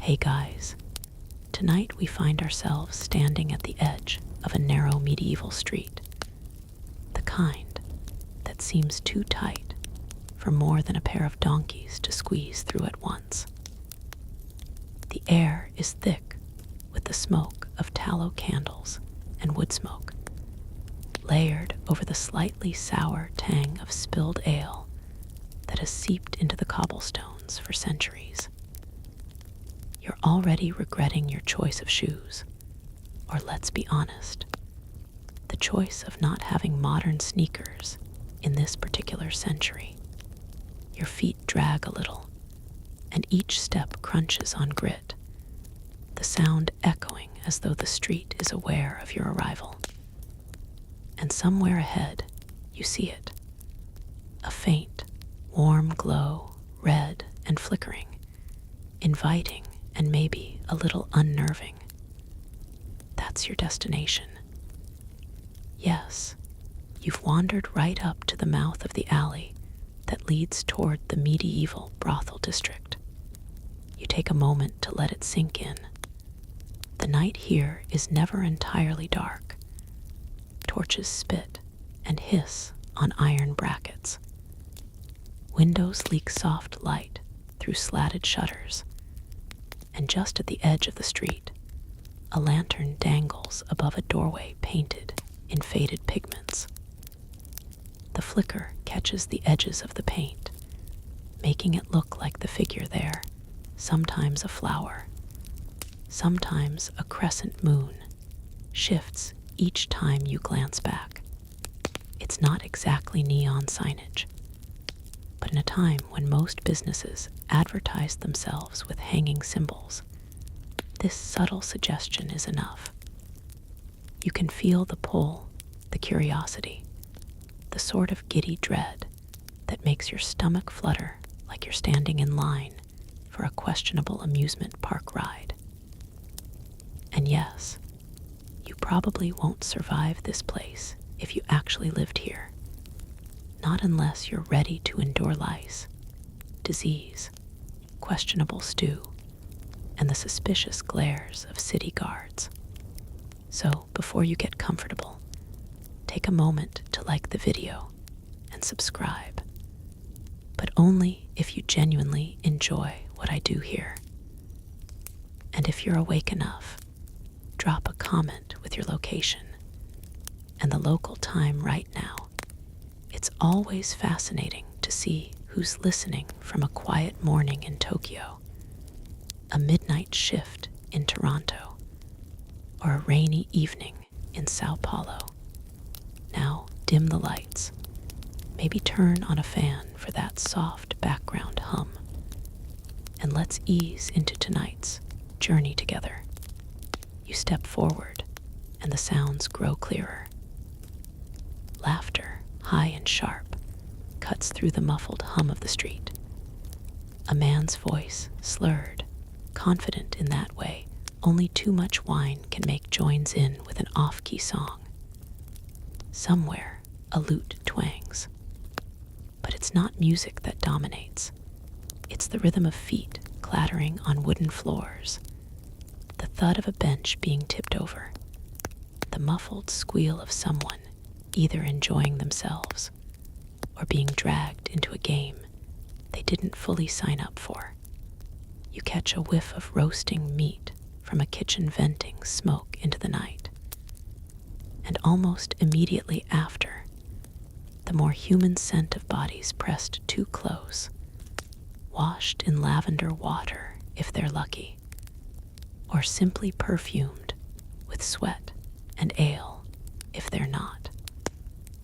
Hey guys, tonight we find ourselves standing at the edge of a narrow medieval street. The kind that seems too tight for more than a pair of donkeys to squeeze through at once. The air is thick with the smoke of tallow candles and wood smoke, layered over the slightly sour tang of spilled ale that has seeped into the cobblestones for centuries. You're already regretting your choice of shoes, or let's be honest, the choice of not having modern sneakers in this particular century. Your feet drag a little, and each step crunches on grit, the sound echoing as though the street is aware of your arrival. And somewhere ahead, you see it, a faint, warm glow, red and flickering, inviting and maybe a little unnerving. That's your destination. Yes, you've wandered right up to the mouth of the alley that leads toward the medieval brothel district. You take a moment to let it sink in. The night here is never entirely dark. Torches spit and hiss on iron brackets. Windows leak soft light through slatted shutters, and just at the edge of the street, a lantern dangles above a doorway painted in faded pigments. The flicker catches the edges of the paint, making it look like the figure there, sometimes a flower, sometimes a crescent moon, shifts each time you glance back. It's not exactly neon signage, but in a time when most businesses advertise themselves with hanging symbols, this subtle suggestion is enough. You can feel the pull, the curiosity, the sort of giddy dread that makes your stomach flutter like you're standing in line for a questionable amusement park ride. And yes, you probably won't survive this place if you actually lived here. Not unless you're ready to endure lice, disease, questionable stew, and the suspicious glares of city guards. So before you get comfortable, take a moment to like the video and subscribe. But only if you genuinely enjoy what I do here. And if you're awake enough, drop a comment with your location and the local time right now. It's always fascinating to see who's listening from a quiet morning in Tokyo, a midnight shift in Toronto, or a rainy evening in Sao Paulo. Now dim the lights, maybe turn on a fan for that soft background hum, and let's ease into tonight's journey together. You step forward, and the sounds grow clearer. Laughter, high and sharp, cuts through the muffled hum of the street. A man's voice, slurred, confident in that way only too much wine can make, joins in with an off-key song. Somewhere, a lute twangs. But it's not music that dominates. It's the rhythm of feet clattering on wooden floors, the thud of a bench being tipped over, the muffled squeal of someone either enjoying themselves or being dragged into a game they didn't fully sign up for. You catch a whiff of roasting meat from a kitchen venting smoke into the night. And almost immediately after, the more human scent of bodies pressed too close, washed in lavender water if they're lucky, or simply perfumed with sweat and ale if they're not.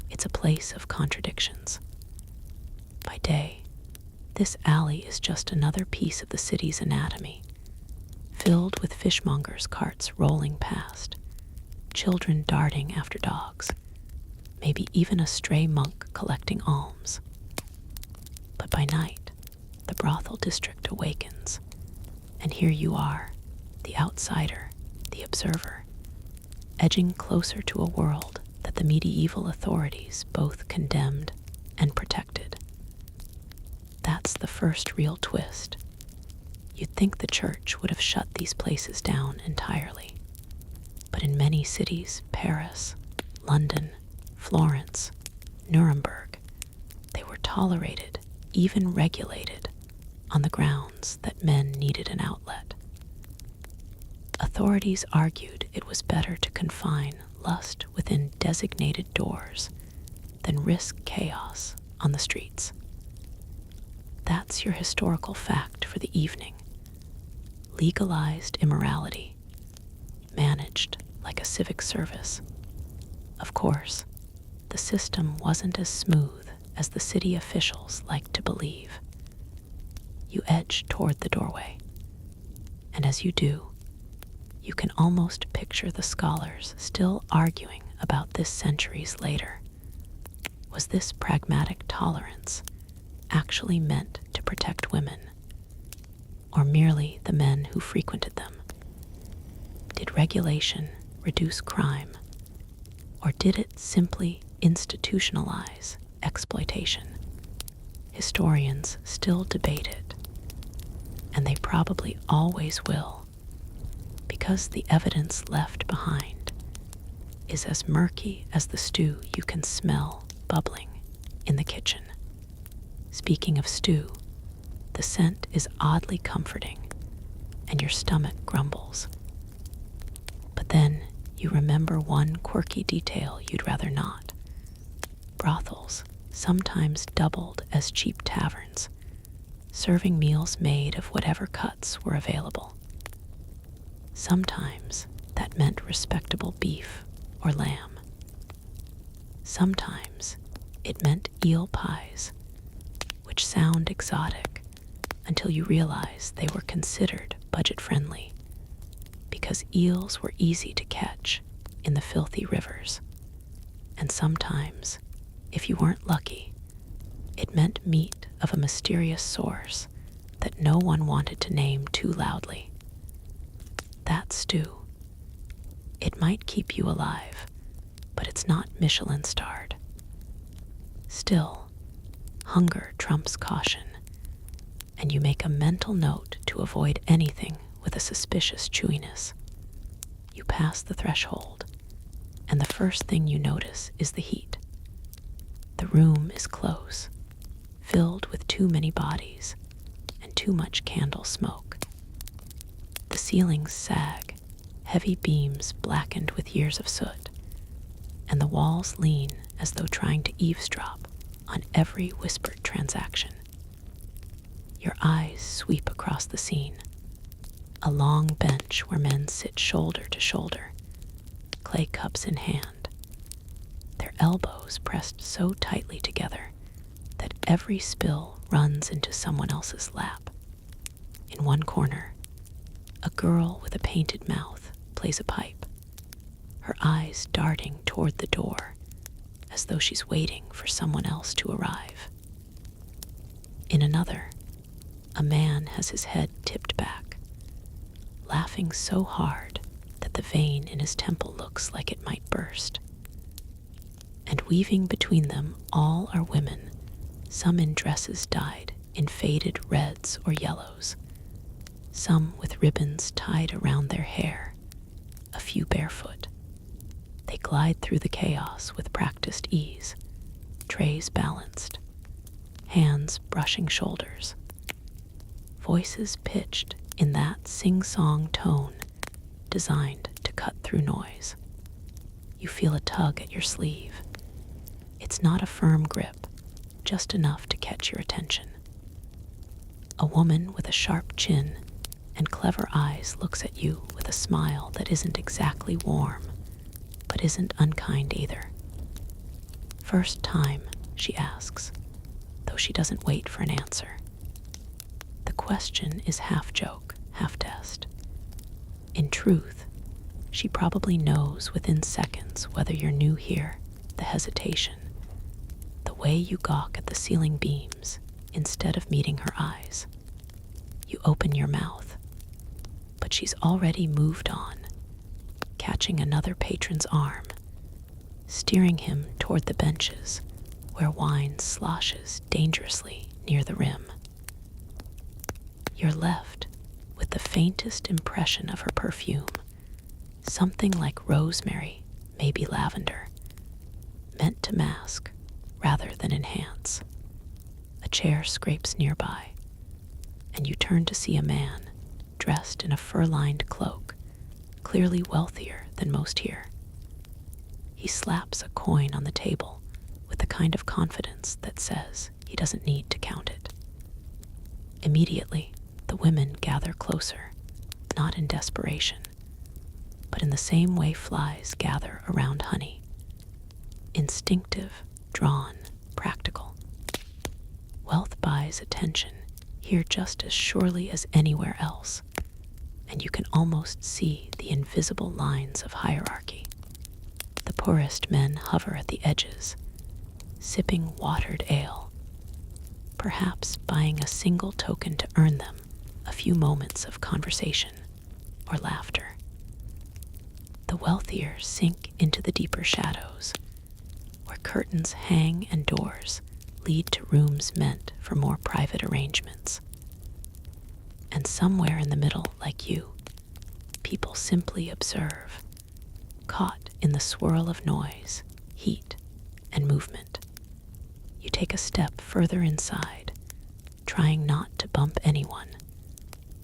It's a place of contradictions. By day, this alley is just another piece of the city's anatomy, filled with fishmongers' carts rolling past, children darting after dogs, maybe even a stray monk collecting alms. But by night, the brothel district awakens, and here you are, the outsider, the observer, edging closer to a world that the medieval authorities both condemned and protected. That's the first real twist. You'd think the church would have shut these places down entirely. But in many cities, Paris, London, Florence, Nuremberg, they were tolerated, even regulated, on the grounds that men needed an outlet. Authorities argued it was better to confine lust within designated doors than risk chaos on the streets. That's your historical fact for the evening. Legalized immorality, managed like a civic service. Of course, the system wasn't as smooth as the city officials liked to believe. You edge toward the doorway, and as you do, you can almost picture the scholars still arguing about this centuries later. Was this pragmatic tolerance actually meant to protect women, or merely the men who frequented them? Did regulation reduce crime, or did it simply institutionalize exploitation? Historians still debate it, and they probably always will, because the evidence left behind is as murky as the stew you can smell bubbling in the kitchen. Speaking of stew, the scent is oddly comforting, and your stomach grumbles. But then you remember one quirky detail you'd rather not. Brothels sometimes doubled as cheap taverns, serving meals made of whatever cuts were available. Sometimes that meant respectable beef or lamb. Sometimes it meant eel pies, which sound exotic until you realize they were considered budget-friendly because eels were easy to catch in the filthy rivers. And sometimes, if you weren't lucky, it meant meat of a mysterious source that no one wanted to name too loudly. That stew. It might keep you alive, but it's not Michelin-starred. Still, hunger trumps caution, and you make a mental note to avoid anything with a suspicious chewiness. You pass the threshold, and the first thing you notice is the heat. The room is close, filled with too many bodies and too much candle smoke. The ceilings sag, heavy beams blackened with years of soot, and the walls lean as though trying to eavesdrop on every whispered transaction. Your eyes sweep across the scene. A long bench where men sit shoulder to shoulder, clay cups in hand, their elbows pressed so tightly together that every spill runs into someone else's lap. In one corner, a girl with a painted mouth plays a pipe, her eyes darting toward the door as though she's waiting for someone else to arrive. In another, a man has his head tipped back, laughing so hard that the vein in his temple looks like it might burst. And weaving between them all are women, some in dresses dyed in faded reds or yellows, some with ribbons tied around their hair, a few barefoot. They glide through the chaos with practiced ease, trays balanced, hands brushing shoulders, voices pitched in that sing-song tone designed to cut through noise. You feel a tug at your sleeve. It's not a firm grip, just enough to catch your attention. A woman with a sharp chin and clever eyes looks at you with a smile that isn't exactly warm, but isn't unkind either. First time, she asks, though she doesn't wait for an answer. The question is half joke, half test. In truth, she probably knows within seconds whether you're new here, the hesitation, the way you gawk at the ceiling beams instead of meeting her eyes. You open your mouth, but she's already moved on, catching another patron's arm, steering him toward the benches where wine sloshes dangerously near the rim. Your left the faintest impression of her perfume, something like rosemary, maybe lavender, meant to mask rather than enhance. A chair scrapes nearby, and you turn to see a man dressed in a fur-lined cloak, clearly wealthier than most here. He slaps a coin on the table with the kind of confidence that says he doesn't need to count it. Immediately, the women gather closer, not in desperation, but in the same way flies gather around honey. Instinctive, drawn, practical. Wealth buys attention here just as surely as anywhere else, and you can almost see the invisible lines of hierarchy. The poorest men hover at the edges, sipping watered ale, perhaps buying a single token to earn them a few moments of conversation or laughter. The wealthier sink into the deeper shadows, where curtains hang and doors lead to rooms meant for more private arrangements. And somewhere in the middle, like you, people simply observe, caught in the swirl of noise, heat, and movement. You take a step further inside, trying not to bump anyone,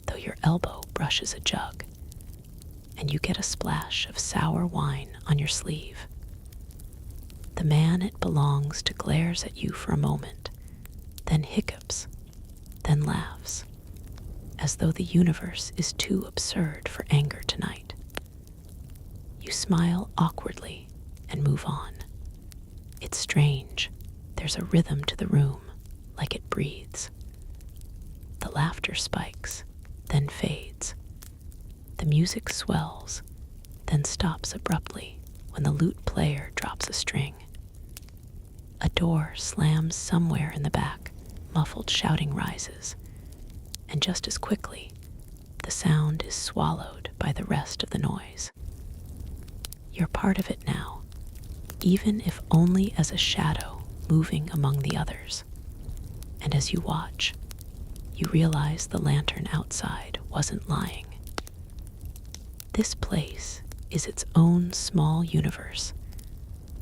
though your elbow brushes a jug, and you get a splash of sour wine on your sleeve. The man it belongs to glares at you for a moment, then hiccups, then laughs, as though the universe is too absurd for anger tonight. You smile awkwardly and move on. It's strange. There's a rhythm to the room, like it breathes. The laughter spikes, then fades. The music swells, then stops abruptly when the lute player drops a string. A door slams somewhere in the back, muffled shouting rises, and just as quickly, the sound is swallowed by the rest of the noise. You're part of it now, even if only as a shadow moving among the others. And as you watch, you realize the lantern outside wasn't lying. This place is its own small universe,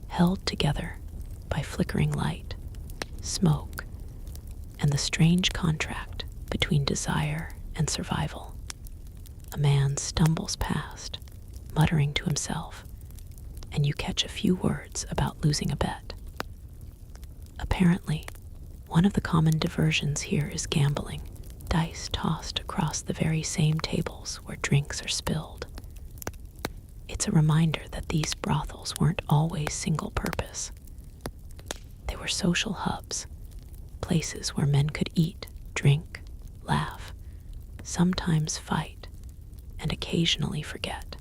held together by flickering light, smoke, and the strange contract between desire and survival. A man stumbles past, muttering to himself, and you catch a few words about losing a bet. Apparently, one of the common diversions here is gambling, dice tossed across the very same tables where drinks are spilled. It's a reminder that these brothels weren't always single-purpose. They were social hubs, places where men could eat, drink, laugh, sometimes fight, and occasionally forget.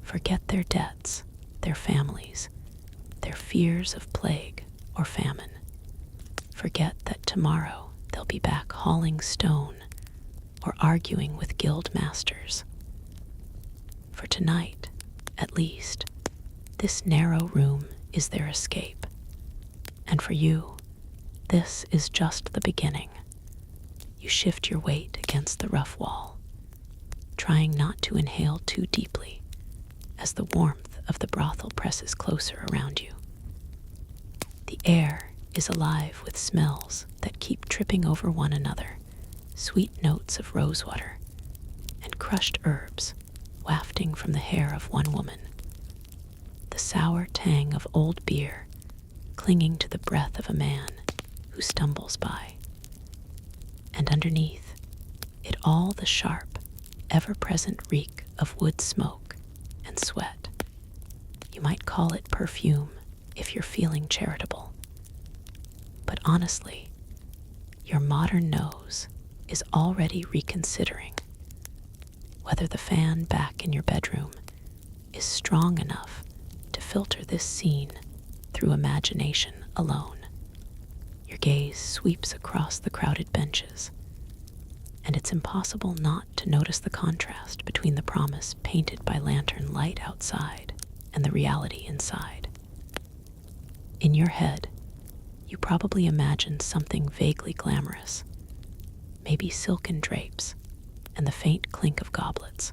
Forget their debts, their families, their fears of plague or famine. Forget that tomorrow they'll be back hauling stone or arguing with guild masters. For tonight, at least, this narrow room is their escape. And for you, this is just the beginning. You shift your weight against the rough wall, trying not to inhale too deeply as the warmth of the brothel presses closer around you. The air is alive with smells that keep tripping over one another, sweet notes of rosewater and crushed herbs wafting from the hair of one woman, the sour tang of old beer clinging to the breath of a man who stumbles by, and underneath it all the sharp, ever-present reek of wood smoke and sweat. You might call it perfume if you're feeling charitable. But honestly, your modern nose is already reconsidering whether the fan back in your bedroom is strong enough to filter this scene through imagination alone. Your gaze sweeps across the crowded benches, and it's impossible not to notice the contrast between the promise painted by lantern light outside and the reality inside. In your head, you probably imagine something vaguely glamorous, maybe silken drapes, and the faint clink of goblets.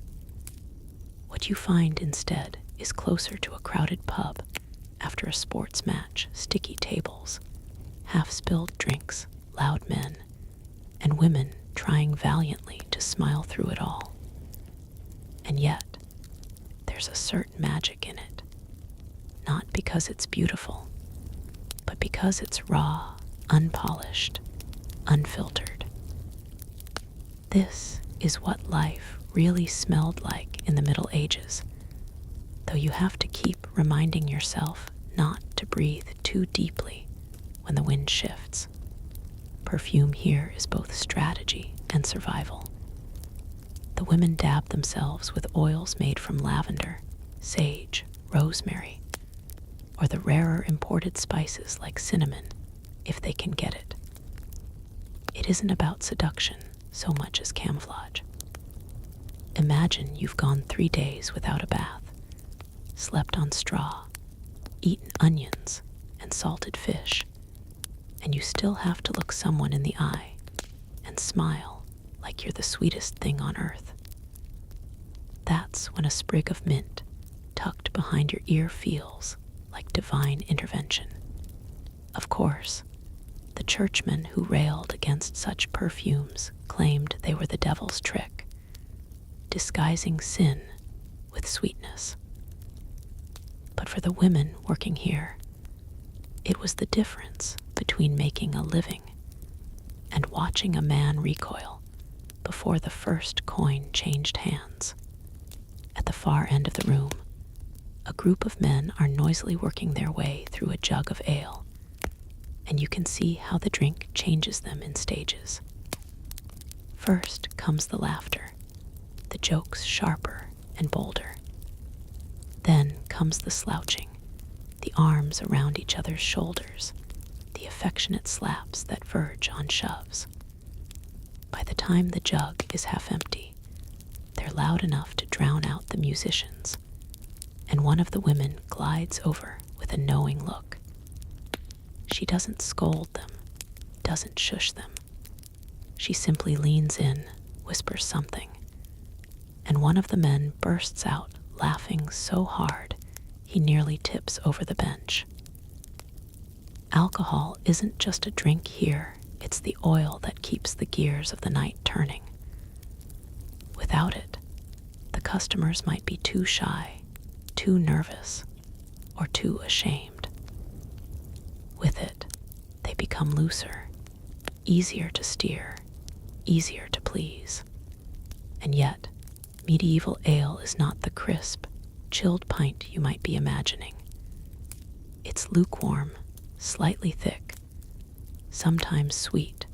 What you find instead is closer to a crowded pub after a sports match, sticky tables, half-spilled drinks, loud men, and women trying valiantly to smile through it all. And yet, there's a certain magic in it, not because it's beautiful, but because it's raw, unpolished, unfiltered. This is what life really smelled like in the Middle Ages, though you have to keep reminding yourself not to breathe too deeply when the wind shifts. Perfume here is both strategy and survival. The women dab themselves with oils made from lavender, sage, rosemary, or the rarer imported spices like cinnamon, if they can get it. It isn't about seduction so much as camouflage. Imagine you've gone 3 days without a bath, slept on straw, eaten onions and salted fish, and you still have to look someone in the eye and smile like you're the sweetest thing on earth. That's when a sprig of mint tucked behind your ear feels like divine intervention. Of course, the churchmen who railed against such perfumes claimed they were the devil's trick, disguising sin with sweetness. But for the women working here, it was the difference between making a living and watching a man recoil before the first coin changed hands. At the far end of the room, a group of men are noisily working their way through a jug of ale, and you can see how the drink changes them in stages. First comes the laughter, the jokes sharper and bolder. Then comes the slouching, the arms around each other's shoulders, the affectionate slaps that verge on shoves. By the time the jug is half empty, they're loud enough to drown out the musicians, and one of the women glides over with a knowing look. She doesn't scold them, doesn't shush them. She simply leans in, whispers something, and one of the men bursts out laughing so hard he nearly tips over the bench. Alcohol isn't just a drink here, it's the oil that keeps the gears of the night turning. Without it, the customers might be too shy, too nervous, or too ashamed. With it, they become looser, easier to steer, easier to please. And yet, medieval ale is not the crisp, chilled pint you might be imagining. It's lukewarm, slightly thick, sometimes sweet,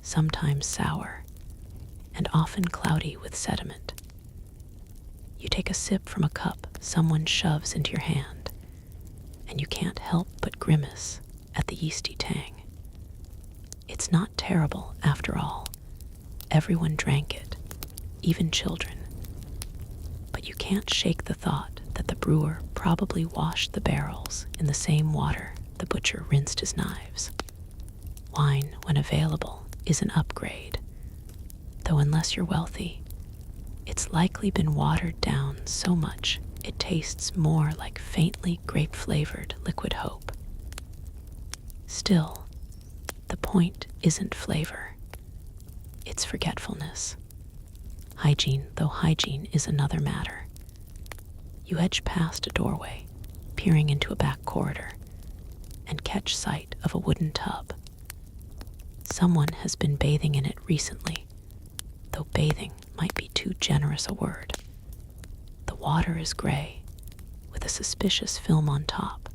sometimes sour, and often cloudy with sediment. You take a sip from a cup someone shoves into your hand, and you can't help but grimace at the yeasty tang. It's not terrible, after all. Everyone drank it, even children. But you can't shake the thought that the brewer probably washed the barrels in the same water the butcher rinsed his knives. Wine, when available, is an upgrade, though unless you're wealthy, it's likely been watered down so much it tastes more like faintly grape-flavored liquid hope. Still, the point isn't flavor. It's forgetfulness. Hygiene, though hygiene is another matter. You edge past a doorway, peering into a back corridor, and catch sight of a wooden tub. Someone has been bathing in it recently, though bathing might be too generous a word. The water is gray, with a suspicious film on top,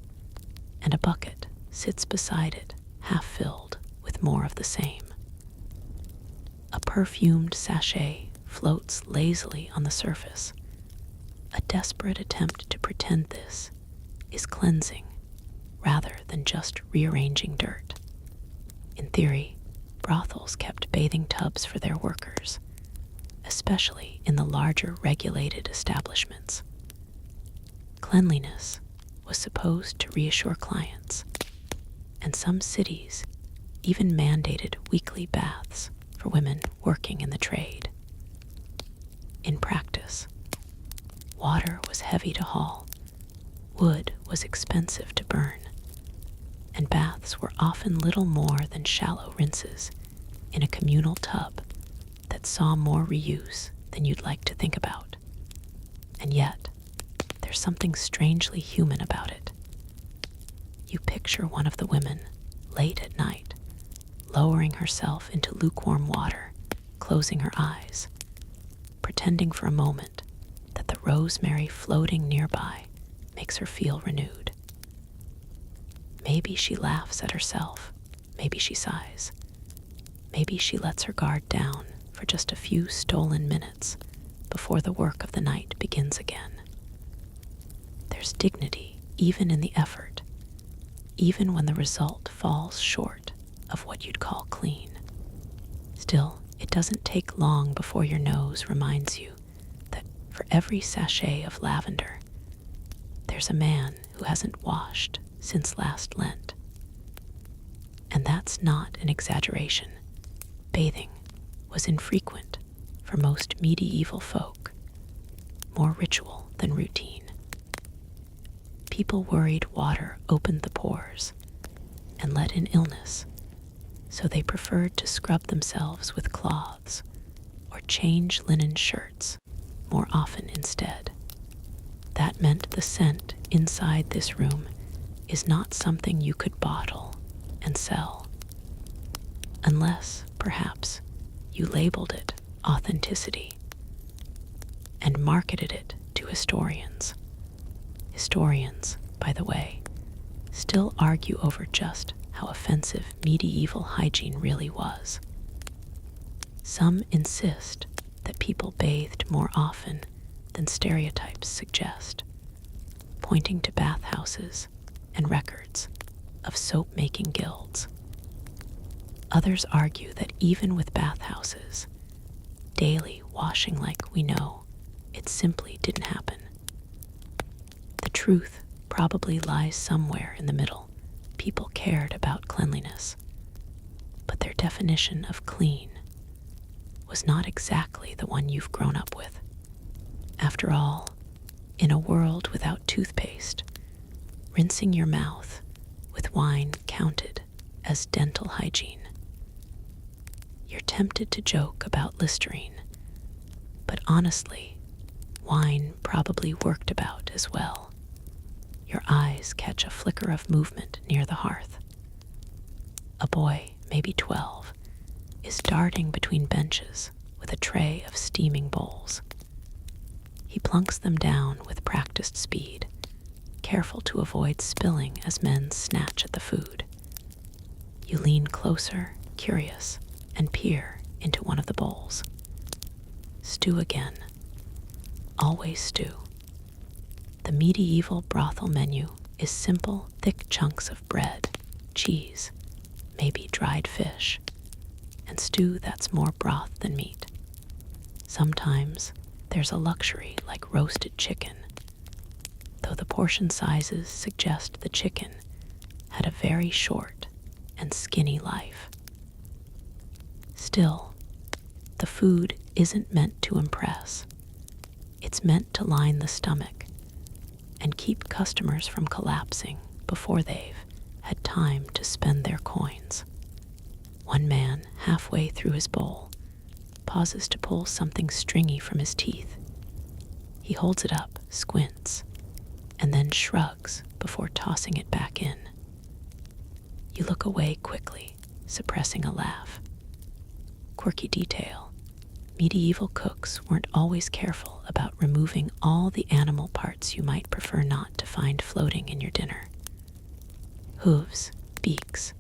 and a bucket sits beside it, half filled with more of the same. A perfumed sachet floats lazily on the surface, a desperate attempt to pretend this is cleansing rather than just rearranging dirt. In theory, brothels kept bathing tubs for their workers, especially in the larger regulated establishments. Cleanliness was supposed to reassure clients, and some cities even mandated weekly baths for women working in the trade. in practice. Water was heavy to haul, wood was expensive to burn, and baths were often little more than shallow rinses in a communal tub that saw more reuse than you'd like to think about. And yet, there's something strangely human about it. You picture one of the women, late at night, lowering herself into lukewarm water, closing her eyes, pretending for a moment that the rosemary floating nearby makes her feel renewed. Maybe she laughs at herself, maybe she sighs, maybe she lets her guard down for just a few stolen minutes before the work of the night begins again. There's dignity even in the effort, even when the result falls short of what you'd call clean. Still, it doesn't take long before your nose reminds you that for every sachet of lavender, there's a man who hasn't washed since last Lent. And that's not an exaggeration. Bathing was infrequent for most medieval folk, more ritual than routine. People worried water opened the pores and let in illness, so they preferred to scrub themselves with cloths or change linen shirts more often instead. That meant the scent inside this room is not something you could bottle and sell, unless, perhaps, you labeled it authenticity and marketed it to historians. Historians, by the way, still argue over just how offensive medieval hygiene really was. Some insist that people bathed more often than stereotypes suggest, pointing to bathhouses and records of soap-making guilds. Others argue that even with bathhouses, daily washing like we know, it simply didn't happen. The truth probably lies somewhere in the middle. People cared about cleanliness, but their definition of clean was not exactly the one you've grown up with. After all, in a world without toothpaste, rinsing your mouth with wine counted as dental hygiene. You're tempted to joke about Listerine, but honestly, wine probably worked about as well. Your eyes catch a flicker of movement near the hearth. A boy, maybe 12, is darting between benches with a tray of steaming bowls. He plunks them down with practiced speed, careful to avoid spilling as men snatch at the food. You lean closer, curious, and peer into one of the bowls. Stew again. Always stew. The medieval brothel menu is simple, thick chunks of bread, cheese, maybe dried fish, and stew that's more broth than meat. Sometimes there's a luxury like roasted chicken, though the portion sizes suggest the chicken had a very short and skinny life. Still, the food isn't meant to impress. It's meant to line the stomach and keep customers from collapsing before they've had time to spend their coins. One man, halfway through his bowl, pauses to pull something stringy from his teeth. He holds it up, squints, and then shrugs before tossing it back in. You look away quickly, suppressing a laugh. Quirky detail. Medieval cooks weren't always careful about removing all the animal parts you might prefer not to find floating in your dinner. Hooves, beaks,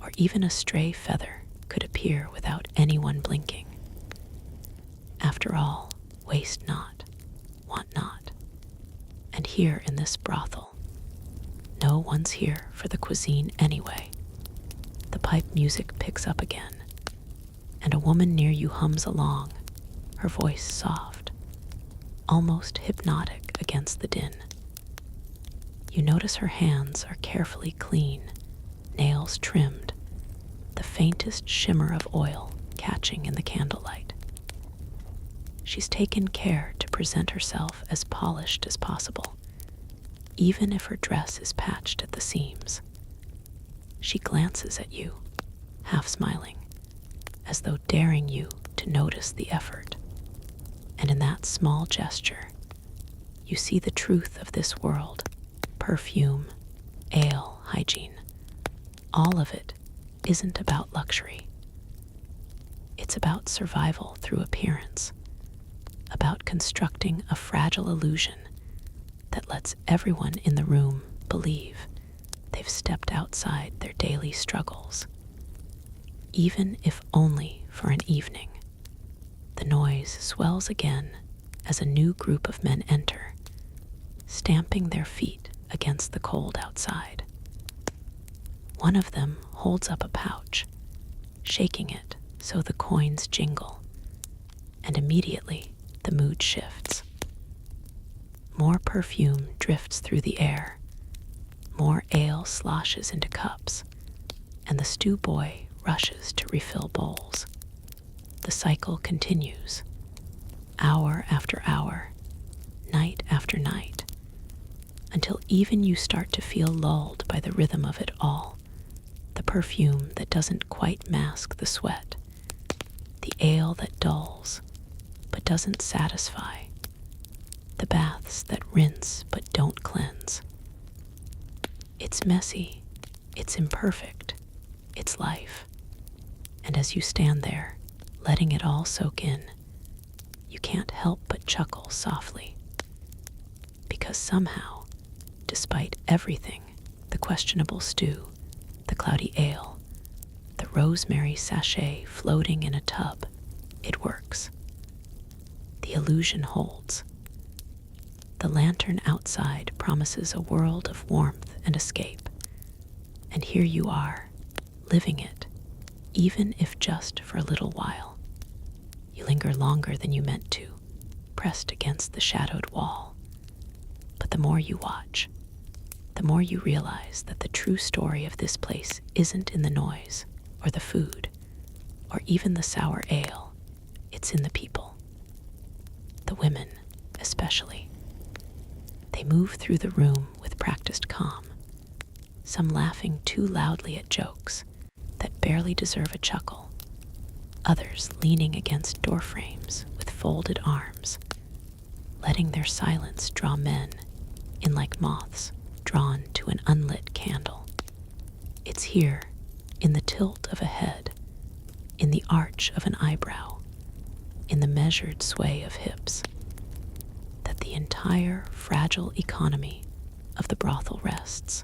or even a stray feather could appear without anyone blinking. After all, waste not, want not. And here in this brothel, no one's here for the cuisine anyway. The pipe music picks up again, and a woman near you hums along, her voice soft, almost hypnotic against the din. You notice her hands are carefully clean, nails trimmed, the faintest shimmer of oil catching in the candlelight. She's taken care to present herself as polished as possible, even if her dress is patched at the seams. She glances at you, half smiling, as though daring you to notice the effort. And in that small gesture, you see the truth of this world: perfume, ale, hygiene. All of it isn't about luxury. It's about survival through appearance, about constructing a fragile illusion that lets everyone in the room believe they've stepped outside their daily struggles. Even if only for an evening, the noise swells again as a new group of men enter, stamping their feet against the cold outside. One of them holds up a pouch, shaking it so the coins jingle, and immediately the mood shifts. More perfume drifts through the air, more ale sloshes into cups, and the stew boy rushes to refill bowls. The cycle continues, hour after hour, night after night, until even you start to feel lulled by the rhythm of it all, the perfume that doesn't quite mask the sweat, the ale that dulls but doesn't satisfy, the baths that rinse but don't cleanse. It's messy, it's imperfect, it's life. And as you stand there, letting it all soak in, you can't help but chuckle softly. Because somehow, despite everything, the questionable stew, the cloudy ale, the rosemary sachet floating in a tub, it works. The illusion holds. The lantern outside promises a world of warmth and escape. And here you are, living it, even if just for a little while. You linger longer than you meant to, pressed against the shadowed wall. But the more you watch, the more you realize that the true story of this place isn't in the noise, or the food, or even the sour ale. It's in the people. The women, especially. They move through the room with practiced calm, some laughing too loudly at jokes that barely deserve a chuckle, others leaning against door frames with folded arms, letting their silence draw men in like moths drawn to an unlit candle. It's here, in the tilt of a head, in the arch of an eyebrow, in the measured sway of hips, that the entire fragile economy of the brothel rests.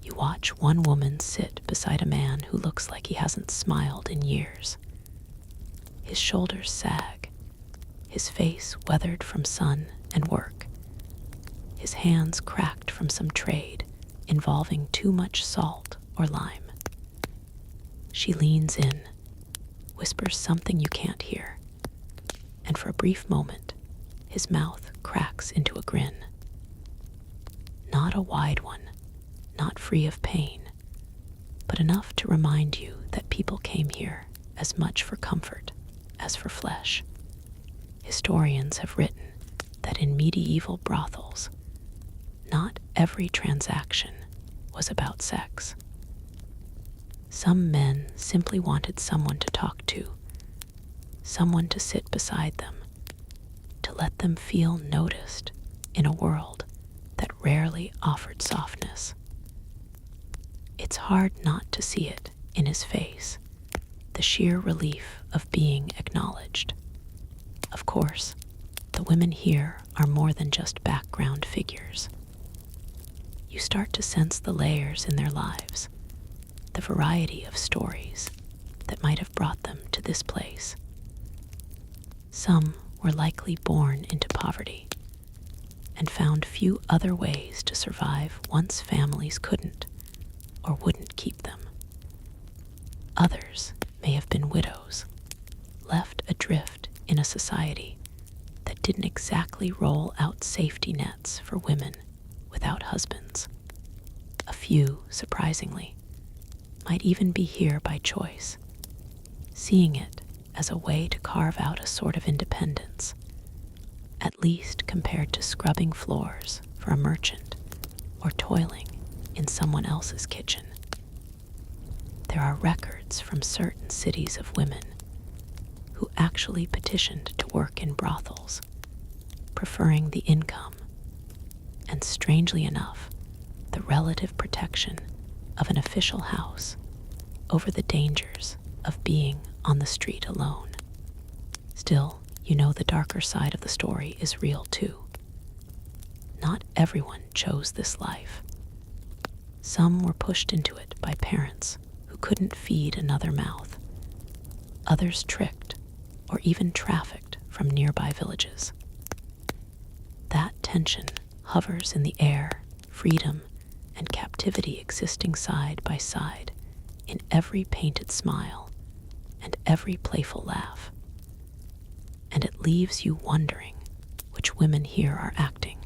You watch one woman sit beside a man who looks like he hasn't smiled in years. His shoulders sag, his face weathered from sun and work, his hands cracked from some trade involving too much salt or lime. She leans in, whispers something you can't hear, and for a brief moment, his mouth cracks into a grin. Not a wide one, not free of pain, but enough to remind you that people came here as much for comfort as for flesh. Historians have written that in medieval brothels, not every transaction was about sex. Some men simply wanted someone to talk to, someone to sit beside them, to let them feel noticed in a world that rarely offered softness. It's hard not to see it in his face, the sheer relief of being acknowledged. Of course, the women here are more than just background figures. You start to sense the layers in their lives, the variety of stories that might have brought them to this place. Some were likely born into poverty and found few other ways to survive once families couldn't or wouldn't keep them. Others may have been widows, left adrift in a society that didn't exactly roll out safety nets for women without husbands. A few, surprisingly, might even be here by choice, seeing it as a way to carve out a sort of independence independence, at least compared to scrubbing floors for a merchant or toiling in someone else's kitchen. There are records from certain cities of women who actually petitioned to work in brothels, preferring the income and, strangely enough, the relative protection of an official house over the dangers of being on the street alone. Still, you know the darker side of the story is real too. Not everyone chose this life. Some were pushed into it by parents who couldn't feed another mouth. Others tricked or even trafficked from nearby villages. That tension hovers in the air, freedom and captivity existing side by side in every painted smile and every playful laugh. And it leaves you wondering which women here are acting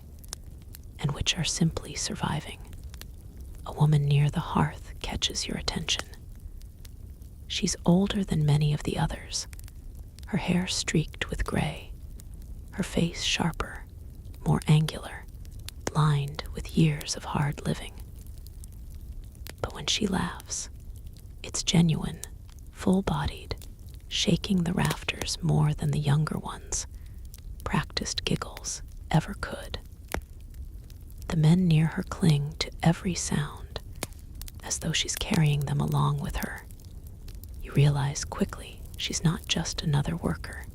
and which are simply surviving. A woman near the hearth catches your attention. She's older than many of the others, her hair streaked with gray, her face sharper, more angular, lined with years of hard living. But when she laughs, it's genuine, full-bodied, shaking the rafters more than the younger ones' practiced giggles ever could. The men near her cling to every sound, as though she's carrying them along with her. You realize quickly she's not just another worker.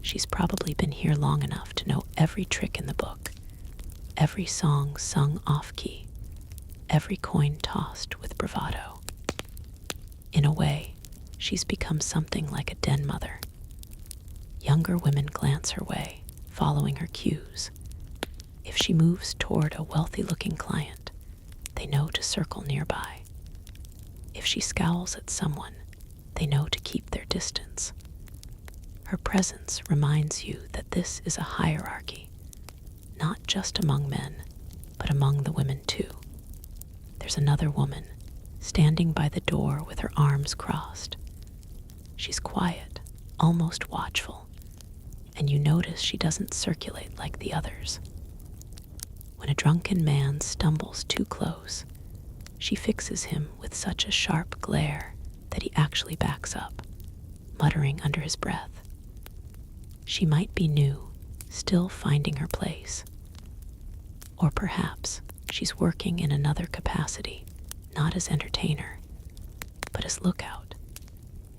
She's probably been here long enough to know every trick in the book, every song sung off-key, every coin tossed with bravado. In a way, she's become something like a den mother. Younger women glance her way, following her cues. If she moves toward a wealthy-looking client, they know to circle nearby. If she scowls at someone, they know to keep their distance. Her presence reminds you that this is a hierarchy, not just among men, but among the women too. There's another woman, standing by the door with her arms crossed. She's quiet, almost watchful, and you notice she doesn't circulate like the others. When a drunken man stumbles too close, she fixes him with such a sharp glare that he actually backs up, muttering under his breath. She might be new, still finding her place. Or perhaps she's working in another capacity, not as entertainer, but as lookout,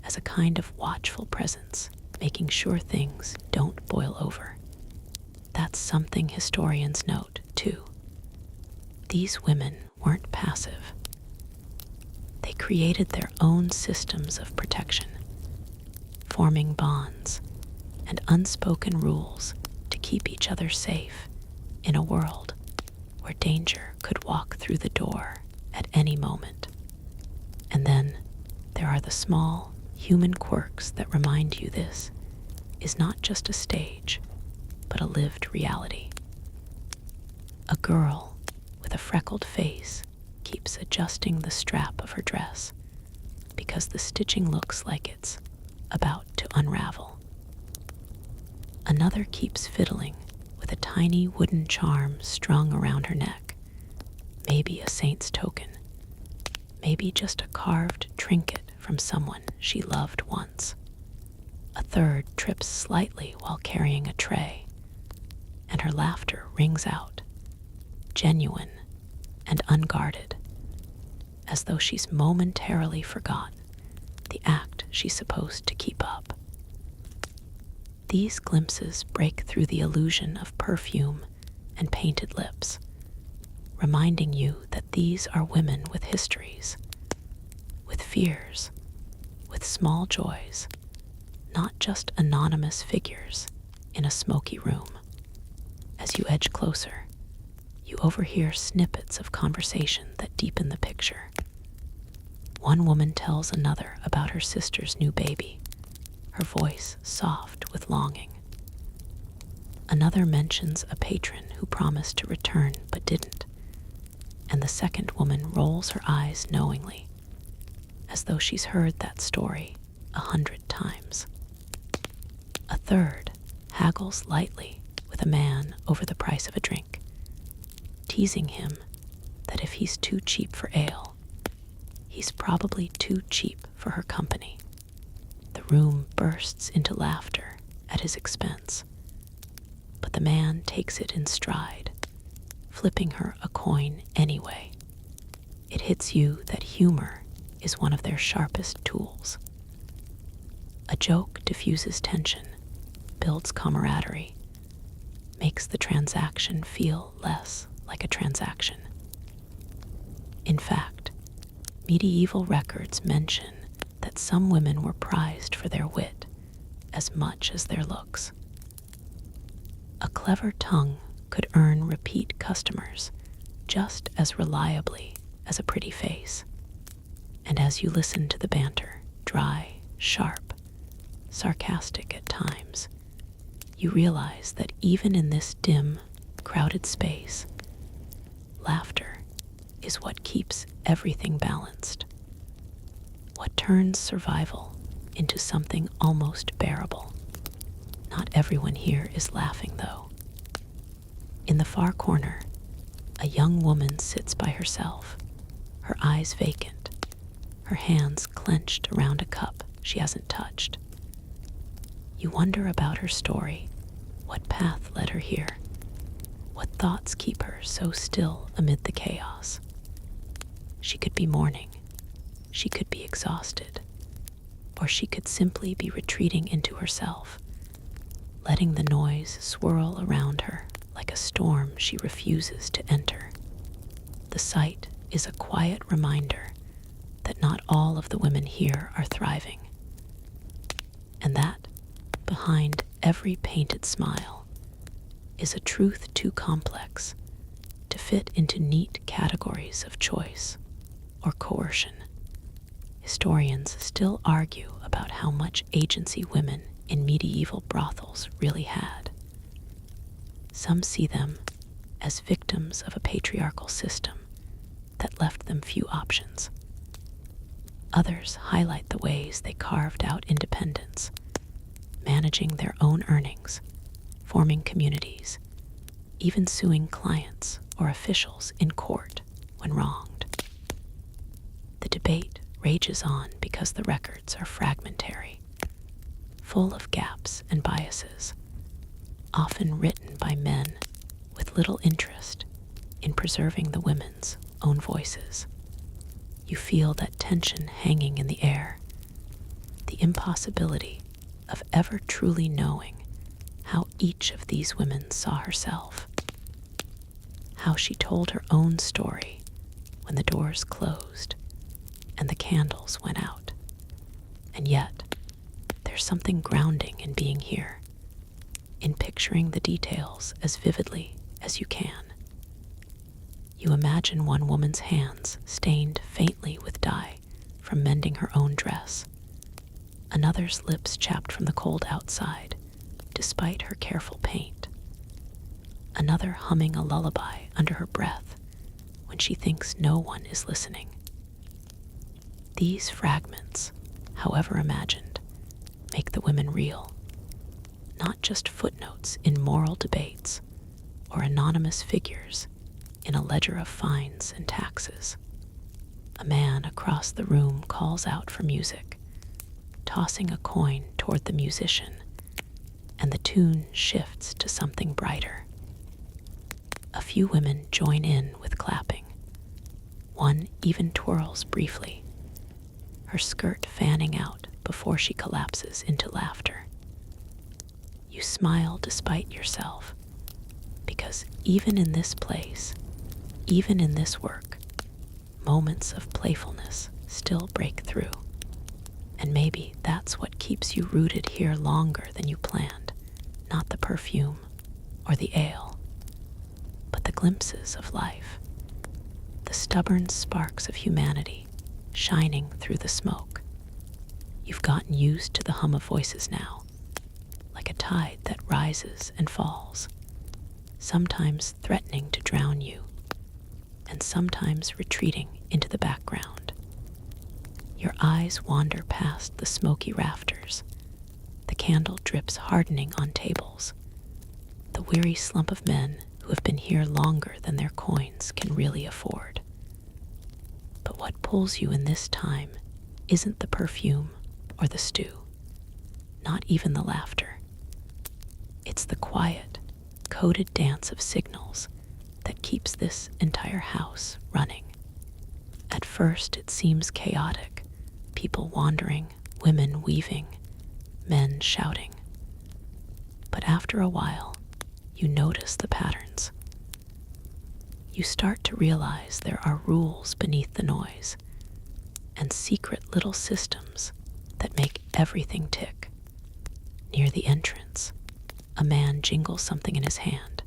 as a kind of watchful presence, making sure things don't boil over. That's something historians note, too. These women weren't passive. They created their own systems of protection, forming bonds and unspoken rules to keep each other safe in a world where danger could walk through the door at any moment. And then there are the small, human quirks that remind you this is not just a stage, but a lived reality. A girl with a freckled face keeps adjusting the strap of her dress because the stitching looks like it's about to unravel. Another keeps fiddling with a tiny wooden charm strung around her neck, maybe a saint's token, maybe just a carved trinket from someone she loved once. A third trips slightly while carrying a tray, and her laughter rings out, genuine and unguarded, as though she's momentarily forgotten the act she's supposed to keep up. These glimpses break through the illusion of perfume and painted lips, reminding you that these are women with histories, with fears, with small joys, not just anonymous figures in a smoky room. As you edge closer, you overhear snippets of conversation that deepen the picture. One woman tells another about her sister's new baby, her voice soft with longing. Another mentions a patron who promised to return but didn't, and the second woman rolls her eyes knowingly, as though she's heard that story 100 times. A third, haggles lightly with a man over the price of a drink, teasing him that if he's too cheap for ale, he's probably too cheap for her company. The room bursts into laughter at his expense, but the man takes it in stride, flipping her a coin anyway. It hits you that humor is one of their sharpest tools. A joke diffuses tension, builds camaraderie, makes the transaction feel less like a transaction. In fact, medieval records mention that some women were prized for their wit as much as their looks. A clever tongue could earn repeat customers just as reliably as a pretty face. And as you listen to the banter, dry, sharp, sarcastic at times, you realize that even in this dim, crowded space, laughter is what keeps everything balanced. What turns survival into something almost bearable. Not everyone here is laughing, though. In the far corner, a young woman sits by herself, her eyes vacant, her hands clenched around a cup she hasn't touched. You wonder about her story, what path led her here, what thoughts keep her so still amid the chaos. She could be mourning, she could be exhausted, or she could simply be retreating into herself, letting the noise swirl around her like a storm she refuses to enter. The sight is a quiet reminder that not all of the women here are thriving, and that behind every painted smile is a truth too complex to fit into neat categories of choice or coercion. Historians still argue about how much agency women in medieval brothels really had. Some see them as victims of a patriarchal system that left them few options. Others highlight the ways they carved out independence, managing their own earnings, forming communities, even suing clients or officials in court when wronged. The debate rages on because the records are fragmentary, full of gaps and biases, often written by men with little interest in preserving the women's own voices. You feel that tension hanging in the air, the impossibility of ever truly knowing how each of these women saw herself, how she told her own story when the doors closed and the candles went out. And yet, there's something grounding in being here, in picturing the details as vividly as you can. You imagine one woman's hands stained faintly with dye from mending her own dress, another's lips chapped from the cold outside, despite her careful paint, another humming a lullaby under her breath when she thinks no one is listening. These fragments, however imagined, make the women real, not just footnotes in moral debates or anonymous figures in a ledger of fines and taxes. A man across the room calls out for music, tossing a coin toward the musician, and the tune shifts to something brighter. A few women join in with clapping. One even twirls briefly, her skirt fanning out before she collapses into laughter. You smile despite yourself, because even in this place, even in this work, moments of playfulness still break through. And maybe that's what keeps you rooted here longer than you planned, not the perfume or the ale, but the glimpses of life, the stubborn sparks of humanity shining through the smoke. You've gotten used to the hum of voices now, like a tide that rises and falls, sometimes threatening to drown you, and sometimes retreating into the background. Your eyes wander past the smoky rafters, The candle drips hardening on tables. The weary slump of men who have been here longer than their coins can really afford. But what pulls you in this time isn't the perfume or the stew, not even the laughter. It's the quiet, coded dance of signals that keeps this entire house running. At first, it seems chaotic, people wandering, women weaving, men shouting. But after a while, you notice the patterns. You start to realize there are rules beneath the noise and secret little systems that make everything tick. Near the entrance, a man jingles something in his hand.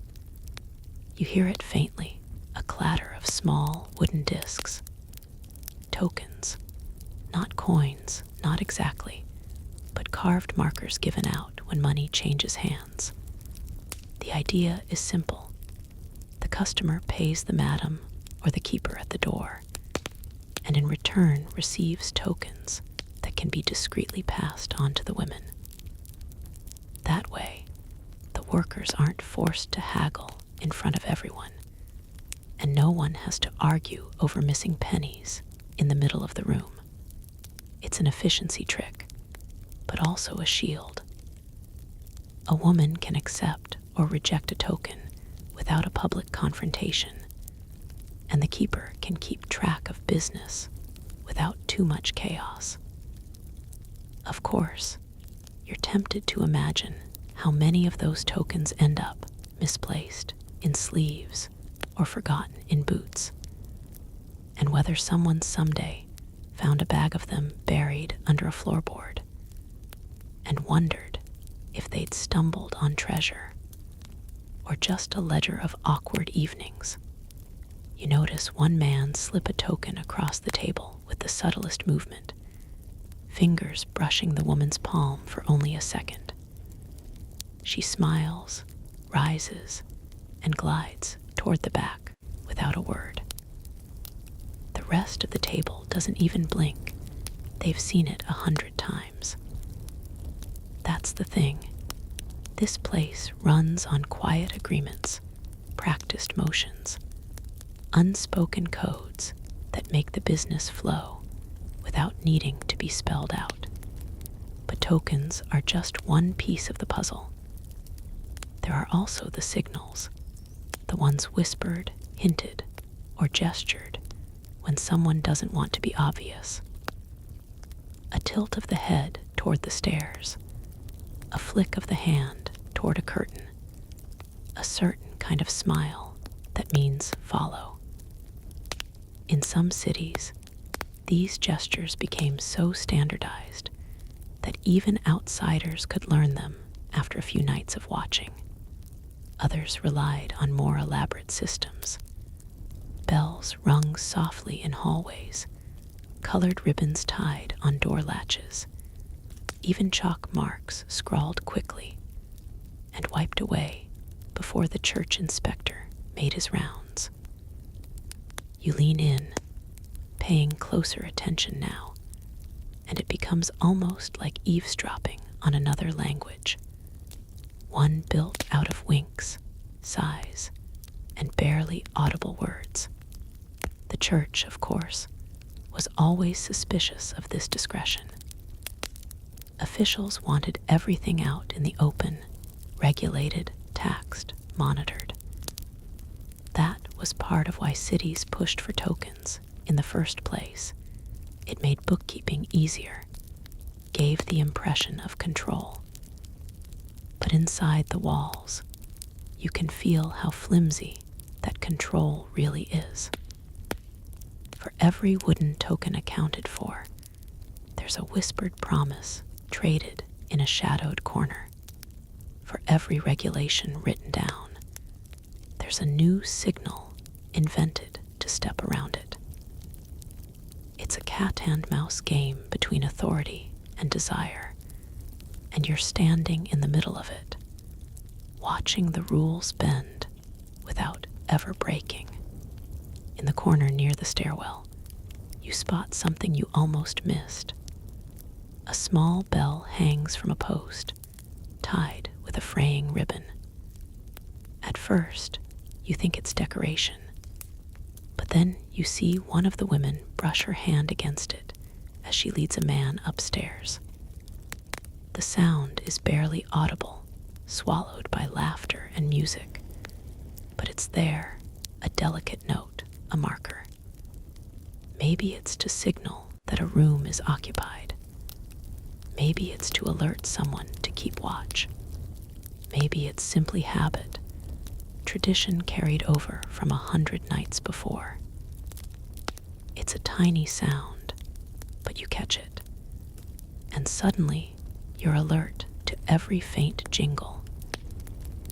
You hear it faintly, a clatter of small wooden discs. Tokens, not coins, not exactly, but carved markers given out when money changes hands. The idea is simple. The customer pays the madam or the keeper at the door, and in return receives tokens that can be discreetly passed on to the women. That way, the workers aren't forced to haggle in front of everyone, and no one has to argue over missing pennies in the middle of the room. It's an efficiency trick, but also a shield. A woman can accept or reject a token without a public confrontation, and the keeper can keep track of business without too much chaos. Of course, you're tempted to imagine how many of those tokens end up misplaced in sleeves or forgotten in boots, and whether someone someday found a bag of them buried under a floorboard and wondered if they'd stumbled on treasure or just a ledger of awkward evenings. You notice one man slip a token across the table with the subtlest movement, fingers brushing the woman's palm for only a second. She smiles, rises, and glides toward the back without a word. The rest of the table doesn't even blink. They've seen it 100 times. That's the thing. This place runs on quiet agreements, practiced motions, unspoken codes that make the business flow without needing to be spelled out. But tokens are just one piece of the puzzle. There are also the signals, the ones whispered, hinted, or gestured when someone doesn't want to be obvious. A tilt of the head toward the stairs, a flick of the hand toward a curtain, a certain kind of smile that means follow. In some cities, these gestures became so standardized that even outsiders could learn them after a few nights of watching. Others relied on more elaborate systems. Bells rung softly in hallways, colored ribbons tied on door latches, even chalk marks scrawled quickly and wiped away before the church inspector made his rounds. You lean in, paying closer attention now, and it becomes almost like eavesdropping on another language, one built out of winks, sighs, and barely audible words. The church, of course, was always suspicious of this discretion. Officials wanted everything out in the open, regulated, taxed, monitored. That was part of why cities pushed for tokens in the first place. It made bookkeeping easier, gave the impression of control. But inside the walls, you can feel how flimsy that control really is. For every wooden token accounted for, there's a whispered promise traded in a shadowed corner. For every regulation written down, there's a new signal invented to step around it. It's a cat-and-mouse game between authority and desire, and you're standing in the middle of it, watching the rules bend without ever breaking. In the corner near the stairwell, you spot something you almost missed. A A small bell hangs from a post, tied with a fraying ribbon. At first, you think it's decoration, but then you see one of the women brush her hand against it as she leads a man upstairs. The sound is barely audible, swallowed by laughter and music, but it's there, a delicate note, a marker. Maybe it's to signal that a room is occupied. Maybe it's to alert someone to keep watch. Maybe it's simply habit, tradition carried over from 100 nights before. It's a tiny sound, but you catch it, and suddenly you're alert to every faint jingle,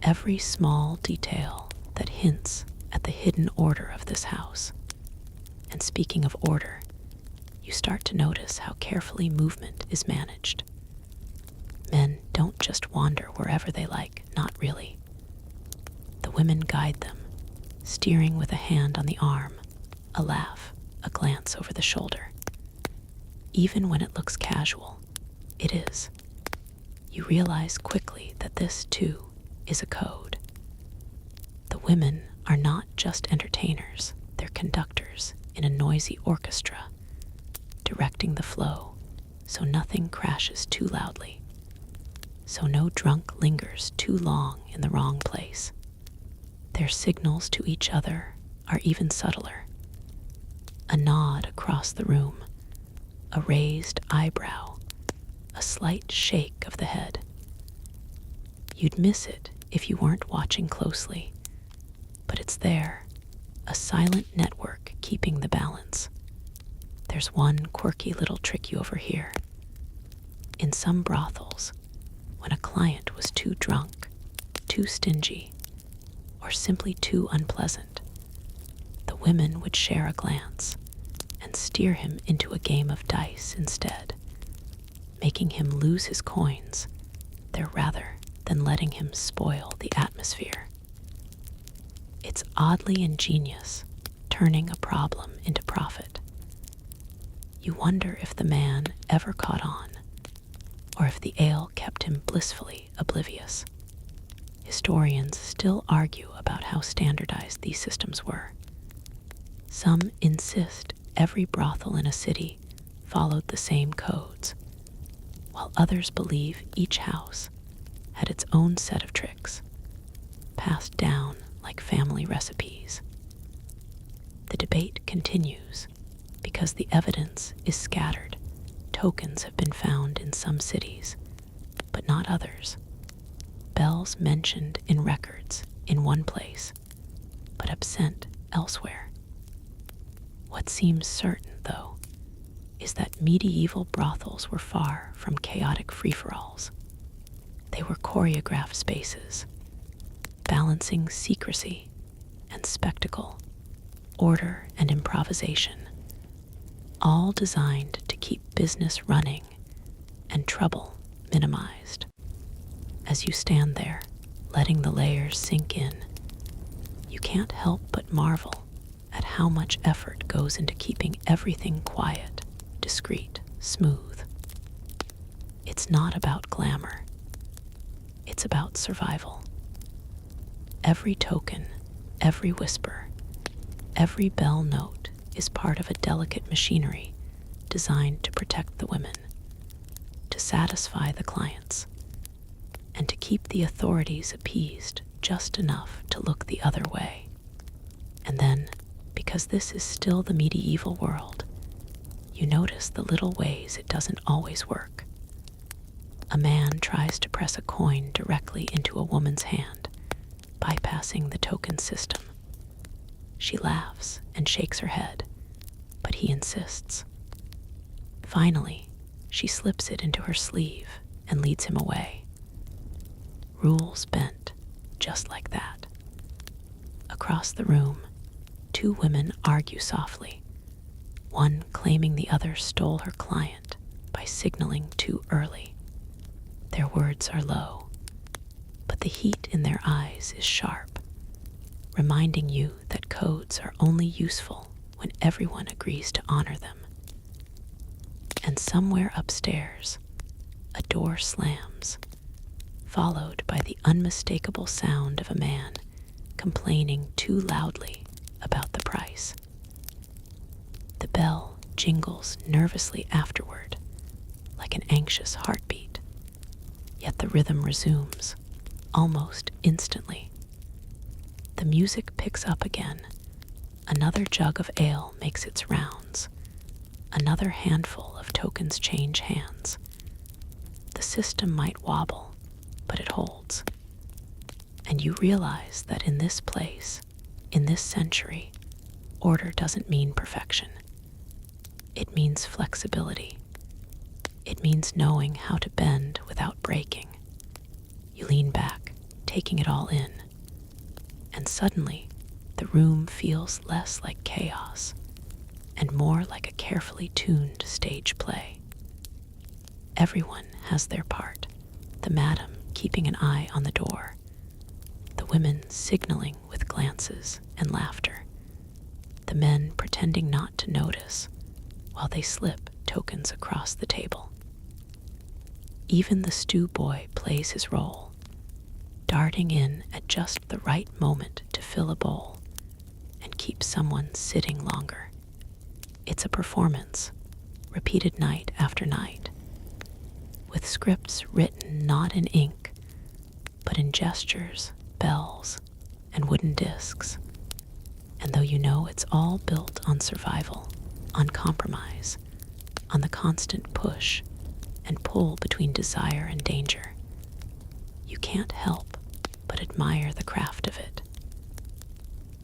every small detail that hints at the hidden order of this house. And speaking of order, you start to notice how carefully movement is managed. Men don't just wander wherever they like, not really. The women guide them, steering with a hand on the arm, a laugh, a glance over the shoulder. Even when it looks casual, it is. You realize quickly that this, too, is a code. The women are not just entertainers, they're conductors in a noisy orchestra, directing the flow so nothing crashes too loudly, so no drunk lingers too long in the wrong place. Their signals to each other are even subtler. A nod across the room, a raised eyebrow, a slight shake of the head. You'd miss it if you weren't watching closely, but it's there, a silent network keeping the balance. There's one quirky little trick you overhear. In some brothels, when a client was too drunk, too stingy, or simply too unpleasant, the women would share a glance and steer him into a game of dice instead, making him lose his coins there rather than letting him spoil the atmosphere. It's oddly ingenious, turning a problem into profit. You wonder if the man ever caught on, or if the ale kept him blissfully oblivious. Historians still argue about how standardized these systems were. Some insist every brothel in a city followed the same codes, while others believe each house had its own set of tricks, passed down like family recipes. The debate continues because the evidence is scattered. Tokens have been found in some cities, but not others. Bells mentioned in records in one place, but absent elsewhere. What seems certain, though, is that medieval brothels were far from chaotic free-for-alls. They were choreographed spaces, balancing secrecy and spectacle, order and improvisation, all designed to keep business running and trouble minimized. As you stand there, letting the layers sink in, you can't help but marvel at how much effort goes into keeping everything quiet, discreet, smooth. It's not about glamour. It's about survival. Every token, every whisper, every bell note is part of a delicate machinery designed to protect the women, to satisfy the clients, and to keep the authorities appeased just enough to look the other way. And then, because this is still the medieval world, you notice the little ways it doesn't always work. A man tries to press a coin directly into a woman's hand, bypassing the token system. She laughs and shakes her head, but he insists. Finally, she slips it into her sleeve and leads him away. Rules bent, just like that. Across the room, two women argue softly, one claiming the other stole her client by signaling too early. Their words are low, but the heat in their eyes is sharp, reminding you that codes are only useful when everyone agrees to honor them. And somewhere upstairs, a door slams, followed by the unmistakable sound of a man complaining too loudly about the price. The bell jingles nervously afterward, like an anxious heartbeat, yet the rhythm resumes, almost instantly. The music picks up again. Another jug of ale makes its rounds. Another handful of tokens change hands. The system might wobble, but it holds. And you realize that in this place, in this century, order doesn't mean perfection. It means flexibility. It means knowing how to bend without breaking. You lean back, taking it all in, and suddenly the room feels less like chaos and more like a carefully tuned stage play. Everyone has their part, the madam keeping an eye on the door, the women signaling with glances and laughter, the men pretending not to notice while they slip tokens across the table. Even the stew boy plays his role, darting in at just the right moment to fill a bowl and keep someone sitting longer. It's a performance, repeated night after night, with scripts written not in ink, but in gestures, bells, and wooden discs. And though you know it's all built on survival, on compromise, on the constant push and pull between desire and danger, you can't help but admire the craft of it.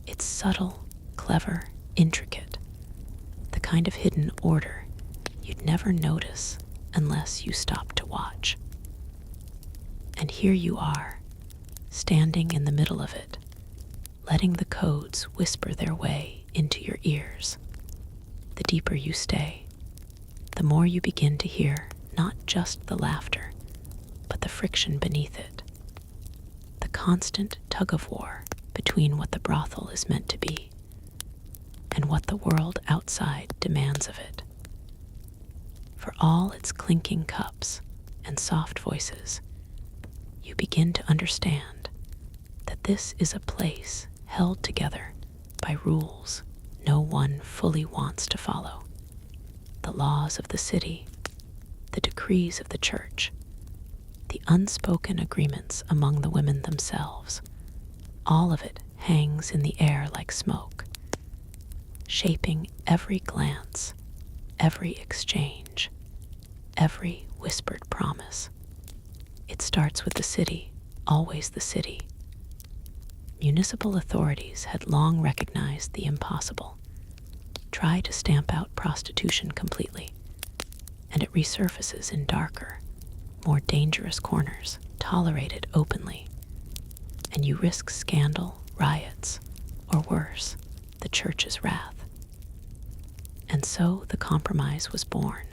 It's subtle, clever, intricate, the kind of hidden order you'd never notice unless you stop to watch. And here you are, standing in the middle of it, letting the codes whisper their way into your ears. The deeper you stay, the more you begin to hear not just the laughter, but the friction beneath it. The constant tug-of-war between what the brothel is meant to be and what the world outside demands of it. For all its clinking cups and soft voices, you begin to understand that this is a place held together by rules no one fully wants to follow. The laws of the city, the decrees of the church, the unspoken agreements among the women themselves, all of it hangs in the air like smoke, shaping every glance, every exchange, every whispered promise. It starts with the city, always the city. Municipal authorities had long recognized the impossible, try to stamp out prostitution completely, and it resurfaces in darker, more dangerous corners, tolerated openly, and you risk scandal, riots, or worse, the church's wrath. And so the compromise was born.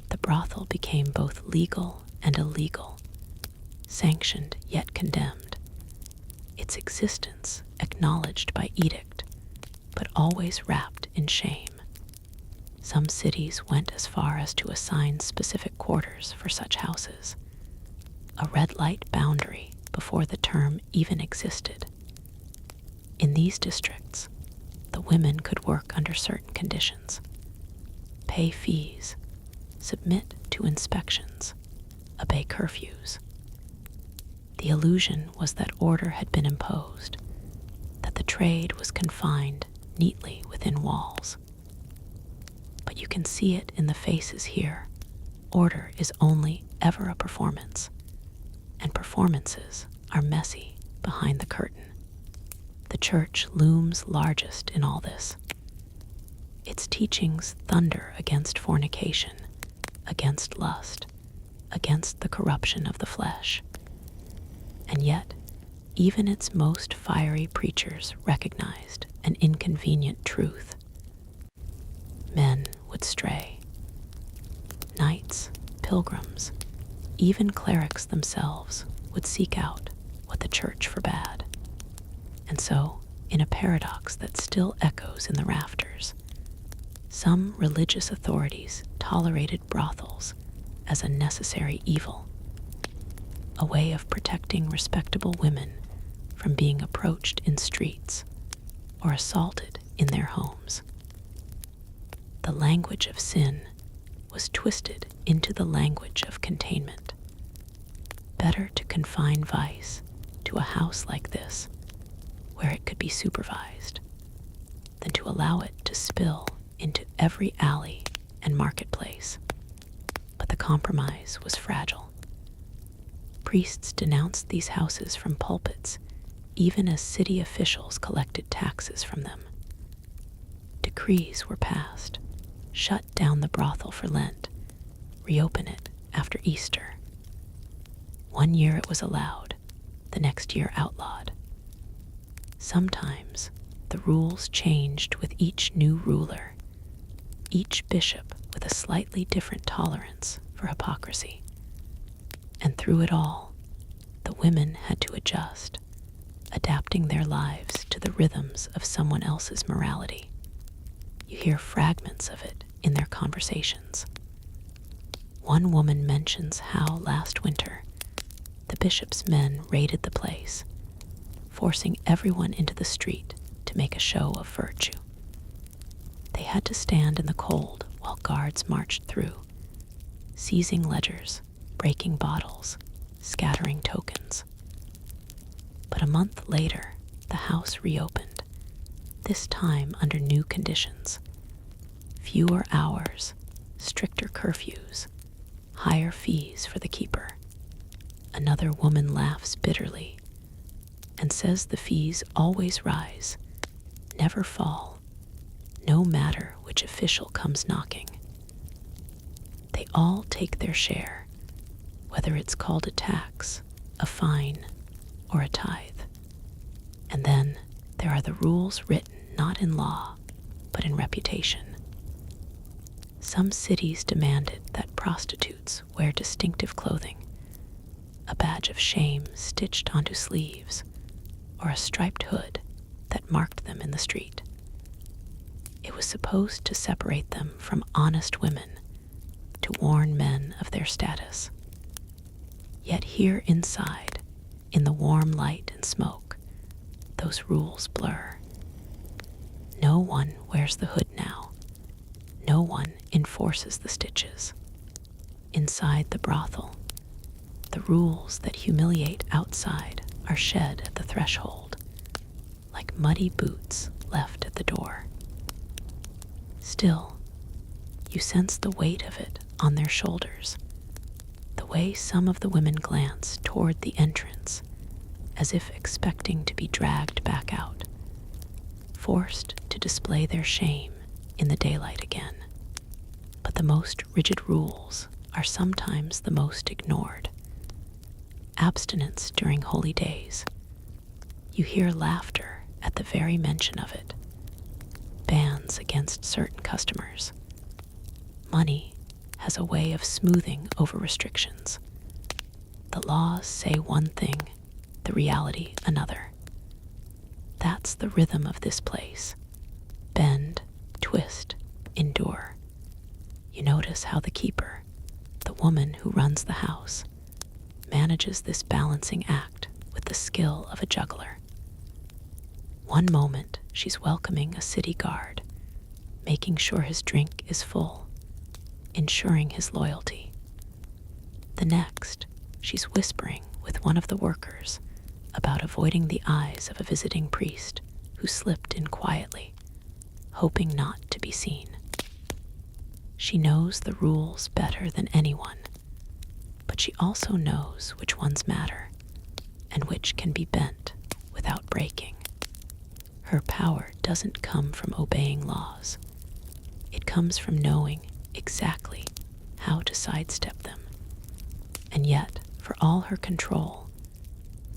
The brothel became both legal and illegal, sanctioned yet condemned, its existence acknowledged by edict, but always wrapped in shame. Some cities went as far as to assign specific quarters for such houses, a red light boundary before the term even existed. In these districts, the women could work under certain conditions, pay fees, submit to inspections, obey curfews. The illusion was that order had been imposed, that the trade was confined neatly within walls. But you can see it in the faces here. Order is only ever a performance, and performances are messy behind the curtain. The church looms largest in all this. Its teachings thunder against fornication, against lust, against the corruption of the flesh. And yet, even its most fiery preachers recognized an inconvenient truth. Men would stray. Knights, pilgrims, even clerics themselves would seek out what the church forbade. And so, in a paradox that still echoes in the rafters, some religious authorities tolerated brothels as a necessary evil, a way of protecting respectable women from being approached in streets or assaulted in their homes. The language of sin was twisted into the language of containment. Better to confine vice to a house like this, where it could be supervised, than to allow it to spill into every alley and marketplace. But the compromise was fragile. Priests denounced these houses from pulpits, even as city officials collected taxes from them. Decrees were passed: shut down the brothel for Lent, reopen it after Easter. 1 year it was allowed, the next year outlawed. Sometimes the rules changed with each new ruler, each bishop with a slightly different tolerance for hypocrisy. And through it all, the women had to adjust, adapting their lives to the rhythms of someone else's morality. You hear fragments of it in their conversations. One woman mentions how last winter the bishop's men raided the place, forcing everyone into the street to make a show of virtue. They had to stand in the cold while guards marched through, seizing ledgers, breaking bottles, scattering tokens. But a month later, the house reopened, this time under new conditions: fewer hours, stricter curfews, higher fees for the keeper. Another woman laughs bitterly and says the fees always rise, never fall, no matter which official comes knocking. They all take their share, whether it's called a tax, a fine, or a tithe. And then there are the rules written not in law, but in reputation. Some cities demanded that prostitutes wear distinctive clothing, a badge of shame stitched onto sleeves, or a striped hood that marked them in the street. It was supposed to separate them from honest women, to warn men of their status. Yet here inside, in the warm light and smoke, those rules blur. No one wears the hood now. No one enforces the stitches. Inside the brothel, the rules that humiliate outside are shed at the threshold, like muddy boots left at the door. Still, you sense the weight of it on their shoulders, the way some of the women glance toward the entrance, as if expecting to be dragged back out, forced to display their shame in the daylight again. But the most rigid rules are sometimes the most ignored. Abstinence during holy days. You hear laughter at the very mention of it. Bans against certain customers. Money has a way of smoothing over restrictions. The laws say one thing, the reality another. That's the rhythm of this place. Bend, twist, endure. You notice how the keeper, the woman who runs the house, manages this balancing act with the skill of a juggler. One moment, she's welcoming a city guard, making sure his drink is full, ensuring his loyalty. The next, she's whispering with one of the workers about avoiding the eyes of a visiting priest who slipped in quietly, hoping not to be seen. She knows the rules better than anyone, but she also knows which ones matter and which can be bent without breaking. Her power doesn't come from obeying laws. It comes from knowing exactly how to sidestep them. And yet, for all her control,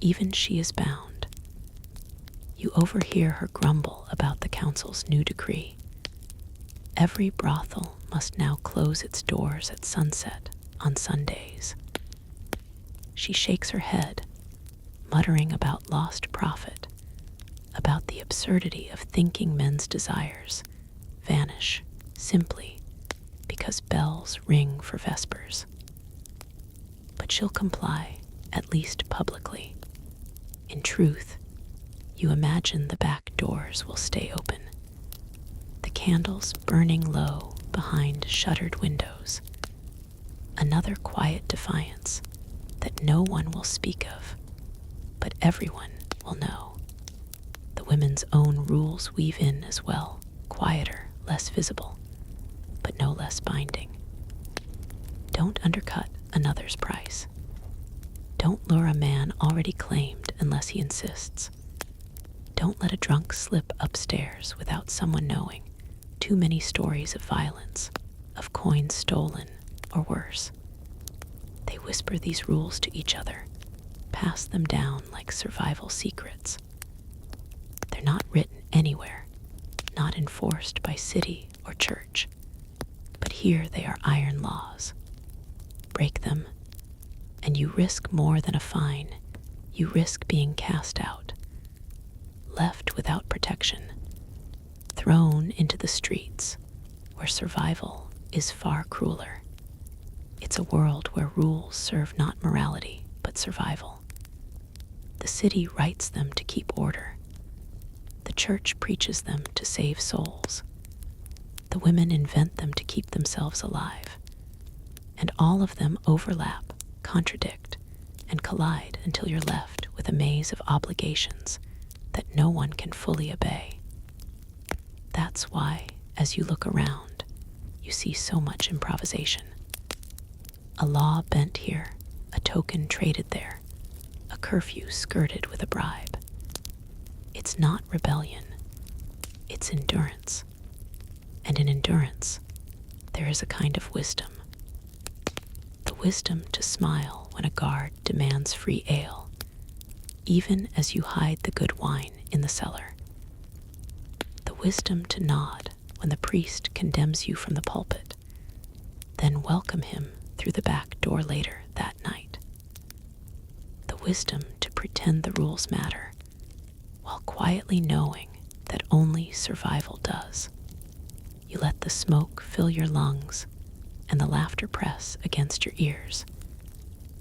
even she is bound. You overhear her grumble about the council's new decree. Every brothel must now close its doors at sunset on Sundays. She shakes her head, muttering about lost profit, about the absurdity of thinking men's desires vanish simply because bells ring for vespers. but she'll comply, at least publicly. In truth, you imagine the back doors will stay open, the candles burning low behind shuttered windows. Another quiet defiance that no one will speak of, but everyone will know. The women's own rules weave in as well, quieter, less visible, but no less binding. Don't undercut another's price. Don't lure a man already claimed unless he insists. Don't let a drunk slip upstairs without someone knowing. Too many stories of violence, of coins stolen, or worse. They whisper these rules to each other, pass them down like survival secrets. They're not written anywhere, not enforced by city or church, but here they are iron laws. Break them, and you risk more than a fine. You risk being cast out, left without protection, thrown into the streets where survival is far crueler. It's a world where rules serve not morality, but survival. The city writes them to keep order. The church preaches them to save souls. The women invent them to keep themselves alive. And all of them overlap, contradict, and collide until you're left with a maze of obligations that no one can fully obey. That's why, as you look around, you see so much improvisation. A law bent here, a token traded there, a curfew skirted with a bribe. It's not rebellion, it's endurance. And in endurance, there is a kind of wisdom. The wisdom to smile when a guard demands free ale, even as you hide the good wine in the cellar. The wisdom to nod when the priest condemns you from the pulpit, then welcome him through the back door later that night. The wisdom to pretend the rules matter, while quietly knowing that only survival does. You let the smoke fill your lungs and the laughter press against your ears,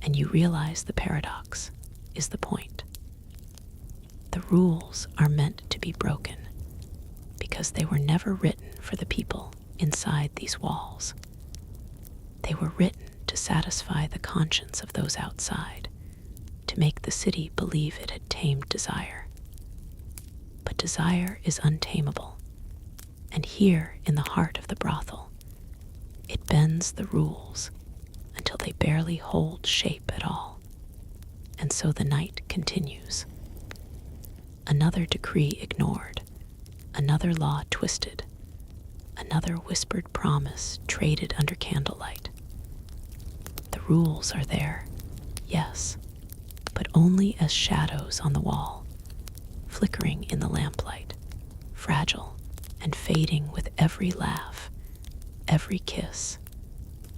and you realize the paradox is the point. The rules are meant to be broken because they were never written for the people inside these walls. They were written to satisfy the conscience of those outside, to make the city believe it had tamed desire. But desire is untamable, and here in the heart of the brothel, it bends the rules until they barely hold shape at all. And so the night continues. Another decree ignored, another law twisted, another whispered promise traded under candlelight. The rules are there, yes, but only as shadows on the wall, flickering in the lamplight, fragile and fading with every laugh, every kiss,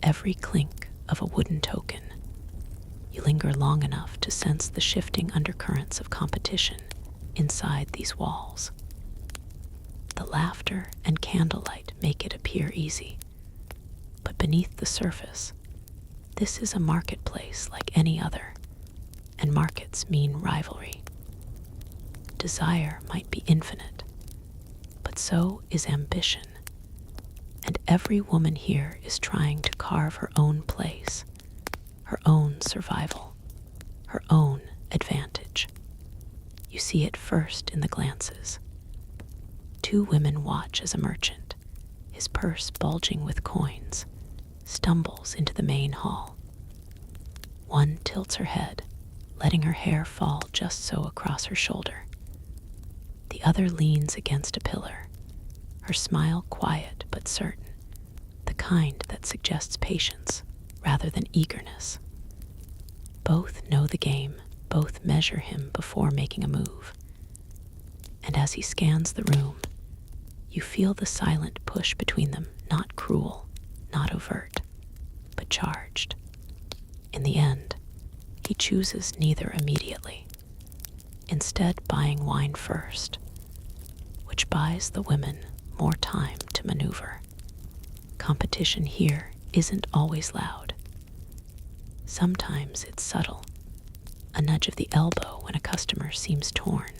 every clink of a wooden token. You linger long enough to sense the shifting undercurrents of competition inside these walls. The laughter and candlelight make it appear easy, but beneath the surface, this is a marketplace like any other, and markets mean rivalry. Desire might be infinite, but so is ambition, and every woman here is trying to carve her own place, her own survival, her own advantage. You see it first in the glances. Two women watch as a merchant, his purse bulging with coins, stumbles into the main hall. One tilts her head, letting her hair fall just so across her shoulder. The other leans against a pillar, her smile quiet but certain, the kind that suggests patience rather than eagerness. Both know the game, both measure him before making a move. And as he scans the room, you feel the silent push between them, not cruel, not overt, but charged. In the end, he chooses neither immediately, instead buying wine first, which buys the women more time to maneuver. Competition here isn't always loud. Sometimes it's subtle, a nudge of the elbow when a customer seems torn,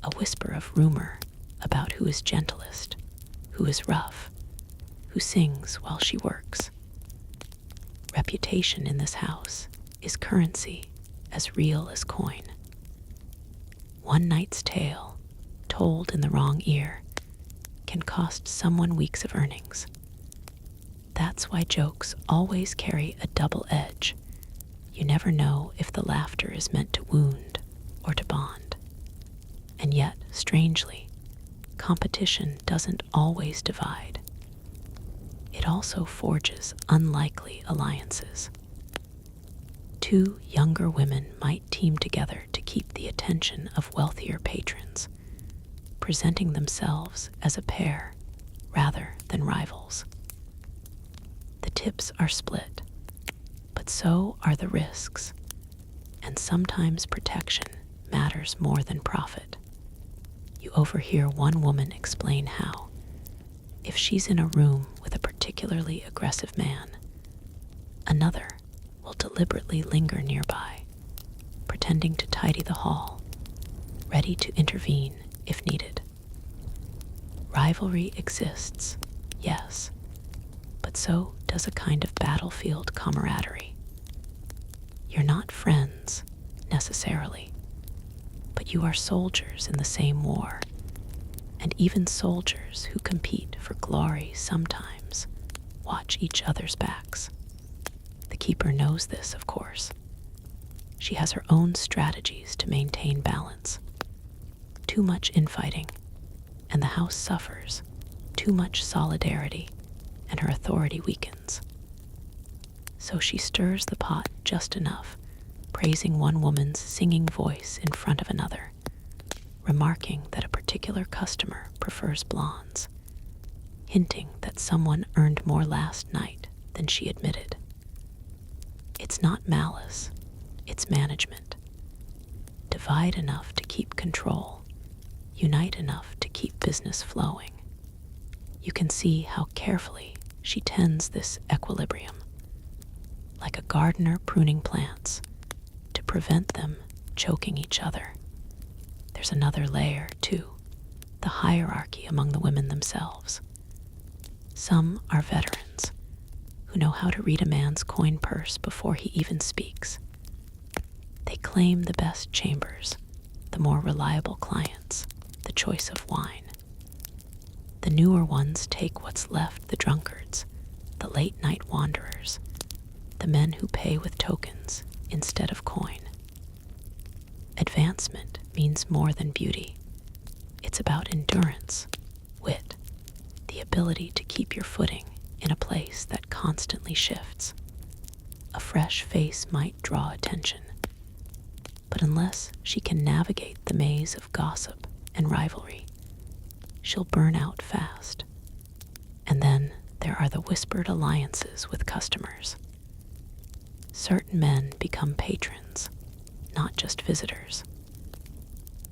a whisper of rumor about who is gentlest, who is rough, who sings while she works. Reputation in this house is currency as real as coin. One night's tale, told in the wrong ear, can cost someone weeks of earnings. That's why jokes always carry a double edge. You never know if the laughter is meant to wound or to bond. And yet, strangely, competition doesn't always divide. It also forges unlikely alliances. Two younger women might team together to keep the attention of wealthier patrons, presenting themselves as a pair rather than rivals. The tips are split, but so are the risks, and sometimes protection matters more than profit. You overhear one woman explain how, if she's in a room with a particularly aggressive man, another will deliberately linger nearby, pretending to tidy the hall, ready to intervene if needed. Rivalry exists, yes, but so does a kind of battlefield camaraderie. You're not friends, necessarily, but you are soldiers in the same war, and even soldiers who compete for glory sometimes watch each other's backs. The keeper knows this, of course. She has her own strategies to maintain balance. Too much infighting, and the house suffers. Too much solidarity, and her authority weakens. So she stirs the pot just enough, praising one woman's singing voice in front of another, remarking that a particular customer prefers blondes, hinting that someone earned more last night than she admitted. It's not malice, it's management. Divide enough to keep control, unite enough to keep business flowing. You can see how carefully she tends this equilibrium, like a gardener pruning plants to prevent them choking each other. There's another layer, too, the hierarchy among the women themselves. Some are veterans who know how to read a man's coin purse before he even speaks. They claim the best chambers, the more reliable clients, the choice of wine. The newer ones take what's left the drunkards, the late-night wanderers, the men who pay with tokens instead of coin. Advancement means more than beauty. It's about endurance, wit, the ability to keep your footing in a place that constantly shifts. A fresh face might draw attention, but unless she can navigate the maze of gossip and rivalry, she'll burn out fast. And then there are the whispered alliances with customers. Certain men become patrons, not just visitors.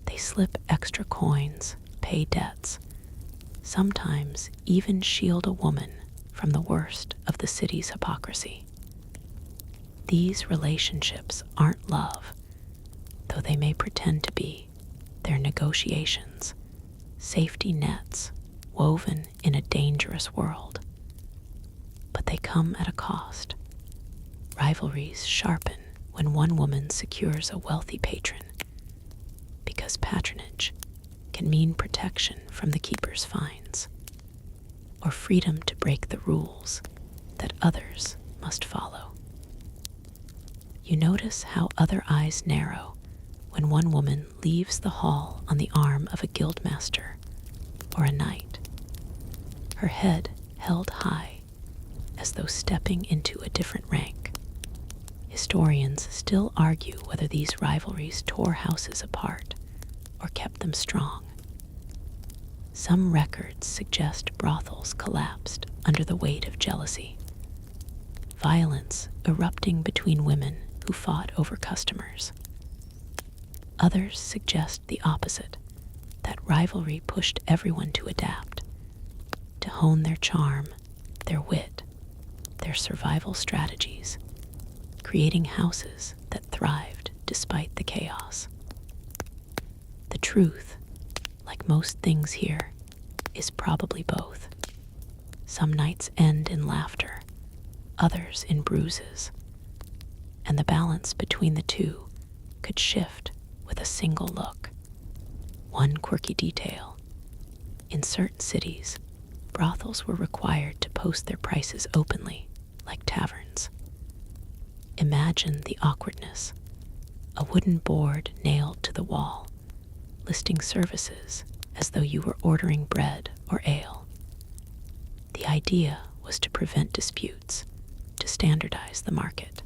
They slip extra coins, pay debts, sometimes even shield a woman from the worst of the city's hypocrisy. These relationships aren't love, though they may pretend to be. They're negotiations, safety nets woven in a dangerous world. But they come at a cost. Rivalries sharpen when one woman secures a wealthy patron, because patronage can mean protection from the keeper's fines, or freedom to break the rules that others must follow. You notice how other eyes narrow when one woman leaves the hall on the arm of a guildmaster or a knight, her head held high as though stepping into a different rank. Historians still argue whether these rivalries tore houses apart or kept them strong. Some records suggest brothels collapsed under the weight of jealousy, violence erupting between women who fought over customers. Others suggest the opposite, that rivalry pushed everyone to adapt, to hone their charm, their wit, their survival strategies, creating houses that thrived despite the chaos. The truth, like most things here, is probably both. Some nights end in laughter, others in bruises, and the balance between the two could shift with a single look. One quirky detail: in certain cities, brothels were required to post their prices openly, like taverns. Imagine the awkwardness: a wooden board nailed to the wall, listing services as though you were ordering bread or ale. The idea was to prevent disputes, to standardize the market.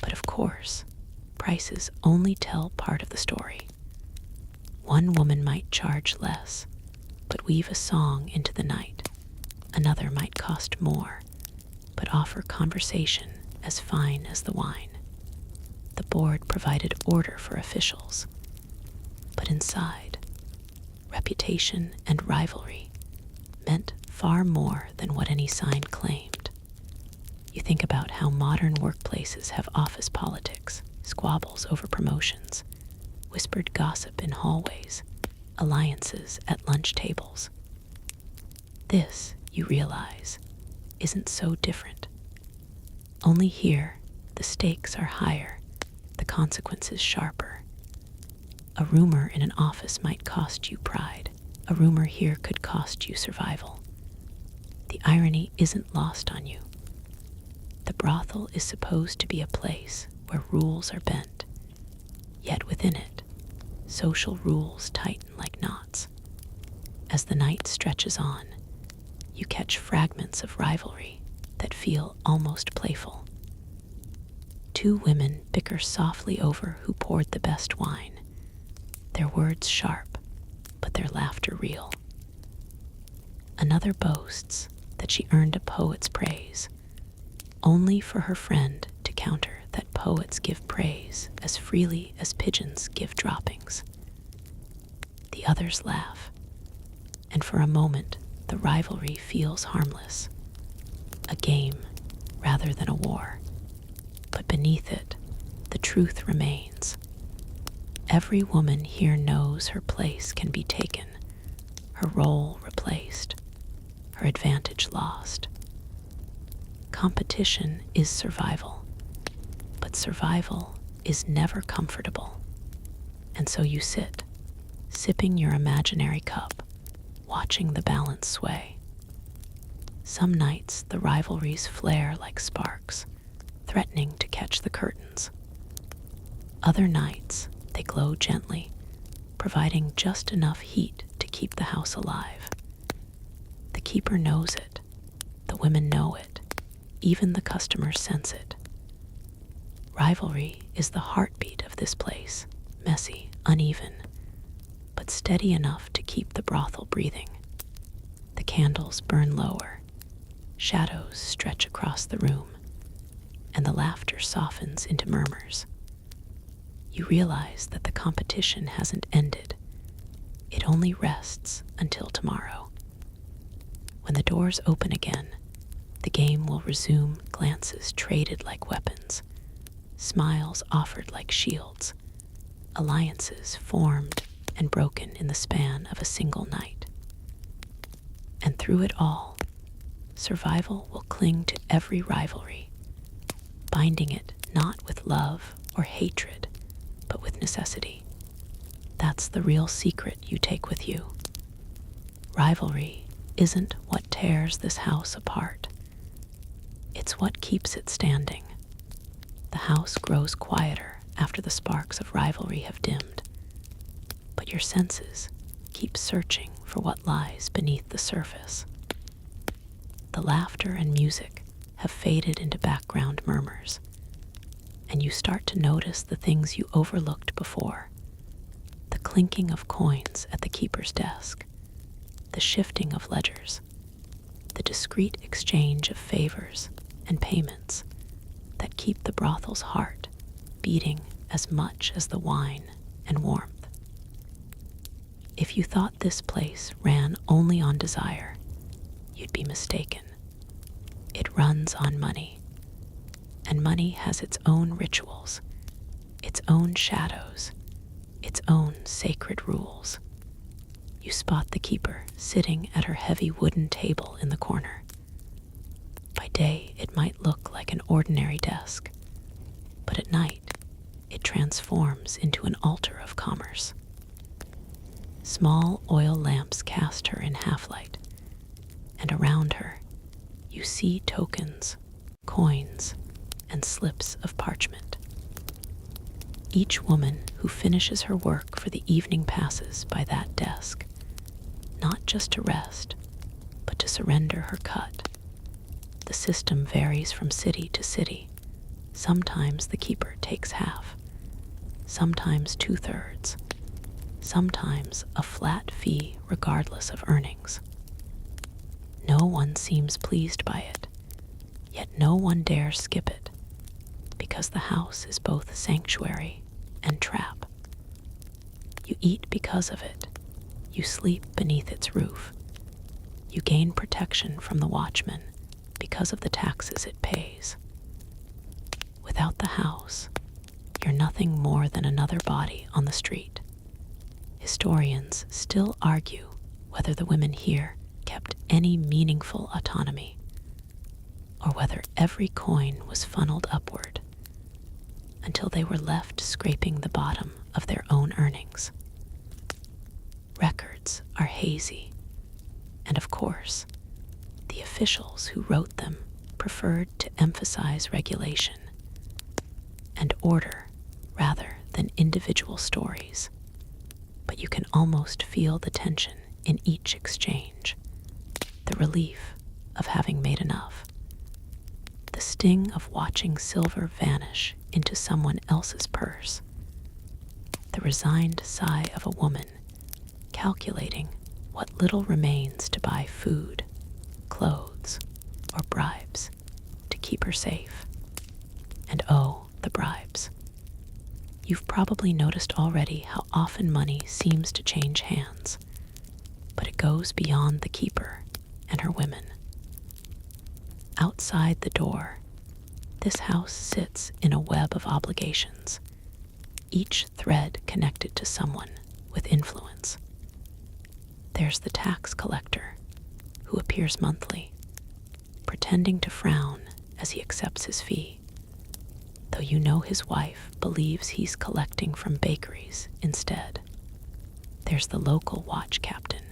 But of course, prices only tell part of the story. One woman might charge less, but weave a song into the night. Another might cost more, but offer conversation as fine as the wine. The board provided order for officials, but inside, reputation and rivalry meant far more than what any sign claimed. You think about how modern workplaces have office politics, squabbles over promotions, whispered gossip in hallways, alliances at lunch tables. This, you realize, isn't so different. Only here, the stakes are higher, the consequences sharper. A rumor in an office might cost you pride. A rumor here could cost you survival. The irony isn't lost on you. The brothel is supposed to be a place where rules are bent, yet within it, social rules tighten like knots. As the night stretches on, you catch fragments of rivalry that feel almost playful. Two women bicker softly over who poured the best wine, their words sharp, but their laughter real. Another boasts that she earned a poet's praise, only for her friend to counter that poets give praise as freely as pigeons give droppings. The others laugh, and for a moment the rivalry feels harmless, a game rather than a war. But beneath it, the truth remains. Every woman here knows her place can be taken, her role replaced, her advantage lost. Competition is survival, but survival is never comfortable. And so you sit, sipping your imaginary cup, watching the balance sway. Some nights the rivalries flare like sparks, threatening to catch the curtains. Other nights they glow gently, providing just enough heat to keep the house alive. The keeper knows it, the women know it, even the customers sense it. Rivalry is the heartbeat of this place, messy, uneven, but steady enough to keep the brothel breathing. The candles burn lower, shadows stretch across the room, and the laughter softens into murmurs. You realize that the competition hasn't ended. It only rests until tomorrow. When the doors open again, the game will resume, glances traded like weapons, smiles offered like shields, alliances formed and broken in the span of a single night. And through it all, survival will cling to every rivalry, binding it not with love or hatred, but with necessity. That's the real secret you take with you. Rivalry isn't what tears this house apart. It's what keeps it standing. The house grows quieter after the sparks of rivalry have dimmed, but your senses keep searching for what lies beneath the surface. The laughter and music have faded into background murmurs, and you start to notice the things you overlooked before: the clinking of coins at the keeper's desk, the shifting of ledgers, the discreet exchange of favors and payments that keep the brothel's heart beating as much as the wine and warmth. If you thought this place ran only on desire, you'd be mistaken. It runs on money. And money has its own rituals, its own shadows, its own sacred rules. You spot the keeper sitting at her heavy wooden table in the corner. By day, it might look like an ordinary desk, but at night, it transforms into an altar of commerce. Small oil lamps cast her in half-light, and around her, you see tokens, coins, and slips of parchment. Each woman who finishes her work for the evening passes by that desk, not just to rest, but to surrender her cut. The system varies from city to city. Sometimes the keeper takes half, sometimes 2/3, sometimes a flat fee regardless of earnings. No one seems pleased by it, yet no one dares skip it, because the house is both sanctuary and trap. You eat because of it. You sleep beneath its roof. You gain protection from the watchman because of the taxes it pays. Without the house, you're nothing more than another body on the street. Historians still argue whether the women here kept any meaningful autonomy, or whether every coin was funneled upward until they were left scraping the bottom of their own earnings. Records are hazy, and of course, the officials who wrote them preferred to emphasize regulation and order rather than individual stories. But you can almost feel the tension in each exchange, the relief of having made enough, the sting of watching silver vanish into someone else's purse, the resigned sigh of a woman calculating what little remains to buy food, clothes, or bribes to keep her safe. And oh, the bribes. You've probably noticed already how often money seems to change hands, but it goes beyond the keeper and her women. Outside the door, this house sits in a web of obligations, each thread connected to someone with influence. There's the tax collector, who appears monthly, pretending to frown as he accepts his fee, though you know his wife believes he's collecting from bakeries instead. There's the local watch captain,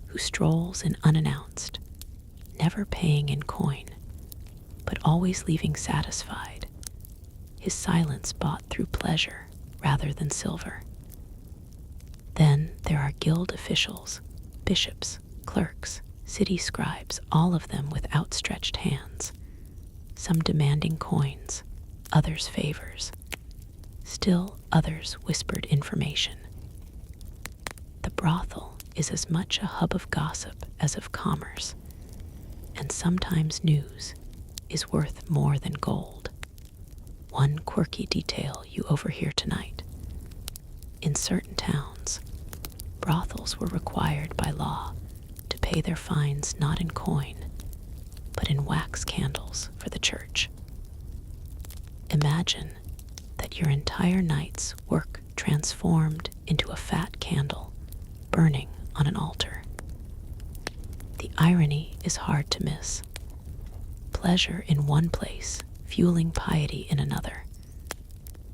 who strolls in unannounced, never paying in coin, but always leaving satisfied, his silence bought through pleasure rather than silver. Then there are guild officials, bishops, clerks, city scribes, all of them with outstretched hands, some demanding coins, others favors, still others whispered information. The brothel is as much a hub of gossip as of commerce, and sometimes news is worth more than gold. One quirky detail you overhear tonight. In certain towns, brothels were required by law to pay their fines not in coin, but in wax candles for the church. Imagine that your entire night's work transformed into a fat candle burning on an altar. The irony is hard to miss. Pleasure in one place, fueling piety in another,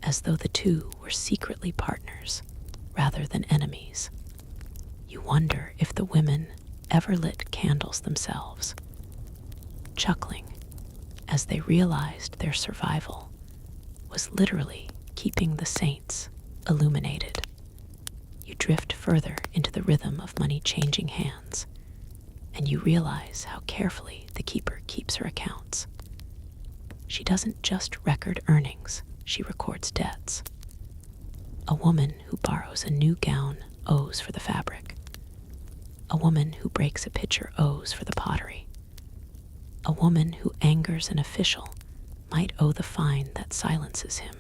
as though the two were secretly partners rather than enemies. You wonder if the women ever lit candles themselves, chuckling as they realized their survival was literally keeping the saints illuminated. You drift further into the rhythm of money changing hands, and you realize how carefully the keeper keeps her accounts. She doesn't just record earnings, she records debts. A woman who borrows a new gown owes for the fabric. A woman who breaks a pitcher owes for the pottery. A woman who angers an official might owe the fine that silences him.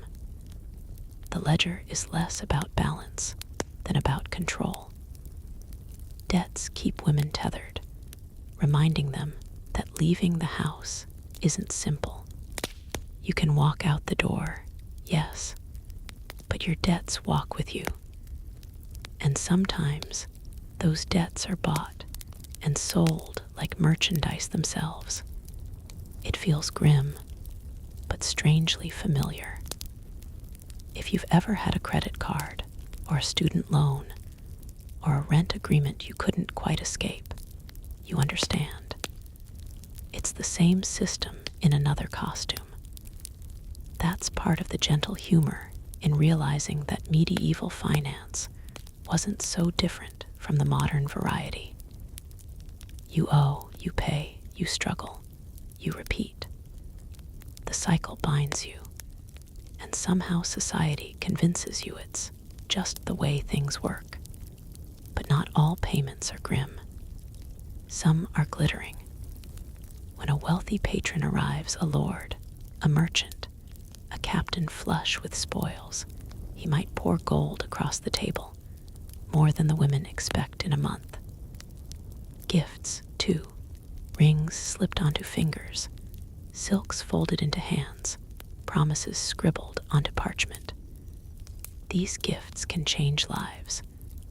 The ledger is less about balance than about control. Debts keep women tethered, reminding them that leaving the house isn't simple. You can walk out the door, yes, but your debts walk with you. And sometimes those debts are bought and sold like merchandise themselves. It feels grim, but strangely familiar. If you've ever had a credit card, or a student loan, or a rent agreement you couldn't quite escape, you understand. It's the same system in another costume. That's part of the gentle humor in realizing that medieval finance wasn't so different from the modern variety. You owe, you pay, you struggle, you repeat. The cycle binds you, and somehow society convinces you it's just the way things work. But not all payments are grim. Some are glittering. When a wealthy patron arrives, a lord, a merchant, a captain flush with spoils, he might pour gold across the table, more than the women expect in a month. Gifts, too, rings slipped onto fingers, silks folded into hands, promises scribbled onto parchment. These gifts can change lives,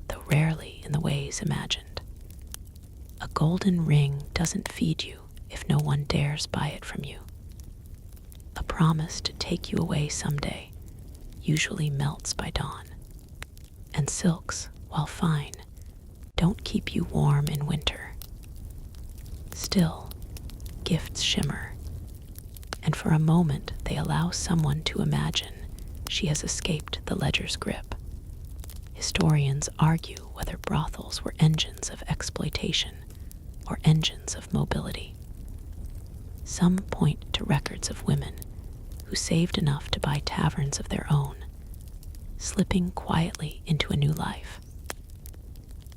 though rarely in the ways imagined. A golden ring doesn't feed you if no one dares buy it from you. A promise to take you away someday usually melts by dawn. And silks, while fine, don't keep you warm in winter. Still, gifts shimmer, and for a moment they allow someone to imagine she has escaped the ledger's grip. Historians argue whether brothels were engines of exploitation or engines of mobility. Some point to records of women who saved enough to buy taverns of their own, slipping quietly into a new life.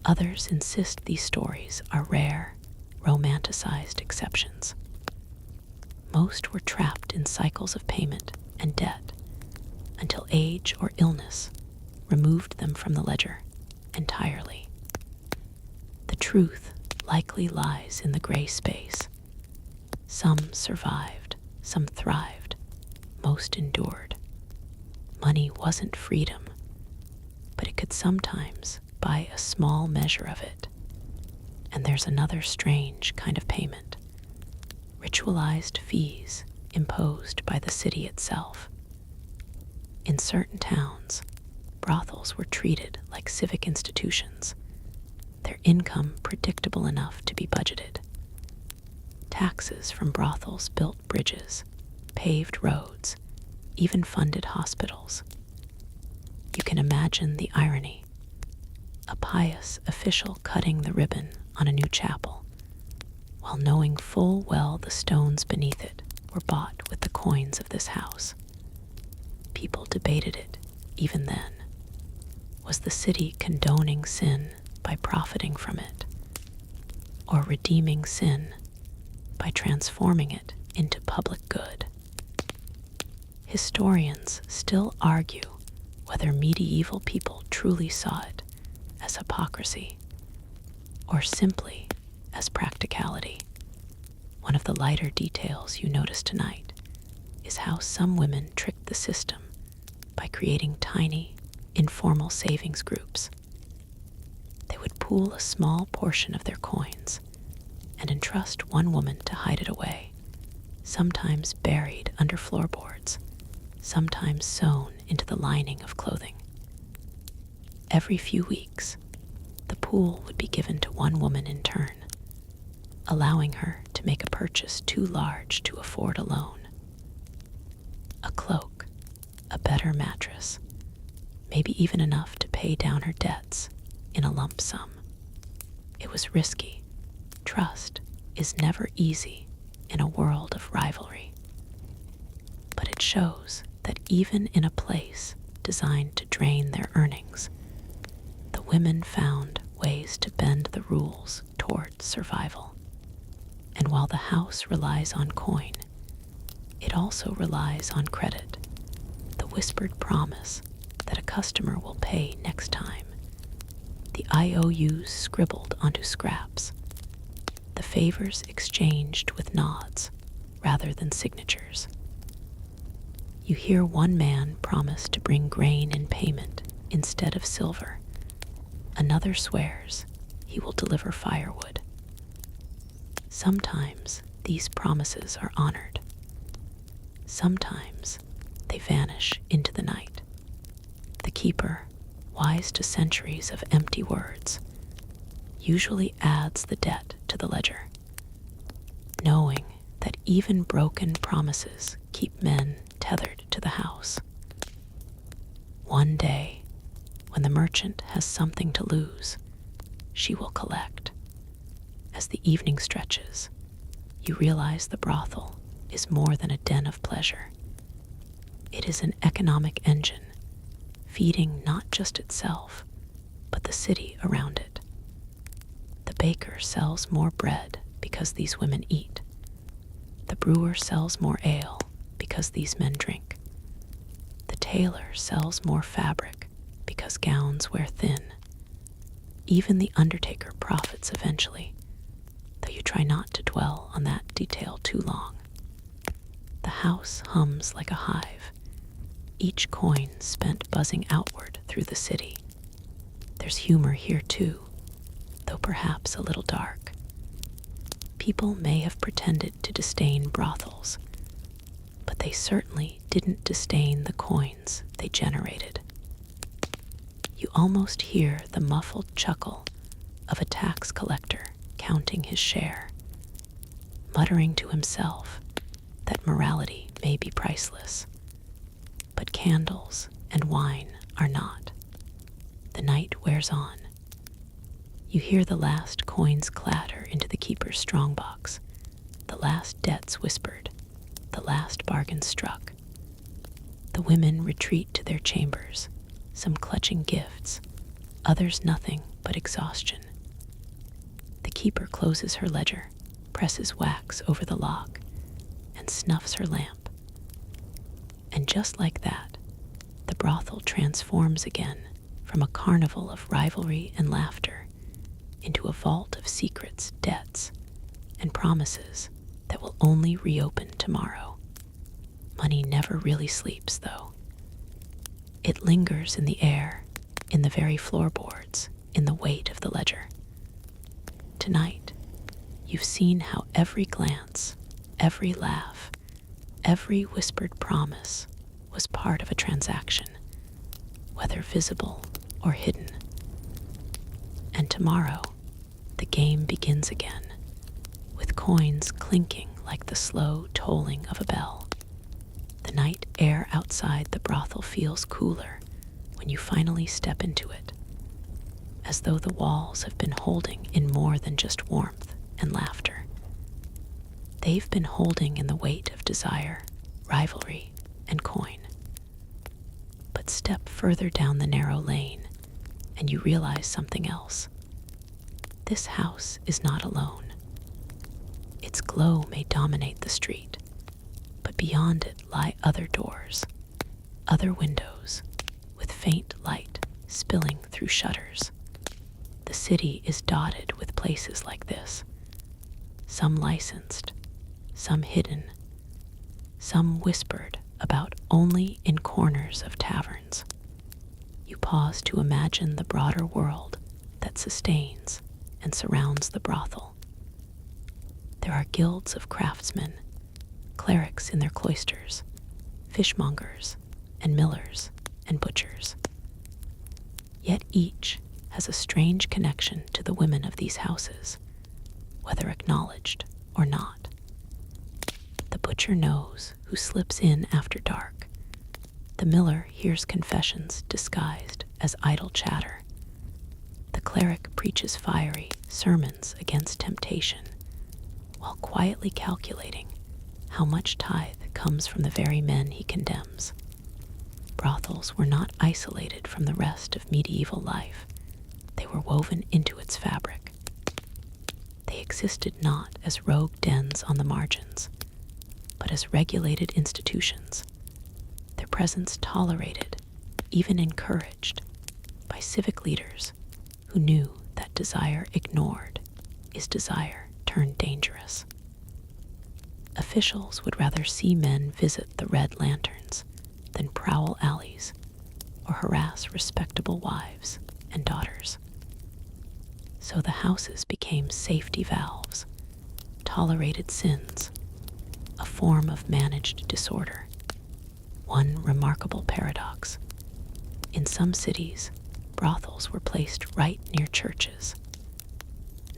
Others insist these stories are rare, romanticized exceptions. Most were trapped in cycles of payment and debt until age or illness removed them from the ledger entirely. The truth likely lies in the gray space. Some survived, some thrived, most endured. Money wasn't freedom, but it could sometimes buy a small measure of it. And there's another strange kind of payment: ritualized fees imposed by the city itself. In certain towns, brothels were treated like civic institutions, their income predictable enough to be budgeted. Taxes from brothels built bridges, paved roads, even funded hospitals. You can imagine the irony. A pious official cutting the ribbon on a new chapel, while knowing full well the stones beneath it were bought with the coins of this house. People debated it, even then. Was the city condoning sin by profiting from it, or redeeming sin by transforming it into public good? Historians still argue whether medieval people truly saw it as hypocrisy or simply as practicality. One of the lighter details you notice tonight is how some women tricked the system by creating tiny, informal savings groups. They would pool a small portion of their coins and entrust one woman to hide it away, sometimes buried under floorboards, sometimes sewn into the lining of clothing. Every few weeks, the pool would be given to one woman in turn, allowing her to make a purchase too large to afford alone. A cloak, a better mattress, maybe even enough to pay down her debts in a lump sum. It was risky. Trust is never easy in a world of rivalry. But it shows that even in a place designed to drain their earnings, the women found ways to bend the rules toward survival. And while the house relies on coin, it also relies on credit, the whispered promise that a customer will pay next time, the IOUs scribbled onto scraps, the favors exchanged with nods rather than signatures. You hear one man promise to bring grain in payment instead of silver. Another swears he will deliver firewood. Sometimes these promises are honored. Sometimes they vanish into the night. The keeper, wise to centuries of empty words, usually adds the debt to the ledger, knowing that even broken promises keep men tethered to the house. One day, when the merchant has something to lose, she will collect. As the evening stretches, you realize the brothel is more than a den of pleasure. It is an economic engine, feeding not just itself, but the city around it. The baker sells more bread because these women eat. The brewer sells more ale because these men drink. The tailor sells more fabric because gowns wear thin. Even the undertaker profits eventually, though you try not to dwell on that detail too long. The house hums like a hive, each coin spent buzzing outward through the city. There's humor here too, though perhaps a little dark. People may have pretended to disdain brothels, but they certainly didn't disdain the coins they generated. You almost hear the muffled chuckle of a tax collector counting his share, muttering to himself that morality may be priceless, but candles and wine are not. The night wears on. You hear the last coins clatter into the keeper's strongbox, the last debts whispered, the last bargains struck. The women retreat to their chambers, some clutching gifts, others nothing but exhaustion. The keeper closes her ledger, presses wax over the lock, and snuffs her lamp. And just like that, the brothel transforms again from a carnival of rivalry and laughter into a vault of secrets, debts, and promises that will only reopen tomorrow. Money never really sleeps, though. It lingers in the air, in the very floorboards, in the weight of the ledger. Tonight, you've seen how every glance, every laugh, every whispered promise was part of a transaction, whether visible or hidden. And tomorrow, the game begins again, with coins clinking like the slow tolling of a bell. The night air outside the brothel feels cooler when you finally step into it, as though the walls have been holding in more than just warmth and laughter. They've been holding in the weight of desire, rivalry, and coin. But step further down the narrow lane, and you realize something else. This house is not alone. Its glow may dominate the street, but beyond it lie other doors, other windows, with faint light spilling through shutters. The city is dotted with places like this, some licensed, some hidden, some whispered about only in corners of taverns. You pause to imagine the broader world that sustains and surrounds the brothel. There are guilds of craftsmen, clerics in their cloisters, fishmongers, and millers, and butchers. Yet each has a strange connection to the women of these houses, whether acknowledged or not. The butcher knows who slips in after dark. The miller hears confessions disguised as idle chatter. The cleric preaches fiery sermons against temptation, while quietly calculating how much tithe comes from the very men he condemns. Brothels were not isolated from the rest of medieval life. They were woven into its fabric. They existed not as rogue dens on the margins, but as regulated institutions, their presence tolerated, even encouraged, by civic leaders who knew that desire ignored is desire turned dangerous. Officials would rather see men visit the red lanterns, than prowl alleys or harass respectable wives and daughters. So the houses became safety valves, tolerated sins, a form of managed disorder. One remarkable paradox: in some cities, brothels were placed right near churches,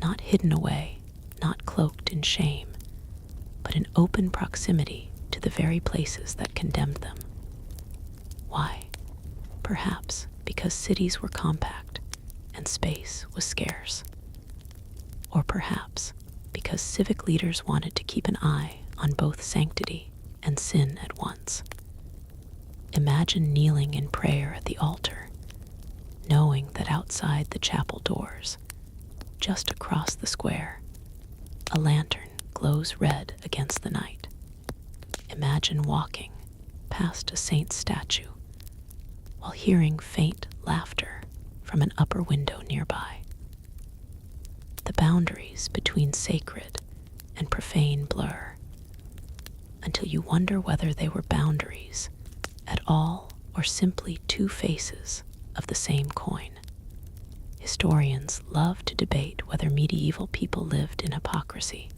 not hidden away, not cloaked in shame, but in open proximity to the very places that condemned them. Why? Perhaps because cities were compact and space was scarce. Or perhaps because civic leaders wanted to keep an eye on both sanctity and sin at once. Imagine kneeling in prayer at the altar, knowing that outside the chapel doors, just across the square, a lantern glows red against the night. Imagine walking past a saint's statue while hearing faint laughter from an upper window nearby. The boundaries between sacred and profane blur until you wonder whether they were boundaries at all or simply two faces of the same coin. Historians love to debate whether medieval people lived in hypocrisy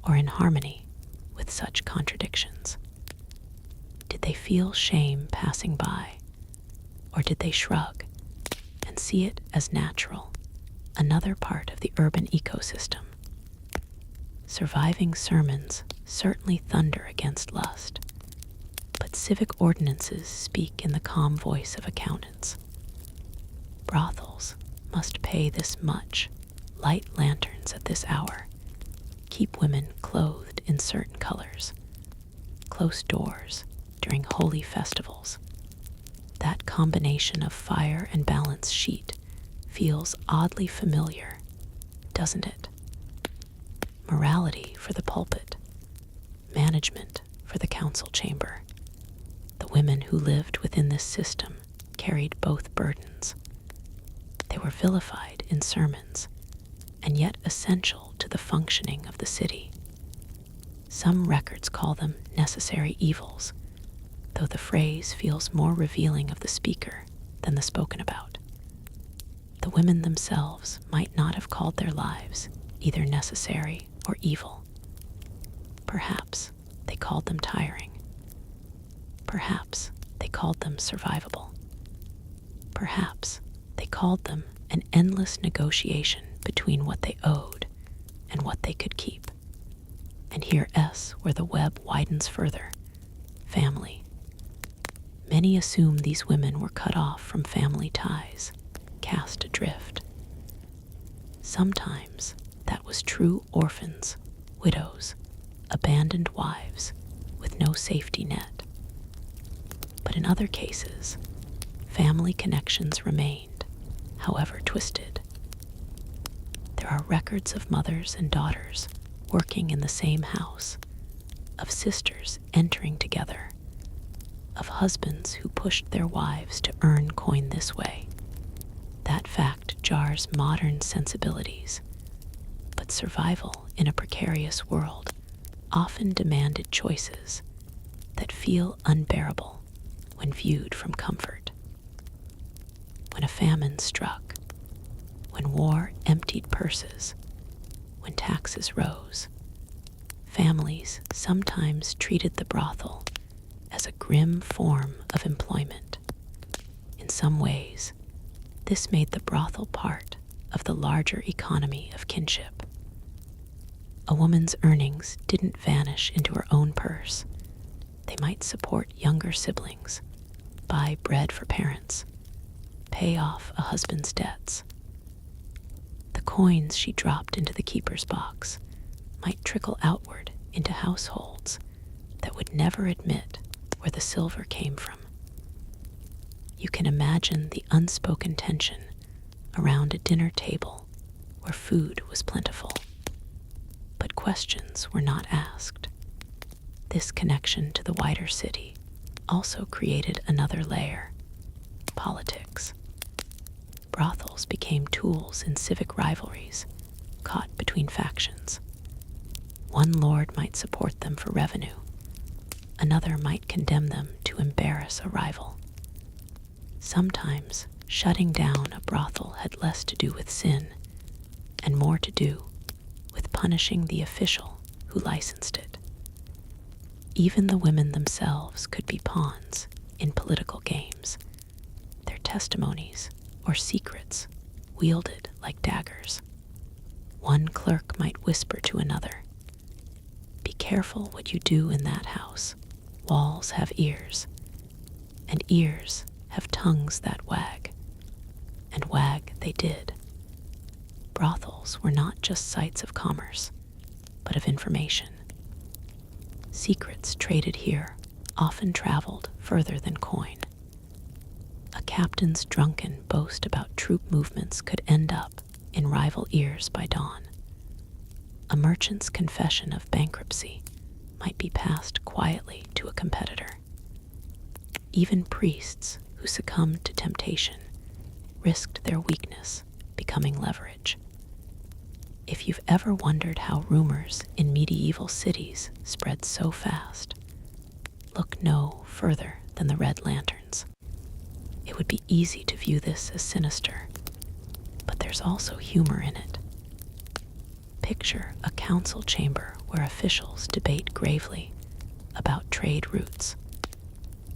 or in harmony with such contradictions. Did they feel shame passing by, or did they shrug and see it as natural, another part of the urban ecosystem? Surviving sermons certainly thunder against lust, but civic ordinances speak in the calm voice of accountants. Brothels must pay this much, light lanterns at this hour, keep women clothed in certain colors, close doors during holy festivals. That combination of fire and balance sheet feels oddly familiar, doesn't it? Morality for the pulpit, management for the council chamber. The women who lived within this system carried both burdens. They were vilified in sermons, and yet essential to the functioning of the city. Some records call them necessary evils, though the phrase feels more revealing of the speaker than the spoken about. The women themselves might not have called their lives either necessary or evil. Perhaps they called them tiring. Perhaps they called them survivable. Perhaps they called them an endless negotiation between what they owed and what they could keep. And here where the web widens further: family. Many assume these women were cut off from family ties, cast adrift. Sometimes that was true orphans, widows, abandoned wives with no safety net. But in other cases, family connections remained, however twisted. There are records of mothers and daughters working in the same house, of sisters entering together, of husbands who pushed their wives to earn coin this way. That fact jars modern sensibilities, but survival in a precarious world often demanded choices that feel unbearable when viewed from comfort. When a famine struck, when war emptied purses, when taxes rose, families sometimes treated the brothel as a grim form of employment. In some ways, this made the brothel part of the larger economy of kinship. A woman's earnings didn't vanish into her own purse. They might support younger siblings, buy bread for parents, pay off a husband's debts. The coins she dropped into the keeper's box might trickle outward into households that would never admit where the silver came from. You can imagine the unspoken tension around a dinner table where food was plentiful, but questions were not asked. This connection to the wider city also created another layer: politics. Brothels became tools in civic rivalries, caught between factions. One lord might support them for revenue, another might condemn them to embarrass a rival. Sometimes shutting down a brothel had less to do with sin and more to do with punishing the official who licensed it. Even the women themselves could be pawns in political games, their testimonies or secrets wielded like daggers. One clerk might whisper to another, "Be careful what you do in that house. Walls have ears, and ears have tongues that wag." And wag they did. Brothels were not just sites of commerce, but of information. Secrets traded here often traveled further than coin. A captain's drunken boast about troop movements could end up in rival ears by dawn. A merchant's confession of bankruptcy might be passed quietly to a competitor. Even priests who succumbed to temptation risked their weakness becoming leverage. If you've ever wondered how rumors in medieval cities spread so fast, look no further than the Red Lanterns. It would be easy to view this as sinister, but there's also humor in it. Picture a council chamber where officials debate gravely about trade routes,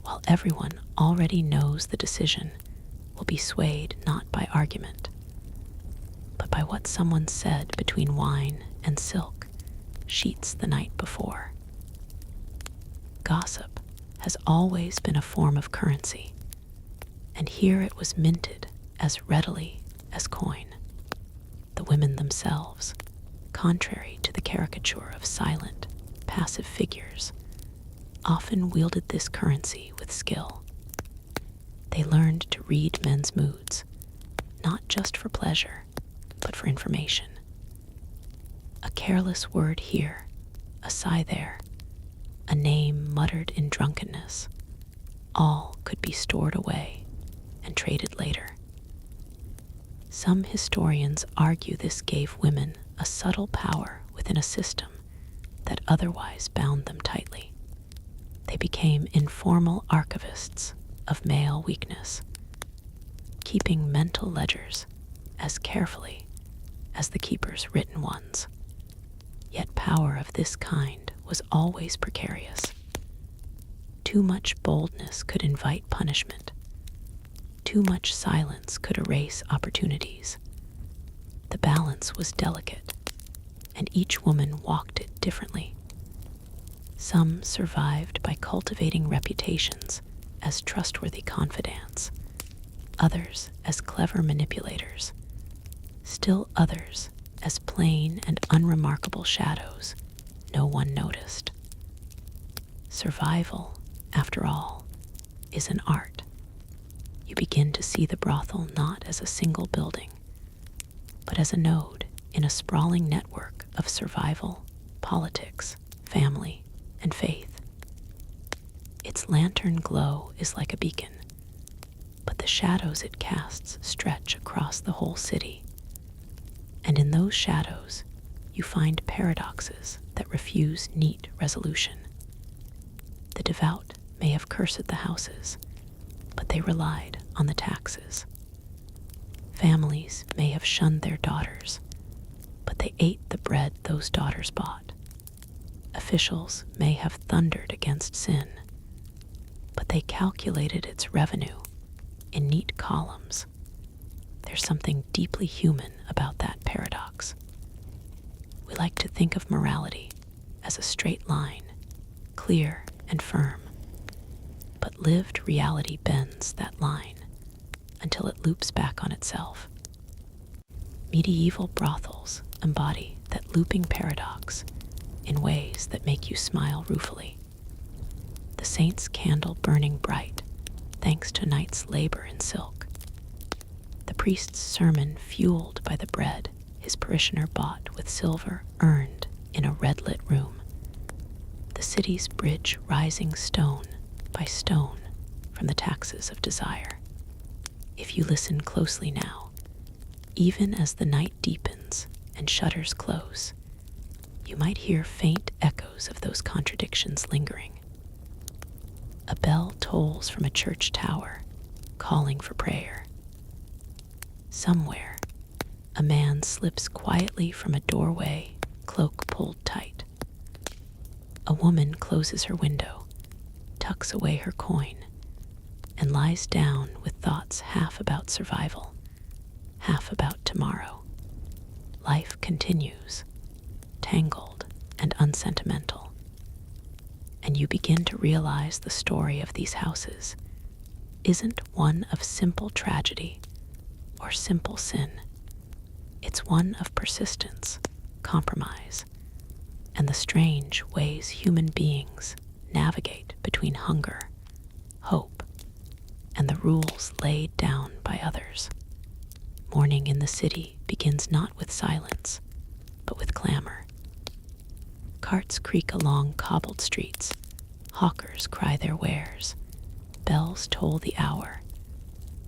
while everyone already knows the decision will be swayed not by argument, but by what someone said between wine and silk sheets the night before. Gossip has always been a form of currency, and here it was minted as readily as coin. The women themselves, contrary to the caricature of silent, passive figures, often wielded this currency with skill. They learned to read men's moods, not just for pleasure, but for information. A careless word here, a sigh there, a name muttered in drunkenness, all could be stored away and traded later. Some historians argue this gave women a subtle power within a system that otherwise bound them tightly. They became informal archivists of male weakness, keeping mental ledgers as carefully as the keeper's written ones. Yet power of this kind was always precarious. Too much boldness could invite punishment. Too much silence could erase opportunities. The balance was delicate, and each woman walked it differently. Some survived by cultivating reputations as trustworthy confidants, others as clever manipulators, still others as plain and unremarkable shadows no one noticed. Survival, after all, is an art. You begin to see the brothel not as a single building, but as a node in a sprawling network of survival, politics, family, and faith. Its lantern glow is like a beacon, but the shadows it casts stretch across the whole city. And in those shadows, you find paradoxes that refuse neat resolution. The devout may have cursed the houses, but they relied on the taxes. Families may have shunned their daughters, but they ate the bread those daughters bought. Officials may have thundered against sin, but they calculated its revenue in neat columns. There's something deeply human about that paradox. We like to think of morality as a straight line, clear and firm, but lived reality bends that line until it loops back on itself. Medieval brothels embody that looping paradox in ways that make you smile ruefully. The saint's candle burning bright, thanks to night's labor in silk. The priest's sermon fueled by the bread his parishioner bought with silver earned in a red-lit room. The city's bridge rising stone by stone from the taxes of desire. If you listen closely now, even as the night deepens and shutters close, you might hear faint echoes of those contradictions lingering. A bell tolls from a church tower, calling for prayer. Somewhere, a man slips quietly from a doorway, cloak pulled tight. A woman closes her window, tucks away her coin, and lies down with thoughts half about survival, half about tomorrow. Life continues, tangled and unsentimental. And you begin to realize the story of these houses isn't one of simple tragedy or simple sin. It's one of persistence, compromise, and the strange ways human beings navigate between hunger, hope, and the rules laid down by others. Morning in the city begins not with silence, but with clamor. Carts creak along cobbled streets, hawkers cry their wares, bells toll the hour,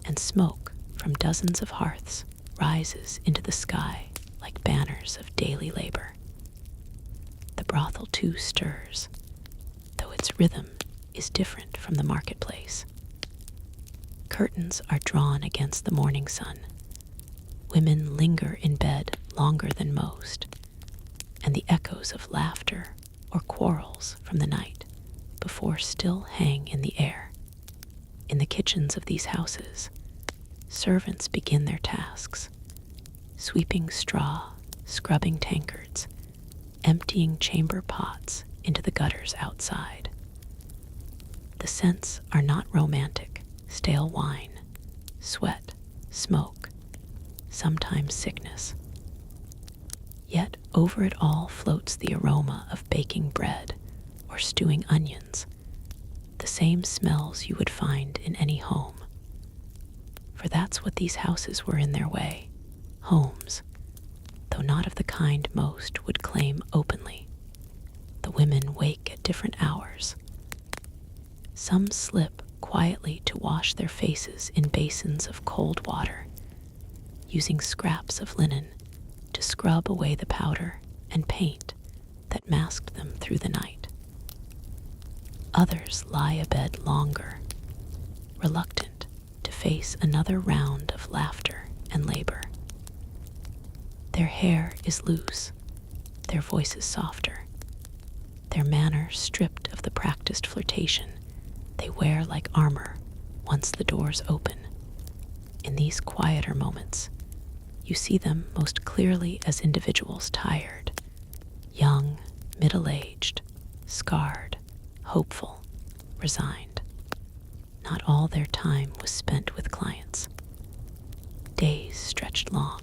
and smoke from dozens of hearths rises into the sky like banners of daily labor. The brothel too stirs, though its rhythm is different from the marketplace. Curtains are drawn against the morning sun. Women linger in bed longer than most, and the echoes of laughter or quarrels from the night before still hang in the air. In the kitchens of these houses, servants begin their tasks, sweeping straw, scrubbing tankards, emptying chamber pots into the gutters outside. The scents are not romantic: stale wine, sweat, smoke, sometimes sickness. Yet over it all floats the aroma of baking bread or stewing onions, the same smells you would find in any home. For that's what these houses were in their way, homes, though not of the kind most would claim openly. The women wake at different hours. Some slip quietly to wash their faces in basins of cold water, using scraps of linen to scrub away the powder and paint that masked them through the night. Others lie abed longer, reluctant to face another round of laughter and labor. Their hair is loose, their voices softer, their manner stripped of the practiced flirtation they wear like armor once the doors open. In these quieter moments, you see them most clearly as individuals tired, young, middle-aged, scarred, hopeful, resigned. Not all their time was spent with clients. Days stretched long,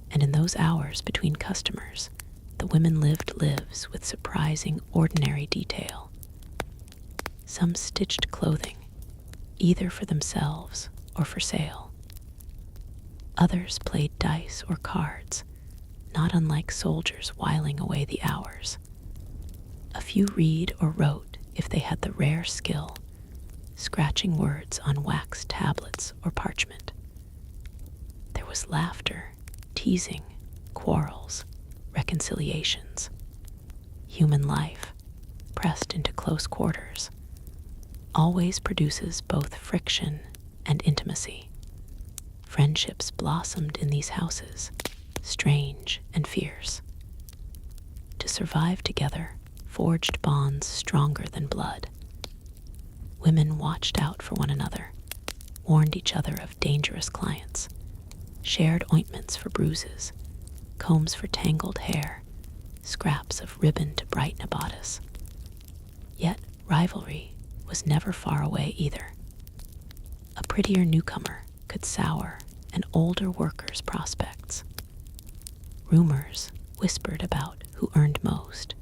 and in those hours between customers, the women lived lives with surprising ordinary detail. Some stitched clothing, either for themselves or for sale. Others played dice or cards, not unlike soldiers whiling away the hours. A few read or wrote if they had the rare skill, scratching words on wax tablets or parchment. There was laughter, teasing, quarrels, reconciliations. Human life, pressed into close quarters, always produces both friction and intimacy. Friendships blossomed in these houses, strange and fierce. To survive together, forged bonds stronger than blood. Women watched out for one another, warned each other of dangerous clients, shared ointments for bruises, combs for tangled hair, scraps of ribbon to brighten a bodice. Yet rivalry was never far away either. A prettier newcomer could sour an older worker's prospects. Rumors whispered about who earned most,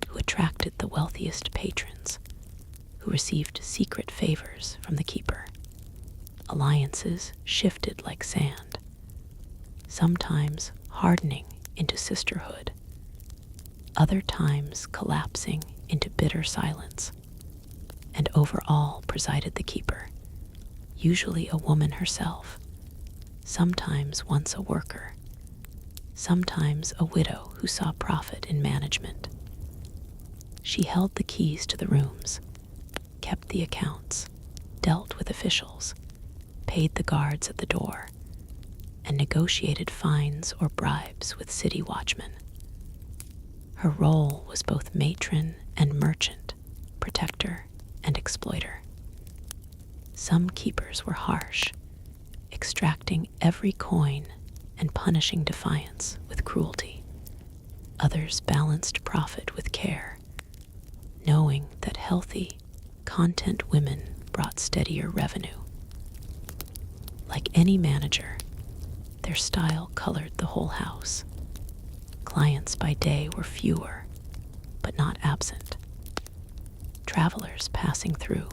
who attracted the wealthiest patrons, who received secret favors from the keeper. Alliances shifted like sand, sometimes hardening into sisterhood, other times collapsing into bitter silence. And over all presided the keeper, usually a woman herself, sometimes once a worker, sometimes a widow who saw profit in management. She held the keys to the rooms, kept the accounts, dealt with officials, paid the guards at the door, and negotiated fines or bribes with city watchmen. Her role was both matron and merchant, protector and exploiter. Some keepers were harsh, extracting every coin and punishing defiance with cruelty. Others balanced profit with care, knowing that healthy, content women brought steadier revenue. Like any manager, their style colored the whole house. Clients by day were fewer, but not absent. Travelers passing through,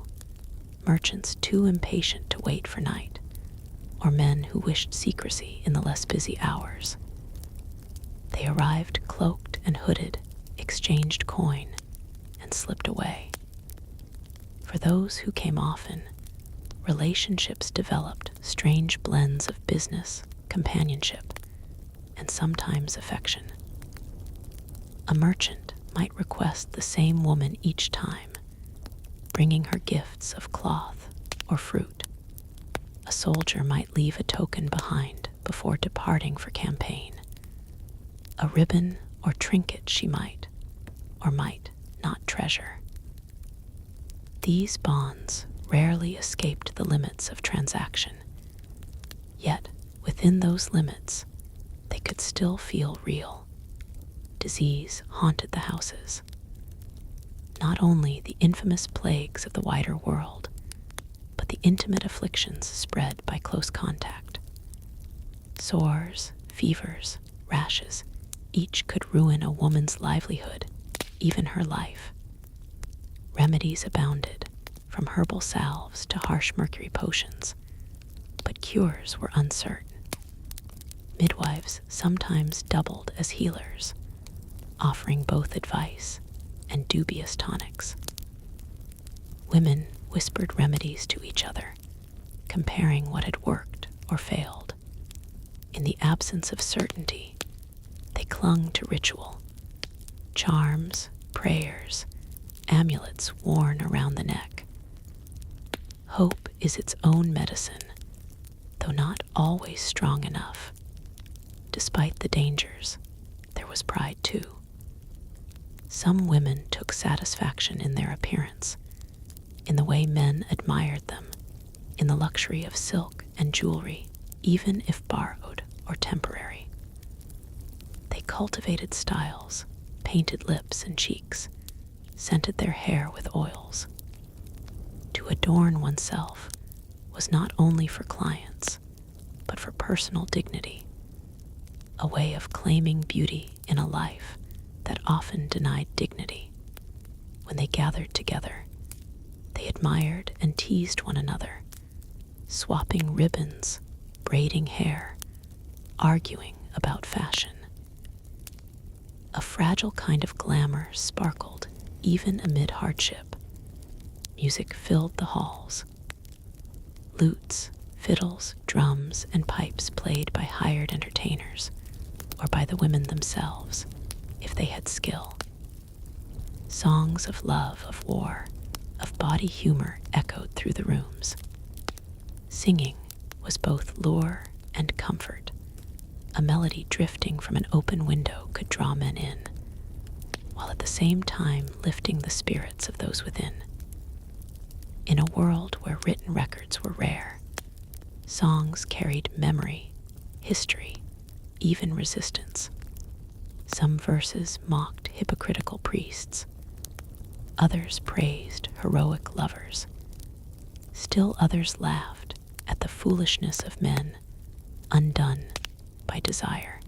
merchants too impatient to wait for night, or men who wished secrecy in the less busy hours. They arrived cloaked and hooded, exchanged coin, and slipped away. For those who came often, relationships developed strange blends of business, companionship, and sometimes affection. A merchant might request the same woman each time, bringing her gifts of cloth or fruit. A soldier might leave a token behind before departing for campaign. A ribbon or trinket she might, or might not treasure. These bonds rarely escaped the limits of transaction, yet within those limits they could still feel real. Disease haunted the houses. Not only the infamous plagues of the wider world, but the intimate afflictions spread by close contact. Sores, fevers, rashes, each could ruin a woman's livelihood, even her life. Remedies abounded, from herbal salves to harsh mercury potions, but cures were uncertain. Midwives sometimes doubled as healers, offering both advice and dubious tonics. Women whispered remedies to each other, comparing what had worked or failed. In the absence of certainty, they clung to ritual, charms, prayers, amulets worn around the neck. Hope is its own medicine, though not always strong enough. Despite the dangers, there was pride too. Some women took satisfaction in their appearance, in the way men admired them, in the luxury of silk and jewelry, even if borrowed or temporary. They cultivated styles, painted lips and cheeks, scented their hair with oils. To adorn oneself was not only for clients, but for personal dignity, a way of claiming beauty in a life that often denied dignity. When they gathered together, they admired and teased one another, swapping ribbons, braiding hair, arguing about fashion. A fragile kind of glamour sparkled even amid hardship. Music filled the halls. Lutes, fiddles, drums, and pipes played by hired entertainers, or by the women themselves, if they had skill. Songs of love, of war, of bawdy humor echoed through the rooms. Singing was both lure and comfort. A melody drifting from an open window could draw men in, while at the same time lifting the spirits of those within. In a world where written records were rare, songs carried memory, history, even resistance. Some verses mocked hypocritical priests. Others praised heroic lovers. Still others laughed at the foolishness of men, undone by desire.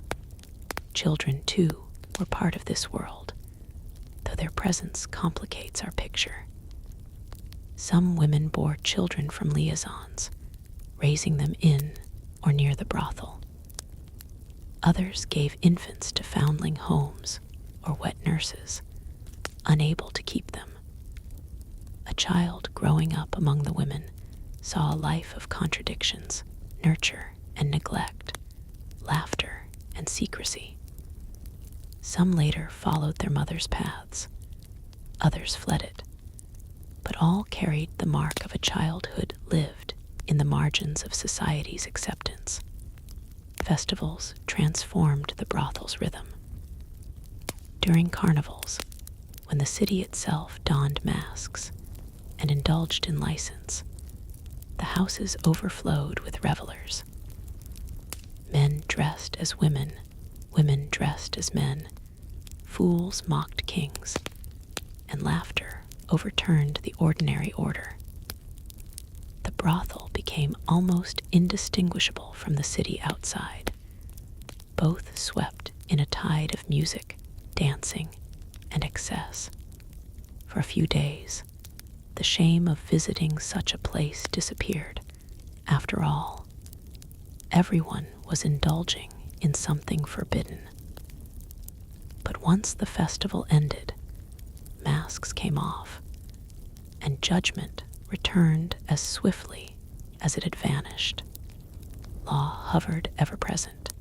Children, too, were part of this world, though their presence complicates our picture. Some women bore children from liaisons, raising them in or near the brothel. Others gave infants to foundling homes or wet nurses, unable to keep them. A child growing up among the women saw a life of contradictions, nurture and neglect, laughter and secrecy. Some later followed their mother's paths, others fled it, but but all carried the mark of a childhood lived in the margins of society's acceptance. Festivals transformed the brothel's rhythm. During carnivals, when the city itself donned masks and indulged in license, the houses overflowed with revelers. Men dressed as women, women dressed as men, fools mocked kings, and laughter overturned the ordinary order. The brothel became almost indistinguishable from the city outside. Both swept in a tide of music, dancing, and excess. For a few days, the shame of visiting such a place disappeared. After all, everyone was indulging in something forbidden. But once the festival ended, masks came off, and judgment returned as swiftly as it had vanished. Law hovered ever present.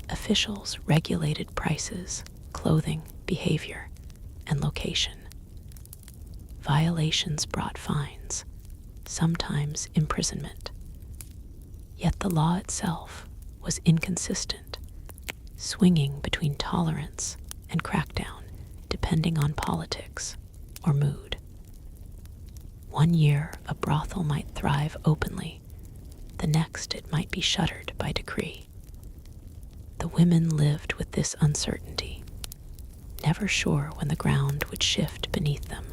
Officials regulated prices, clothing, behavior, and location. Violations brought fines, sometimes imprisonment. Yet the law itself was inconsistent, swinging between tolerance and crackdown depending on politics or mood. One year a brothel might thrive openly, the next it might be shuttered by decree. The women lived with this uncertainty, never sure when the ground would shift beneath them.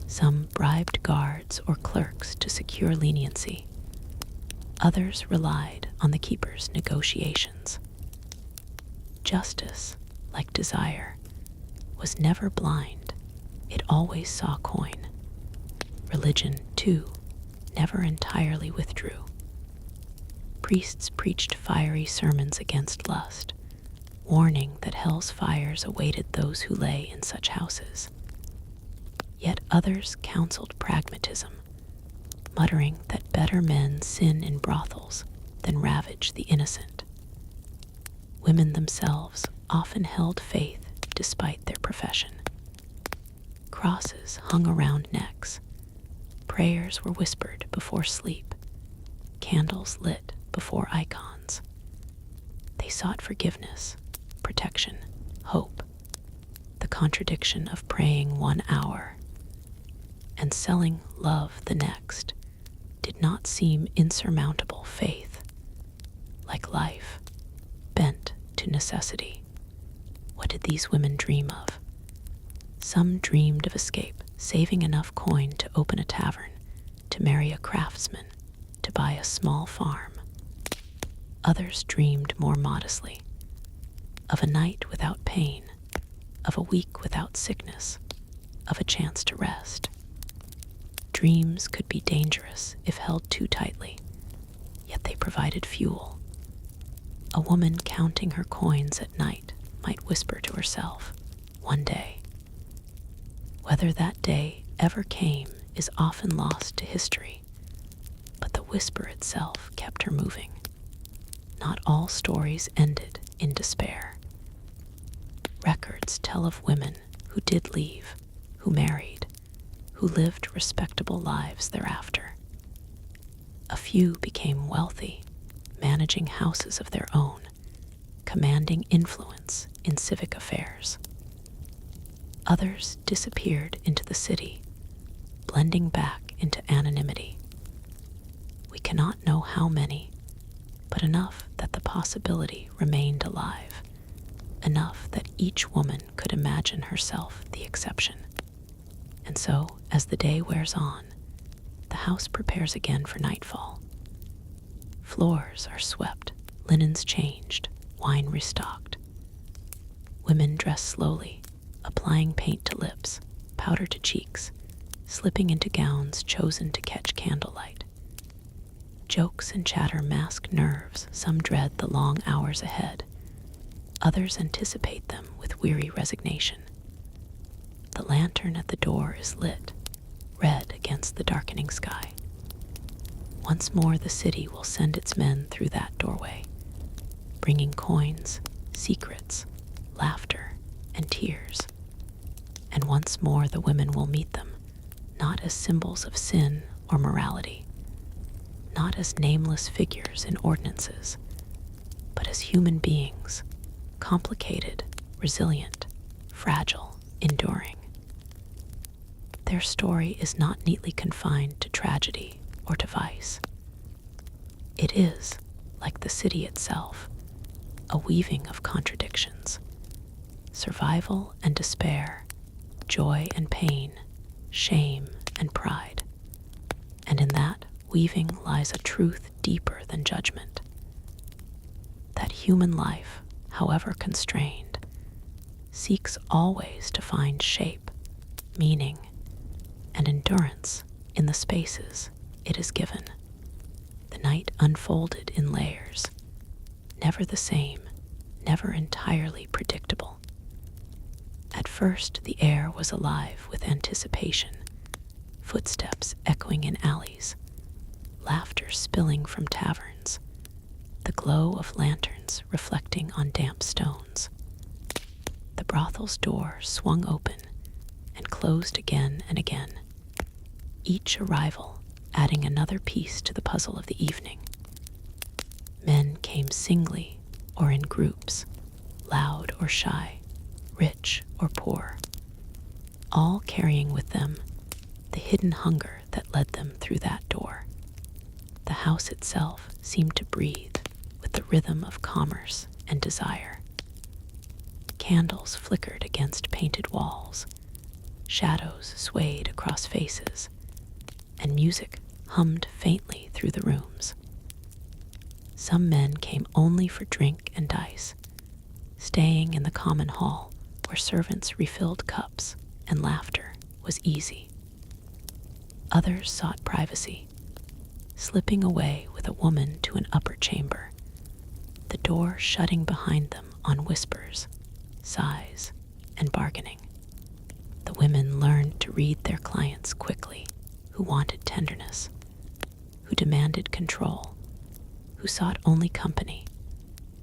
Some bribed guards or clerks to secure leniency. Others relied on the keeper's negotiations. Justice, like desire, was never blind. It always saw coin. Religion, too, never entirely withdrew. Priests preached fiery sermons against lust, warning that hell's fires awaited those who lay in such houses. Yet others counseled pragmatism, muttering that better men sin in brothels than ravage the innocent. Women themselves often held faith despite their profession. Crosses hung around necks. Prayers were whispered before sleep. Candles lit before icons. They sought forgiveness, protection, hope. The contradiction of praying 1 hour and selling love the next did not seem insurmountable faith. Like life, bent to necessity. What did these women dream of? Some dreamed of escape, saving enough coin to open a tavern, to marry a craftsman, to buy a small farm. Others dreamed more modestly, of a night without pain, of a week without sickness, of a chance to rest. Dreams could be dangerous if held too tightly, yet they provided fuel. A woman counting her coins at night might whisper to herself, "One day." Whether that day ever came is often lost to history, but the whisper itself kept her moving. Not all stories ended in despair. Records tell of women who did leave, who married, who lived respectable lives thereafter. A few became wealthy, managing houses of their own, commanding influence in civic affairs. Others disappeared into the city, blending back into anonymity. We cannot know how many, but enough that the possibility remained alive, enough that each woman could imagine herself the exception. And so, as the day wears on, the house prepares again for nightfall. Floors are swept, linens changed, wine restocked. Women dress slowly, applying paint to lips, powder to cheeks, slipping into gowns chosen to catch candlelight. Jokes and chatter mask nerves. Some dread the long hours ahead. Others anticipate them with weary resignation. The lantern at the door is lit, red against the darkening sky. Once more the city will send its men through that doorway, bringing coins, secrets, laughter, and tears. And once more the women will meet them, not as symbols of sin or morality, not as nameless figures in ordinances, but as human beings, complicated, resilient, fragile, enduring. Their story is not neatly confined to tragedy or to vice. It is, like the city itself, a weaving of contradictions, survival and despair, joy and pain, shame and pride. And in that weaving lies a truth deeper than judgment. That human life, however constrained, seeks always to find shape, meaning, and endurance in the spaces it is given. The night unfolded in layers, never the same, never entirely predictable. At first, the air was alive with anticipation, footsteps echoing in alleys, laughter spilling from taverns, the glow of lanterns reflecting on damp stones. The brothel's door swung open and closed again and again, each arrival adding another piece to the puzzle of the evening. Men came singly or in groups, loud or shy, rich or poor, all carrying with them the hidden hunger that led them through that door. The house itself seemed to breathe with the rhythm of commerce and desire. Candles flickered against painted walls, shadows swayed across faces, and music hummed faintly through the rooms. Some men came only for drink and dice, staying in the common hall where servants refilled cups and laughter was easy. Others sought privacy, slipping away with a woman to an upper chamber, the door shutting behind them on whispers, sighs, and bargaining. The women learned to read their clients quickly, who wanted tenderness, who demanded control, who sought only company,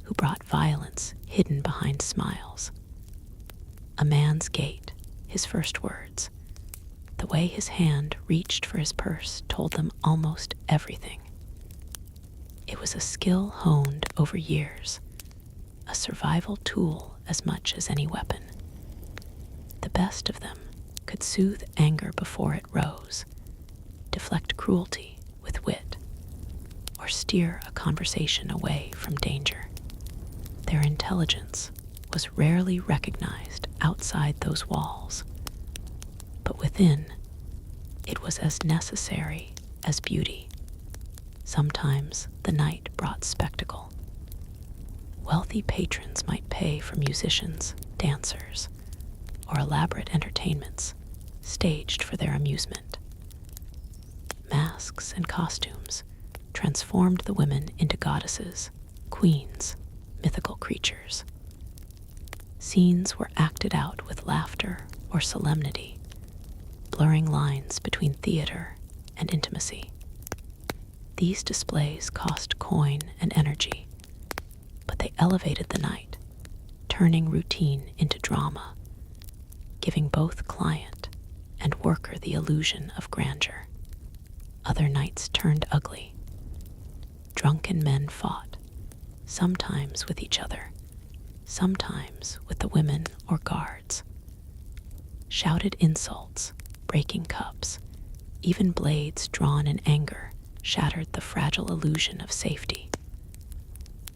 who brought violence hidden behind smiles. A man's gait, his first words, the way his hand reached for his purse told them almost everything. It was a skill honed over years, a survival tool as much as any weapon. The best of them could soothe anger before it rose, deflect cruelty with wit, or steer a conversation away from danger. Their intelligence was rarely recognized outside those walls, but within, it was as necessary as beauty. Sometimes the night brought spectacle. Wealthy patrons might pay for musicians, dancers, or elaborate entertainments staged for their amusement. Masks and costumes transformed the women into goddesses, queens, mythical creatures. Scenes were acted out with laughter or solemnity, blurring lines between theater and intimacy. These displays cost coin and energy, but they elevated the night, turning routine into drama, giving both client and worker the illusion of grandeur. Other nights turned ugly. Drunken men fought, sometimes with each other, sometimes with the women or guards. Shouted insults, breaking cups, even blades drawn in anger shattered the fragile illusion of safety.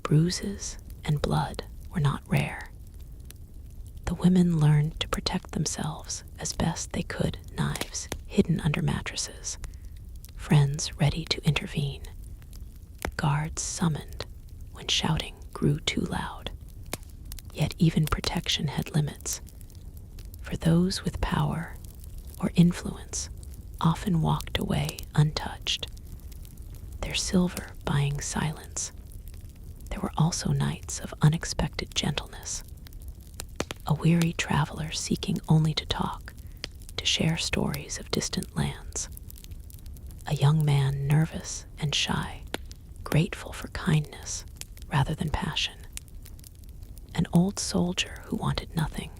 Bruises and blood were not rare. The women learned to protect themselves as best they could, knives hidden under mattresses, friends ready to intervene, guards summoned when shouting grew too loud. Yet even protection had limits, for those with power or influence often walked away untouched, their silver buying silence. There were also nights of unexpected gentleness. A weary traveler seeking only to talk, to share stories of distant lands. A young man nervous and shy, grateful for kindness rather than passion. An old soldier who wanted nothing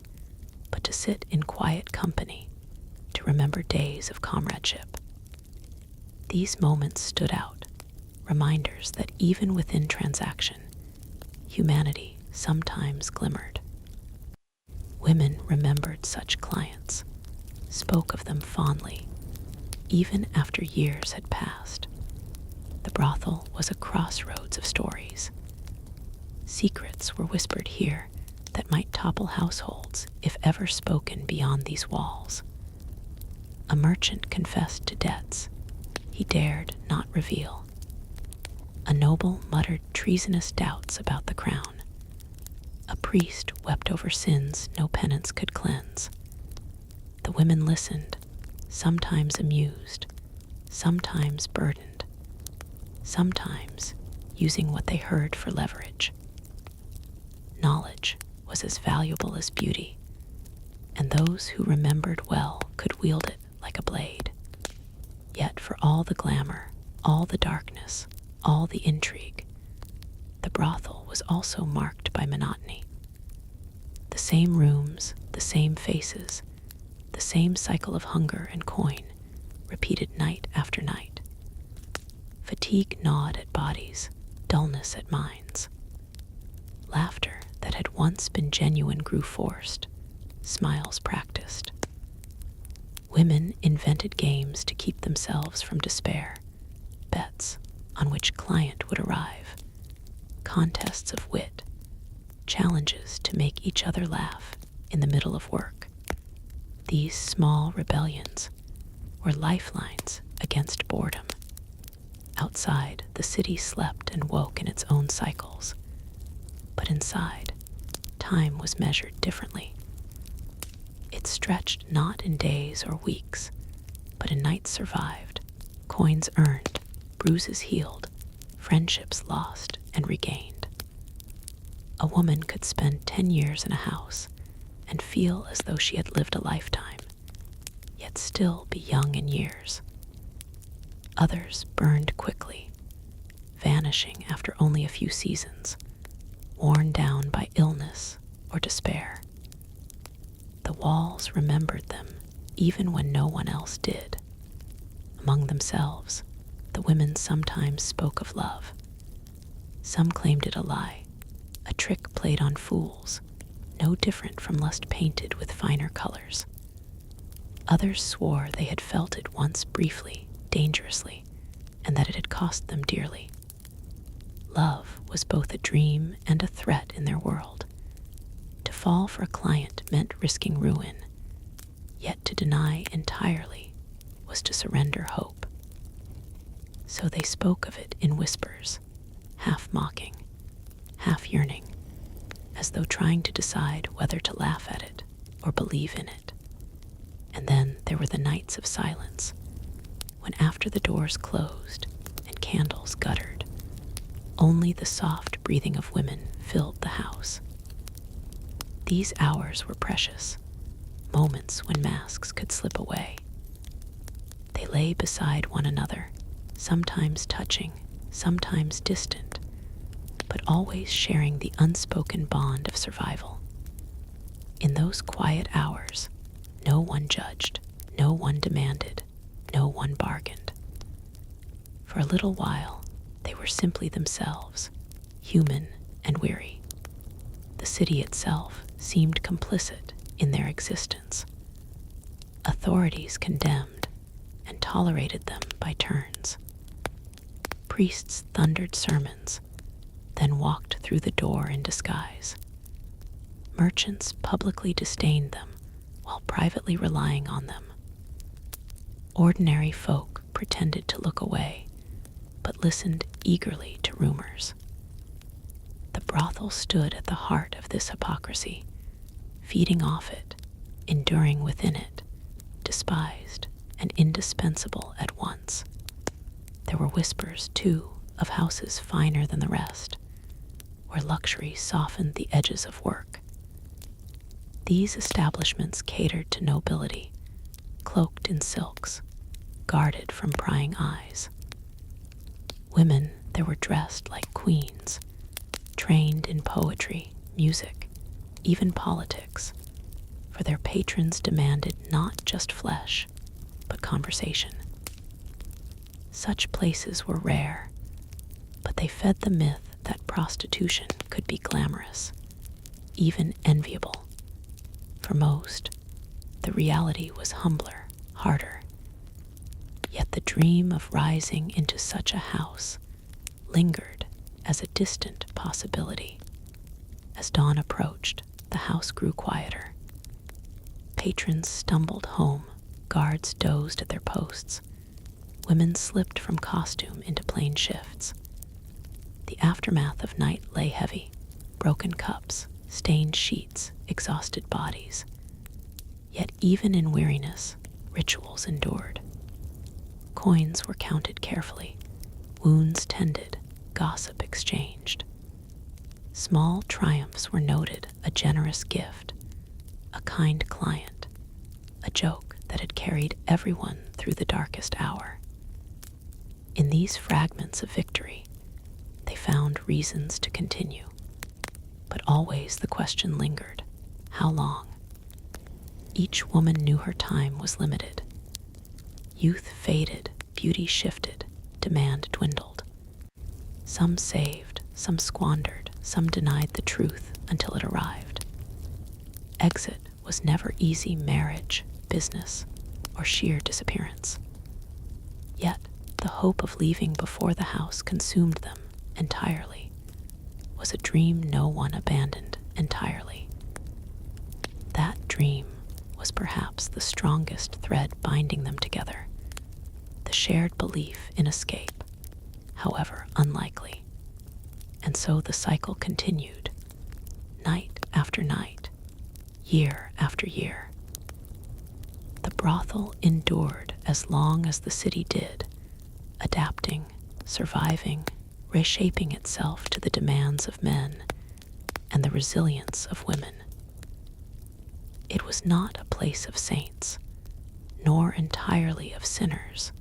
but to sit in quiet company, to remember days of comradeship. These moments stood out, reminders that even within transaction, humanity sometimes glimmered. Women remembered such clients, spoke of them fondly, even after years had passed. The brothel was a crossroads of stories. Secrets were whispered here that might topple households if ever spoken beyond these walls. A merchant confessed to debts he dared not reveal. A noble muttered treasonous doubts about the crown. A priest wept over sins no penance could cleanse. The women listened, sometimes amused, sometimes burdened, sometimes using what they heard for leverage. Knowledge was as valuable as beauty, and those who remembered well could wield it like a blade. Yet for all the glamour, all the darkness, all the intrigue, the brothel was also marked by monotony. The same rooms, the same faces, the same cycle of hunger and coin, repeated night after night. Fatigue gnawed at bodies, dullness at minds. Laughter that had once been genuine grew forced, smiles practiced. Women invented games to keep themselves from despair, bets on which client would arrive, contests of wit, challenges to make each other laugh in the middle of work. These small rebellions were lifelines against boredom. Outside, the city slept and woke in its own cycles, but inside, time was measured differently. It stretched not in days or weeks, but in nights survived, coins earned, bruises healed, friendships lost and regained. A woman could spend 10 years in a house and feel as though she had lived a lifetime, yet still be young in years. Others burned quickly, vanishing after only a few seasons, worn down by illness or despair. The walls remembered them even when no one else did. Among themselves, the women sometimes spoke of love. Some claimed it a lie, a trick played on fools, no different from lust painted with finer colors. Others swore they had felt it once briefly, dangerously, and that it had cost them dearly. Love was both a dream and a threat in their world. To fall for a client meant risking ruin, yet to deny entirely was to surrender hope. So they spoke of it in whispers, half mocking, half yearning, as though trying to decide whether to laugh at it or believe in it. And then there were the nights of silence, when after the doors closed and candles guttered, only the soft breathing of women filled the house. These hours were precious, moments when masks could slip away. They lay beside one another, sometimes touching, sometimes distant, but always sharing the unspoken bond of survival. In those quiet hours, no one judged, no one demanded, no one bargained. For a little while, they were simply themselves, human and weary. The city itself seemed complicit in their existence. Authorities condemned and tolerated them by turns. Priests thundered sermons, then walked through the door in disguise. Merchants publicly disdained them while privately relying on them. Ordinary folk pretended to look away, but listened eagerly to rumors. The brothel stood at the heart of this hypocrisy, feeding off it, enduring within it, despised and indispensable at once. There were whispers, too, of houses finer than the rest, where luxury softened the edges of work. These establishments catered to nobility, cloaked in silks, guarded from prying eyes. Women there were dressed like queens, trained in poetry, music, even politics, for their patrons demanded not just flesh, but conversation. Such places were rare, but they fed the myth that prostitution could be glamorous, even enviable. For most, the reality was humbler, harder. Yet the dream of rising into such a house lingered as a distant possibility. As dawn approached, the house grew quieter. Patrons stumbled home, guards dozed at their posts, women slipped from costume into plain shifts. The aftermath of night lay heavy, broken cups, stained sheets, exhausted bodies. Yet even in weariness, rituals endured. Coins were counted carefully, wounds tended, gossip exchanged. Small triumphs were noted, a generous gift, a kind client, a joke that had carried everyone through the darkest hour. In these fragments of victory, they found reasons to continue. But always the question lingered, how long? Each woman knew her time was limited. Youth faded, beauty shifted, demand dwindled. Some saved, some squandered, some denied the truth until it arrived. Exit was never easy: marriage, business, or sheer disappearance. Yet the hope of leaving before the house consumed them entirely was a dream no one abandoned entirely. That dream was perhaps the strongest thread binding them together, the shared belief in escape, however unlikely. And so the cycle continued, night after night, year after year. The brothel endured as long as the city did, adapting, surviving, reshaping itself to the demands of men and the resilience of women. It was not a place of saints, nor entirely of sinners,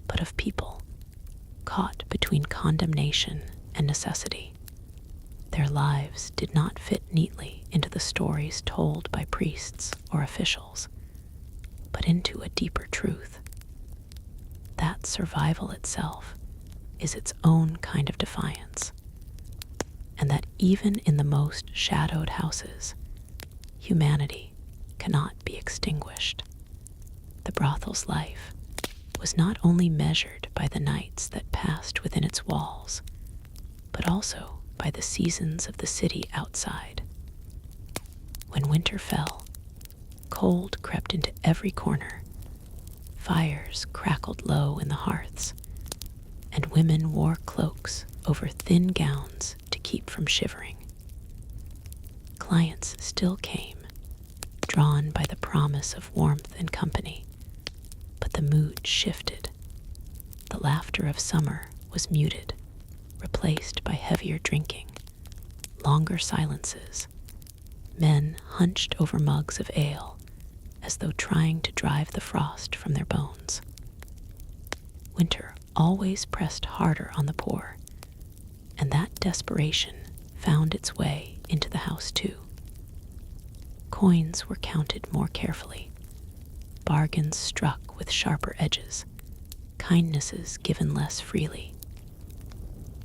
but of people caught between condemnation and necessity. Their lives did not fit neatly into the stories told by priests or officials, but into a deeper truth. That survival itself is its own kind of defiance, and that even in the most shadowed houses, humanity cannot be extinguished. The brothel's life was not only measured by the nights that passed within its walls, but also by the seasons of the city outside. When winter fell, cold crept into every corner, fires crackled low in the hearths, and women wore cloaks over thin gowns to keep from shivering. Clients still came, drawn by the promise of warmth and company, but the mood shifted. The laughter of summer was muted, replaced by heavier drinking, longer silences. Men hunched over mugs of ale, as though trying to drive the frost from their bones. Winter always pressed harder on the poor, and that desperation found its way into the house too. Coins were counted more carefully, bargains struck with sharper edges, kindnesses given less freely.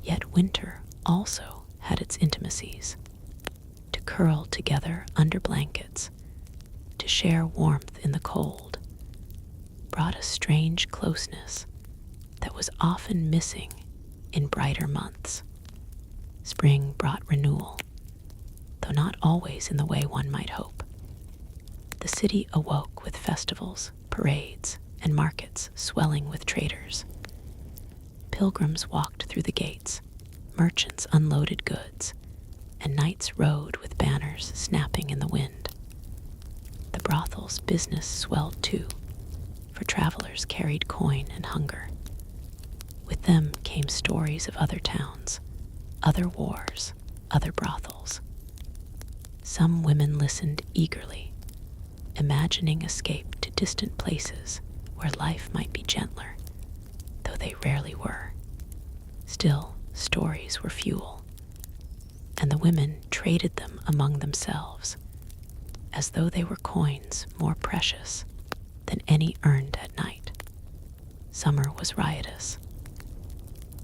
Yet winter also had its intimacies. To curl together under blankets, to share warmth in the cold, brought a strange closeness that was often missing in brighter months. Spring brought renewal, though not always in the way one might hope. The city awoke with festivals, parades, and markets swelling with traders. Pilgrims walked through the gates, merchants unloaded goods, and knights rode with banners snapping in the wind. The brothel's business swelled too, for travelers carried coin and hunger. With them came stories of other towns, other wars, other brothels. Some women listened eagerly, imagining escape to distant places where life might be gentler, though they rarely were. Still, stories were fuel, and the women traded them among themselves, as though they were coins more precious than any earned at night. Summer was riotous.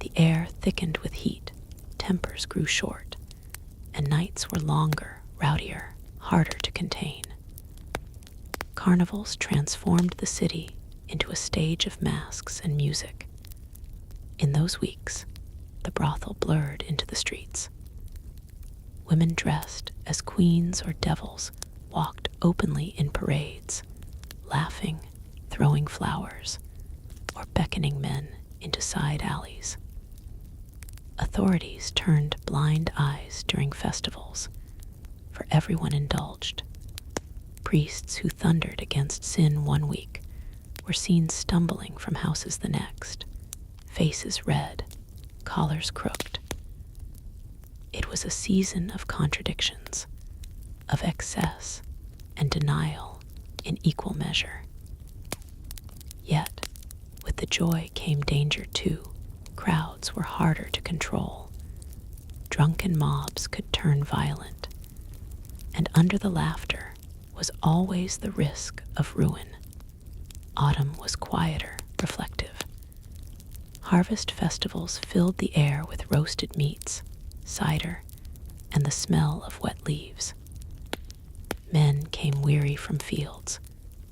The air thickened with heat, tempers grew short, and nights were longer, rowdier, harder to contain. Carnivals transformed the city into a stage of masks and music. In those weeks, the brothel blurred into the streets. Women dressed as queens or devils walked openly in parades, laughing, throwing flowers, or beckoning men into side alleys. Authorities turned blind eyes during festivals, for everyone indulged. Priests who thundered against sin one week were seen stumbling from houses the next, faces red, collars crooked. It was a season of contradictions, of excess and denial in equal measure. Yet, with the joy came danger too. Crowds were harder to control. Drunken mobs could turn violent, and under the laughter was always the risk of ruin. Autumn was quieter, reflective. Harvest festivals filled the air with roasted meats, cider, and the smell of wet leaves. Men came weary from fields,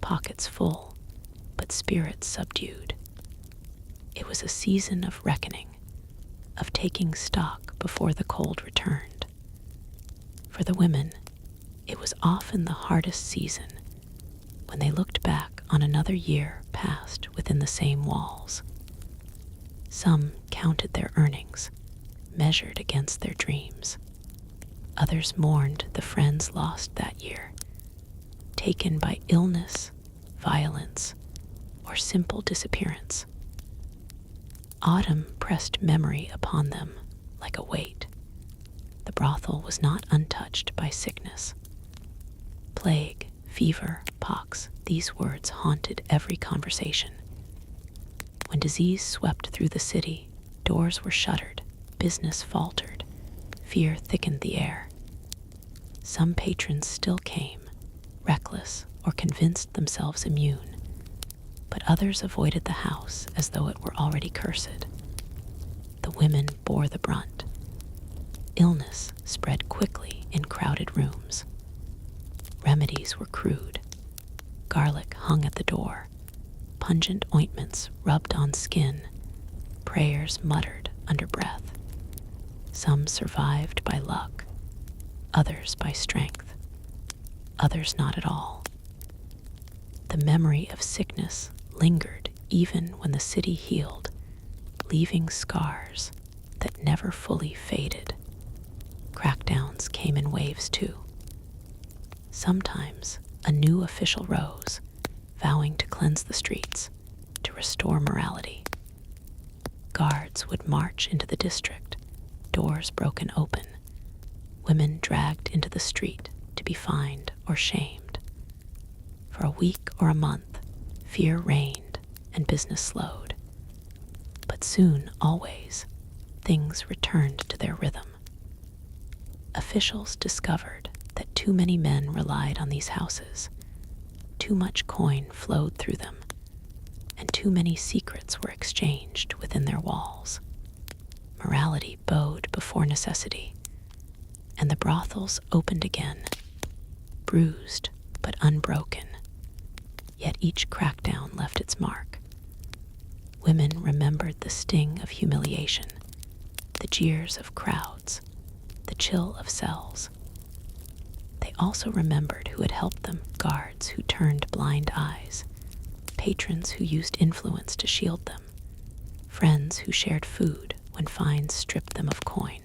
pockets full, but spirits subdued. It was a season of reckoning, of taking stock before the cold returned. For the women, it was often the hardest season, when they looked back on another year passed within the same walls. Some counted their earnings, measured against their dreams. Others mourned the friends lost that year, taken by illness, violence, or simple disappearance. Autumn pressed memory upon them like a weight. The brothel was not untouched by sickness. Plague, fever, pox, these words haunted every conversation. When disease swept through the city, doors were shuttered, business faltered, fear thickened the air. Some patrons still came, reckless or convinced themselves immune, but others avoided the house as though it were already cursed. The women bore the brunt. Illness spread quickly in crowded rooms. Remedies were crude. Garlic hung at the door. Pungent ointments rubbed on skin. Prayers muttered under breath. Some survived by luck, others by strength, others not at all. The memory of sickness lingered even when the city healed, leaving scars that never fully faded. Crackdowns came in waves too. Sometimes a new official rose, vowing to cleanse the streets, to restore morality. Guards would march into the district, doors broken open, women dragged into the street to be fined or shamed. For a week or a month, fear reigned and business slowed. But soon, always, things returned to their rhythm. Officials discovered that too many men relied on these houses, too much coin flowed through them, and too many secrets were exchanged within their walls. Morality bowed before necessity, and the brothels opened again, bruised but unbroken. Yet each crackdown left its mark. Women remembered the sting of humiliation, the jeers of crowds, the chill of cells. They also remembered who had helped them, guards who turned blind eyes, patrons who used influence to shield them, friends who shared food when fines stripped them of coin.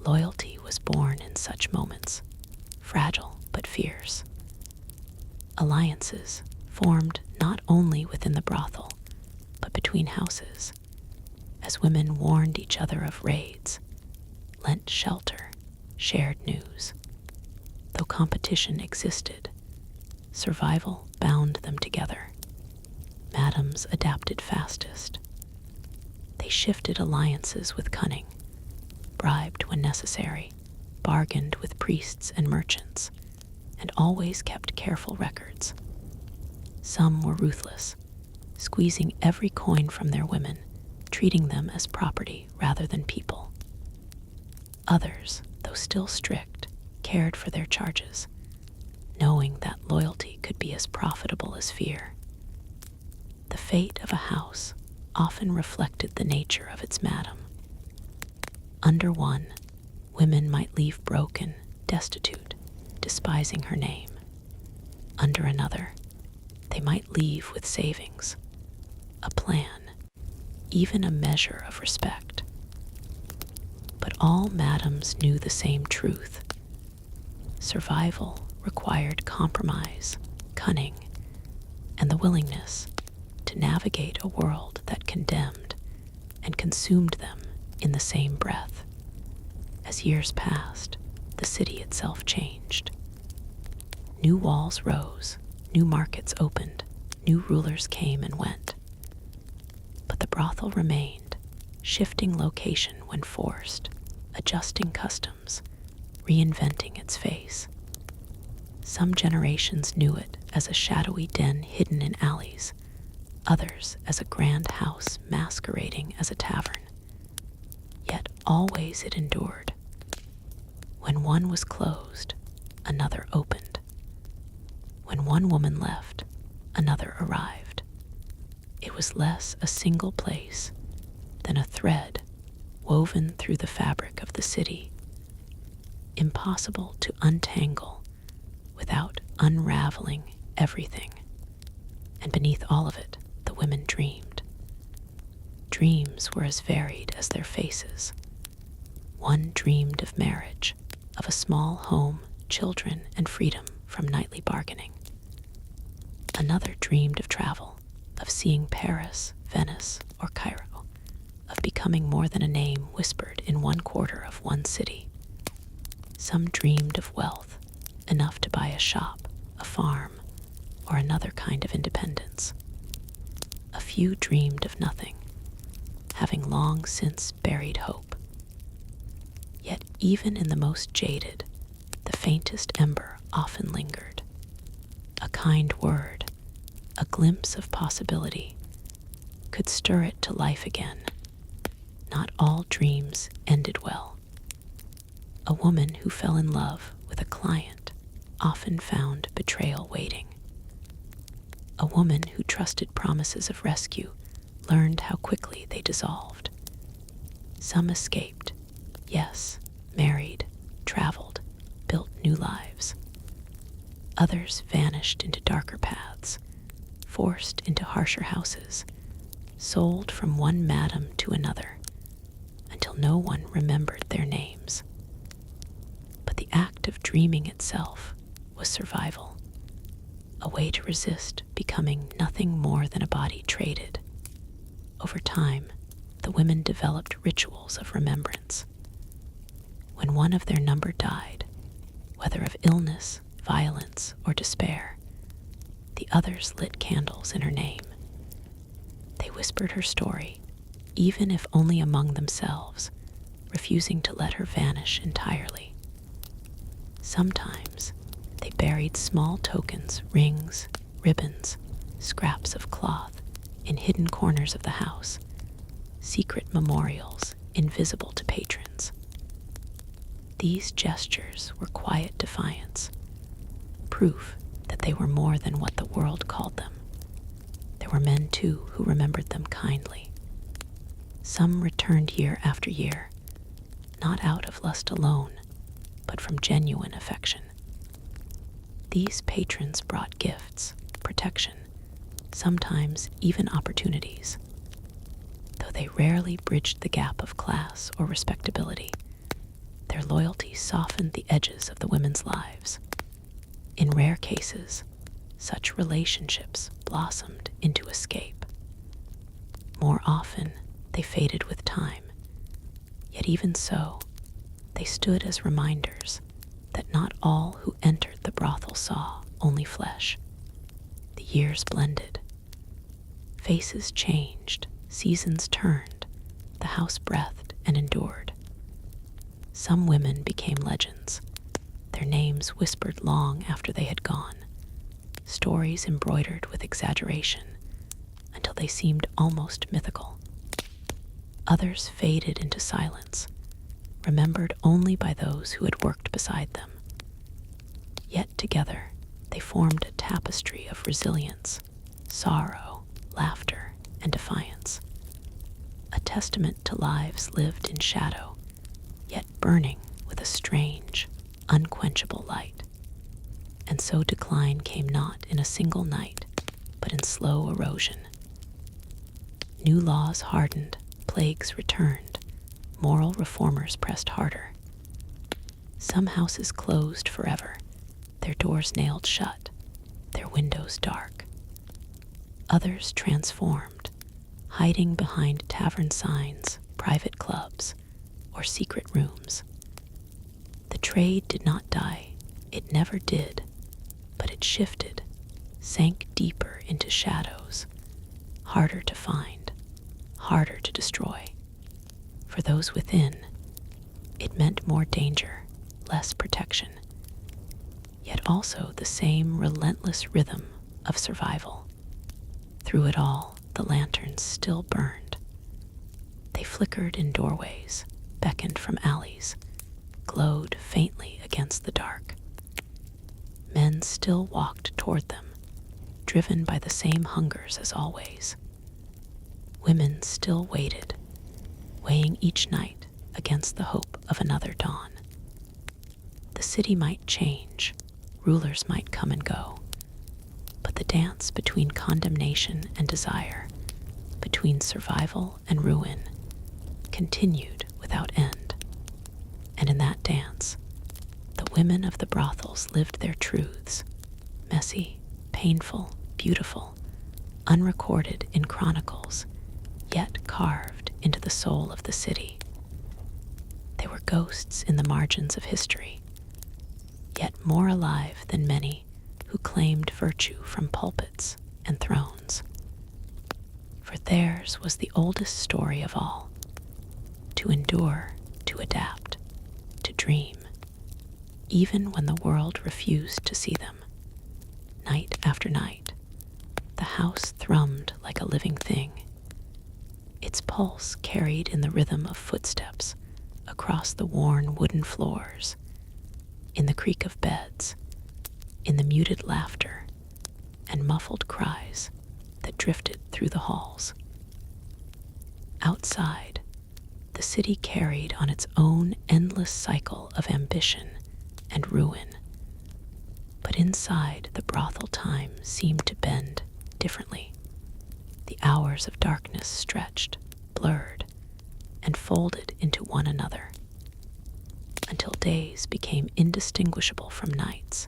Loyalty was born in such moments, fragile but fierce. Alliances formed not only within the brothel, but between houses, as women warned each other of raids, lent shelter, shared news. Though competition existed, survival bound them together. Madams adapted fastest. They shifted alliances with cunning, bribed when necessary, bargained with priests and merchants, and always kept careful records. Some were ruthless, squeezing every coin from their women, treating them as property rather than people. Others, though still strict, cared for their charges, knowing that loyalty could be as profitable as fear. The fate of a house often reflected the nature of its madam. Under one, women might leave broken, destitute, despising her name. Under another, they might leave with savings, a plan, even a measure of respect. But all madams knew the same truth. Survival required compromise, cunning, and the willingness to navigate a world that condemned and consumed them in the same breath. As years passed, the city itself changed. New walls rose, new markets opened, new rulers came and went. But the brothel remained, shifting location when forced, adjusting customs, reinventing its face. Some generations knew it as a shadowy den hidden in alleys, others as a grand house masquerading as a tavern. Yet always it endured. When one was closed, another opened. When one woman left, another arrived. It was less a single place than a thread woven through the fabric of the city, impossible to untangle without unraveling everything. And beneath all of it, the women dreamed. Dreams were as varied as their faces. One dreamed of marriage, of a small home, children, and freedom from nightly bargaining. Another dreamed of travel, of seeing Paris, Venice, or Cairo, of becoming more than a name whispered in one quarter of one city. Some dreamed of wealth, enough to buy a shop, a farm, or another kind of independence. A few dreamed of nothing, having long since buried hope. Yet even in the most jaded, the faintest ember often lingered. A kind word, a glimpse of possibility, could stir it to life again. Not all dreams ended well. A woman who fell in love with a client often found betrayal waiting. A woman who trusted promises of rescue learned how quickly they dissolved. Some escaped, yes, married, traveled, built new lives. Others vanished into darker paths, forced into harsher houses, sold from one madam to another, until no one remembered their names. But the act of dreaming itself was survival, a way to resist becoming nothing more than a body traded. Over time, the women developed rituals of remembrance. When one of their number died, whether of illness, violence, or despair, the others lit candles in her name. They whispered her story, even if only among themselves, refusing to let her vanish entirely. Sometimes they buried small tokens, rings, ribbons, scraps of cloth in hidden corners of the house, secret memorials invisible to patrons. These gestures were quiet defiance, proof that they were more than what the world called them. There were men, too, who remembered them kindly. Some returned year after year, not out of lust alone, but from genuine affection. These patrons brought gifts, protection, sometimes even opportunities. Though they rarely bridged the gap of class or respectability, their loyalty softened the edges of the women's lives. In rare cases, such relationships blossomed into escape. More often, they faded with time. Yet even so, they stood as reminders that not all who entered the brothel saw only flesh. The years blended. Faces changed, seasons turned, the house breathed and endured. Some women became legends, their names whispered long after they had gone, stories embroidered with exaggeration until they seemed almost mythical. Others faded into silence, remembered only by those who had worked beside them. Yet together they formed a tapestry of resilience, sorrow, laughter, and defiance, a testament to lives lived in shadow, yet burning with a strange, unquenchable light. And so decline came not in a single night, but in slow erosion. New laws hardened, plagues returned, moral reformers pressed harder. Some houses closed forever, their doors nailed shut, their windows dark. Others transformed, hiding behind tavern signs, private clubs, or secret rooms. The trade did not die, it never did, but it shifted, sank deeper into shadows, harder to find, harder to destroy. For those within, it meant more danger, less protection, yet also the same relentless rhythm of survival. Through it all, the lanterns still burned. They flickered in doorways, beckoned from alleys, glowed faintly against the dark. Men still walked toward them, driven by the same hungers as always. Women still waited, weighing each night against the hope of another dawn. The city might change, rulers might come and go, but the dance between condemnation and desire, between survival and ruin, continued without end. And in that dance, the women of the brothels lived their truths, messy, painful, beautiful, unrecorded in chronicles, yet carved into the soul of the city. They were ghosts in the margins of history, yet more alive than many who claimed virtue from pulpits and thrones. For theirs was the oldest story of all: to endure, to adapt, to dream, even when the world refused to see them. Night after night, the house thrummed like a living thing, its pulse carried in the rhythm of footsteps across the worn wooden floors, in the creak of beds, in the muted laughter and muffled cries that drifted through the halls. Outside, the city carried on its own endless cycle of ambition and ruin. But inside, the brothel time seemed to bend differently. The hours of darkness stretched, blurred, and folded into one another, until days became indistinguishable from nights,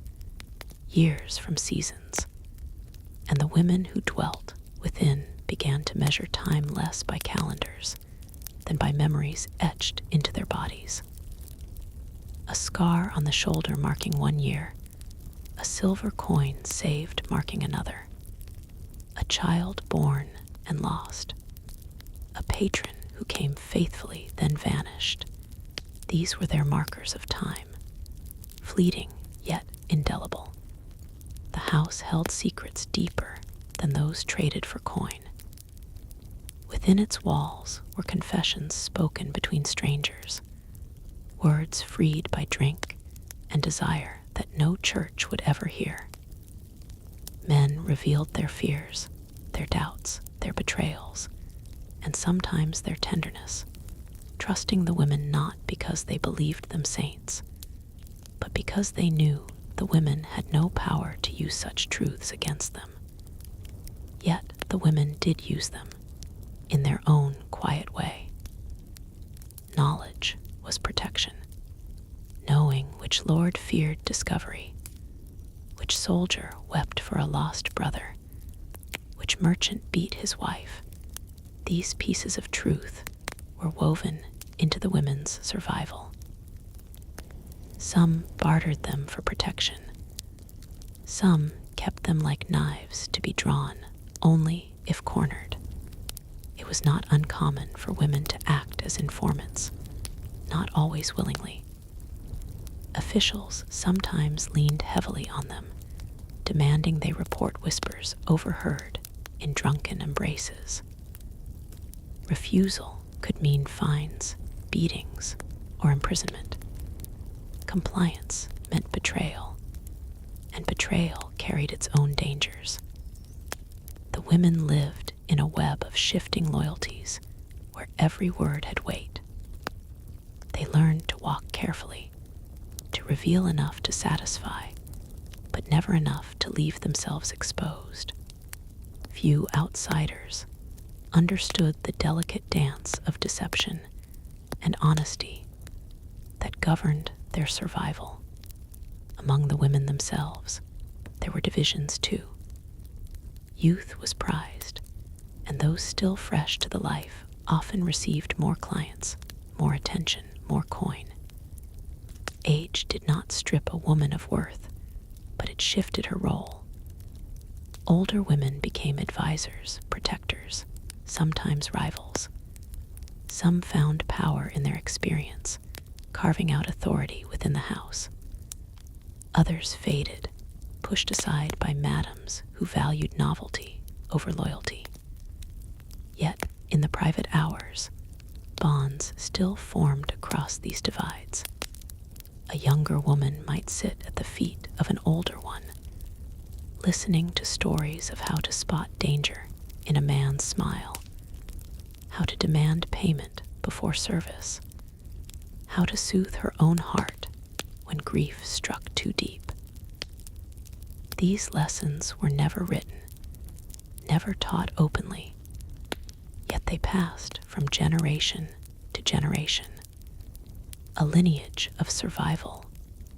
years from seasons, and the women who dwelt within began to measure time less by calendars than by memories etched into their bodies. A scar on the shoulder marking 1 year, a silver coin saved marking another, a child born and lost, a patron who came faithfully then vanished. These were their markers of time, fleeting yet indelible. The house held secrets deeper than those traded for coin. Within its walls were confessions spoken between strangers, words freed by drink and desire that no church would ever hear. Men revealed their fears, their doubts, their betrayals, and sometimes their tenderness, trusting the women not because they believed them saints, but because they knew the women had no power to use such truths against them. Yet the women did use them, in their own quiet way. Knowledge was protection, knowing which lord feared discovery, which soldier wept for a lost brother, which merchant beat his wife. These pieces of truth were woven into the women's survival. Some bartered them for protection. Some kept them like knives to be drawn only if cornered. It was not uncommon for women to act as informants, not always willingly. Officials sometimes leaned heavily on them, demanding they report whispers overheard in drunken embraces. Refusal could mean fines, beatings, or imprisonment. Compliance meant betrayal, and betrayal carried its own dangers. The women lived in a web of shifting loyalties where every word had weight. They learned to walk carefully, to reveal enough to satisfy, but never enough to leave themselves exposed. Few outsiders understood the delicate dance of deception and honesty that governed their survival. Among the women themselves, there were divisions too. Youth was prized, and those still fresh to the life often received more clients, more attention, more coin. Age did not strip a woman of worth, but it shifted her role. Older women became advisors, protectors, sometimes rivals. Some found power in their experience, carving out authority within the house. Others faded, pushed aside by madams who valued novelty over loyalty. Yet, in the private hours, bonds still formed across these divides. A younger woman might sit at the feet of an older one, listening to stories of how to spot danger in a man's smile, how to demand payment before service, how to soothe her own heart when grief struck too deep. These lessons were never written, never taught openly, yet they passed from generation to generation, a lineage of survival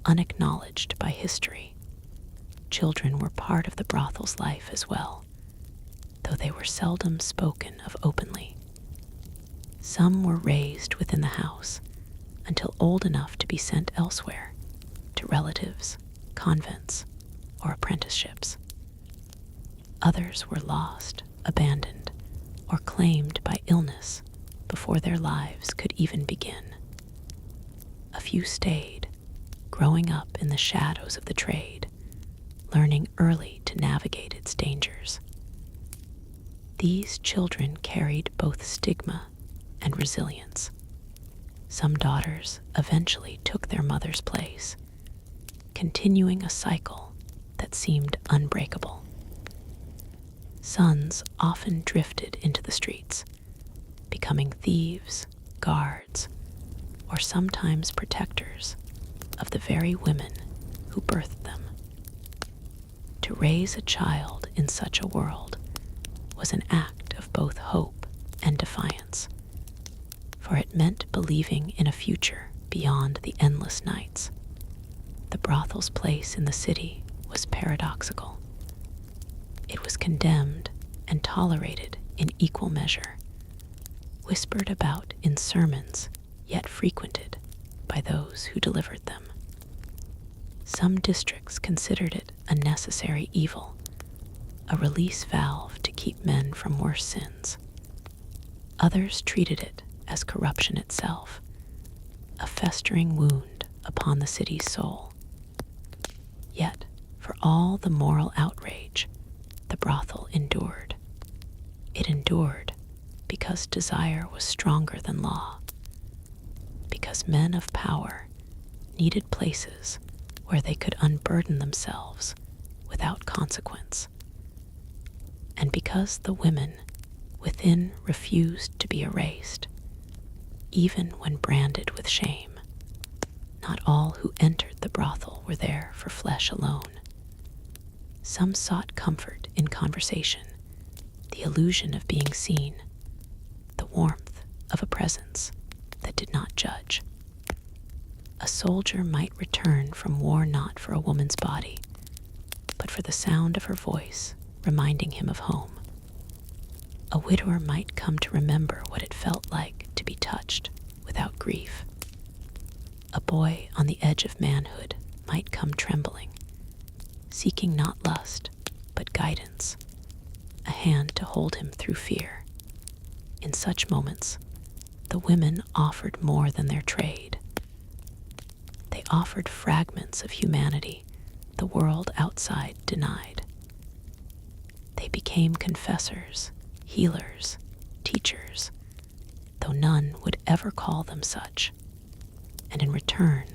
unacknowledged by history. Children were part of the brothel's life as well, though they were seldom spoken of openly. Some were raised within the house until old enough to be sent elsewhere, to relatives, convents, or apprenticeships. Others were lost, abandoned, or claimed by illness before their lives could even begin. A few stayed, growing up in the shadows of the trade, learning early to navigate its dangers. These children carried both stigma and resilience. Some daughters eventually took their mother's place, continuing a cycle that seemed unbreakable. Sons often drifted into the streets, becoming thieves, guards, or sometimes protectors of the very women who birthed them. To raise a child in such a world was an act of both hope and defiance, for it meant believing in a future beyond the endless nights. The brothel's place in the city was paradoxical. It was condemned and tolerated in equal measure, whispered about in sermons, yet frequented by those who delivered them. Some districts considered it a necessary evil, a release valve to keep men from worse sins. Others treated it as corruption itself, a festering wound upon the city's soul. Yet, for all the moral outrage, the brothel endured. It endured because desire was stronger than law, because men of power needed places where they could unburden themselves without consequence, and because the women within refused to be erased, even when branded with shame. Not all who entered the brothel were there for flesh alone. Some sought comfort in conversation, the illusion of being seen, the warmth of a presence that did not judge. A soldier might return from war not for a woman's body, but for the sound of her voice reminding him of home. A widower might come to remember what it felt like to be touched without grief. A boy on the edge of manhood might come trembling, seeking not lust, but guidance, a hand to hold him through fear. In such moments, the women offered more than their trade. They offered fragments of humanity the world outside denied. They became confessors, healers, teachers, though none would ever call them such, and in return,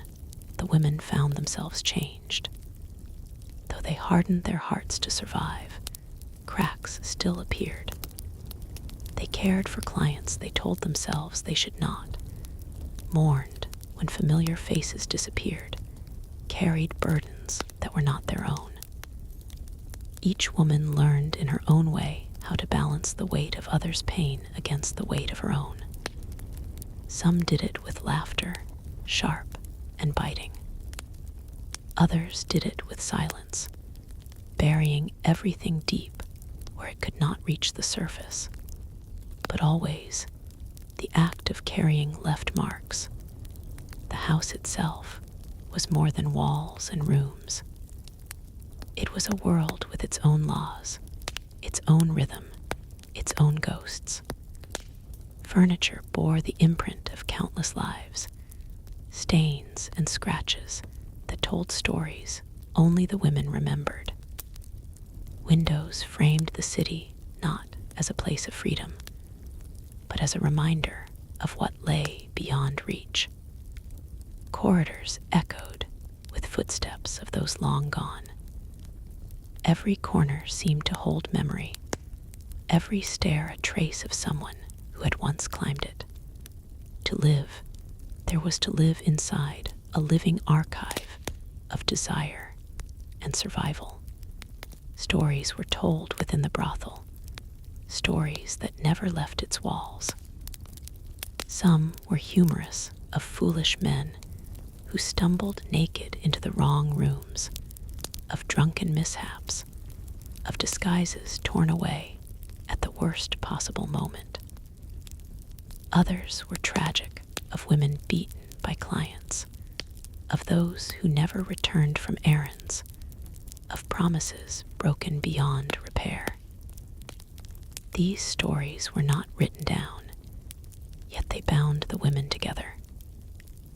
the women found themselves changed. Though they hardened their hearts to survive, cracks still appeared. They cared for clients they told themselves they should not, mourned when familiar faces disappeared, carried burdens that were not their own. Each woman learned in her own way how to balance the weight of others' pain against the weight of her own. Some did it with laughter, sharp and biting. Others did it with silence, burying everything deep where it could not reach the surface. But always, the act of carrying left marks. The house itself was more than walls and rooms. It was a world with its own laws, its own rhythm, its own ghosts. Furniture bore the imprint of countless lives, stains and scratches that told stories only the women remembered. Windows framed the city not as a place of freedom, but as a reminder of what lay beyond reach. Corridors echoed with footsteps of those long gone. Every corner seemed to hold memory, every stair a trace of someone who had once climbed it. To live, there was to live inside a living archive of desire and survival. Stories were told within the brothel, stories that never left its walls. Some were humorous, of foolish men who stumbled naked into the wrong rooms, of drunken mishaps, of disguises torn away at the worst possible moment. Others were tragic, of women beaten by clients, of those who never returned from errands, of promises broken beyond repair. These stories were not written down, yet they bound the women together.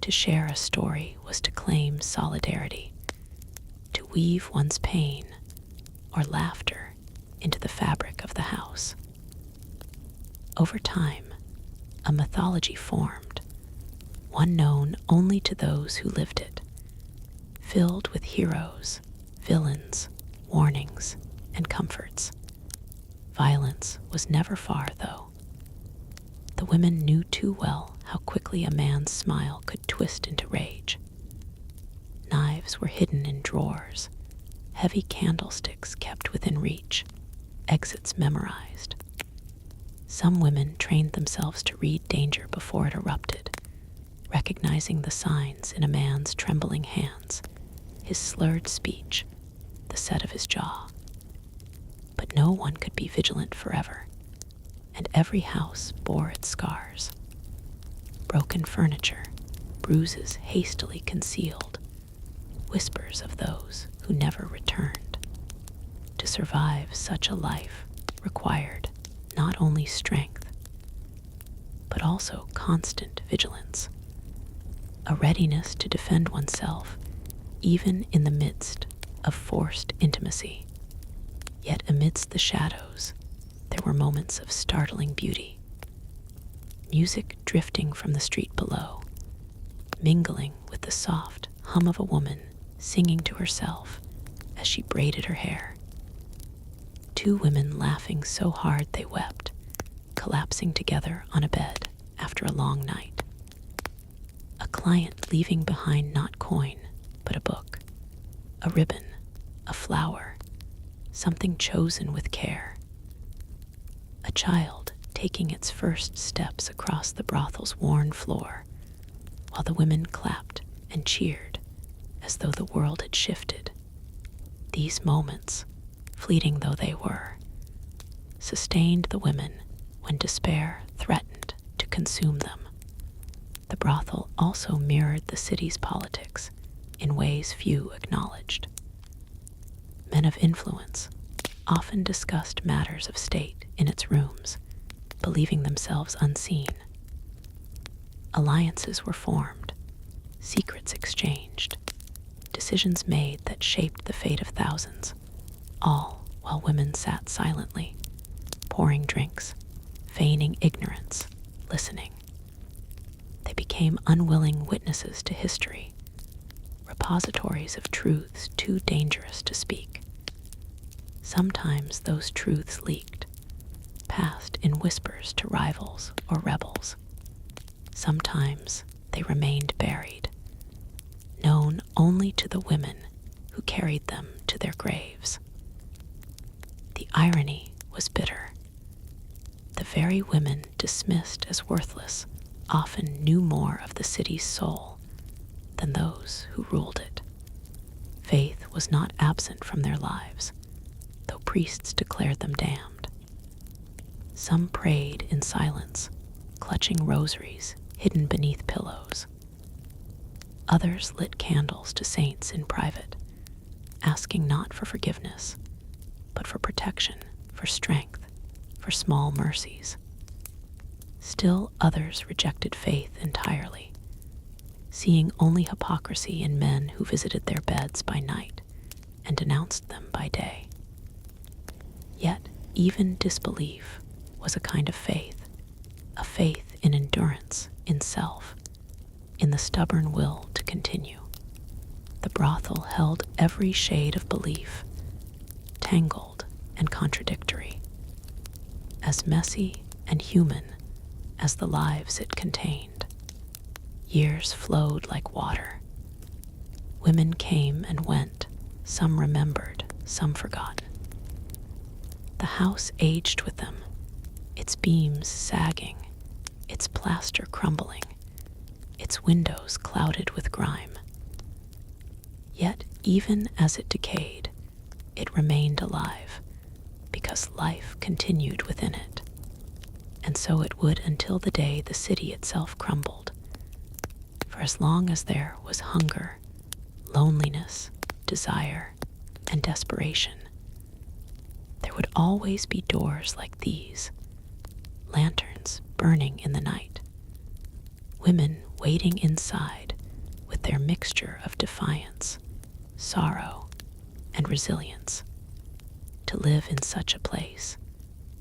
To share a story was to claim solidarity, to weave one's pain or laughter into the fabric of the house. Over time, a mythology formed, one known only to those who lived it, filled with heroes, villains, warnings, and comforts. Violence was never far, though. The women knew too well how quickly a man's smile could twist into rage. Knives were hidden in drawers, heavy candlesticks kept within reach, exits memorized. Some women trained themselves to read danger before it erupted, recognizing the signs in a man's trembling hands, his slurred speech, the set of his jaw. But no one could be vigilant forever, and every house bore its scars. Broken furniture, bruises hastily concealed, whispers of those who never returned. To survive such a life required not only strength, but also constant vigilance, a readiness to defend oneself even in the midst of forced intimacy. Yet amidst the shadows, there were moments of startling beauty. Music drifting from the street below, mingling with the soft hum of a woman singing to herself as she braided her hair. Two women laughing so hard they wept, collapsing together on a bed after a long night. A client leaving behind not coin, but a book, a ribbon, a flower, something chosen with care. A child taking its first steps across the brothel's worn floor, while the women clapped and cheered as though the world had shifted. These moments, fleeting though they were, sustained the women when despair threatened to consume them. The brothel also mirrored the city's politics in ways few acknowledged. Men of influence often discussed matters of state in its rooms, believing themselves unseen. Alliances were formed, secrets exchanged, decisions made that shaped the fate of thousands, all while women sat silently, pouring drinks, feigning ignorance, listening. They became unwilling witnesses to history, repositories of truths too dangerous to speak. Sometimes those truths leaked, passed in whispers to rivals or rebels. Sometimes they remained buried, known only to the women who carried them to their graves. The irony was bitter. The very women dismissed as worthless often knew more of the city's soul than those who ruled it. Faith was not absent from their lives, though priests declared them damned. Some prayed in silence, clutching rosaries hidden beneath pillows. Others lit candles to saints in private, asking not for forgiveness, but for protection, for strength, for small mercies. Still others rejected faith entirely, seeing only hypocrisy in men who visited their beds by night and denounced them by day. Yet even disbelief was a kind of faith, a faith in endurance, in self, in the stubborn will to continue. The brothel held every shade of belief, tangled and contradictory, as messy and human as the lives it contained. Years flowed like water. Women came and went, some remembered, some forgotten. The house aged with them, its beams sagging, its plaster crumbling, its windows clouded with grime. Yet even as it decayed, it remained alive, because life continued within it. And so it would until the day the city itself crumbled. For as long as there was hunger, loneliness, desire, and desperation, there would always be doors like these, lanterns burning in the night, women waiting inside with their mixture of defiance, sorrow, and resilience. To live in such a place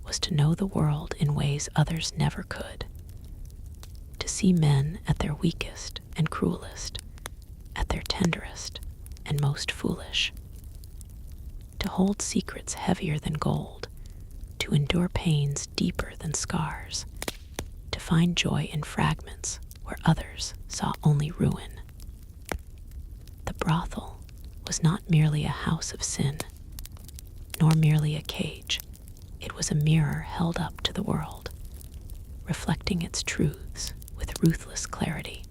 was to know the world in ways others never could, to see men at their weakest and cruelest, at their tenderest and most foolish, to hold secrets heavier than gold, to endure pains deeper than scars, to find joy in fragments where others saw only ruin. The brothel was not merely a house of sin, nor merely a cage. It was a mirror held up to the world, reflecting its truths with ruthless clarity.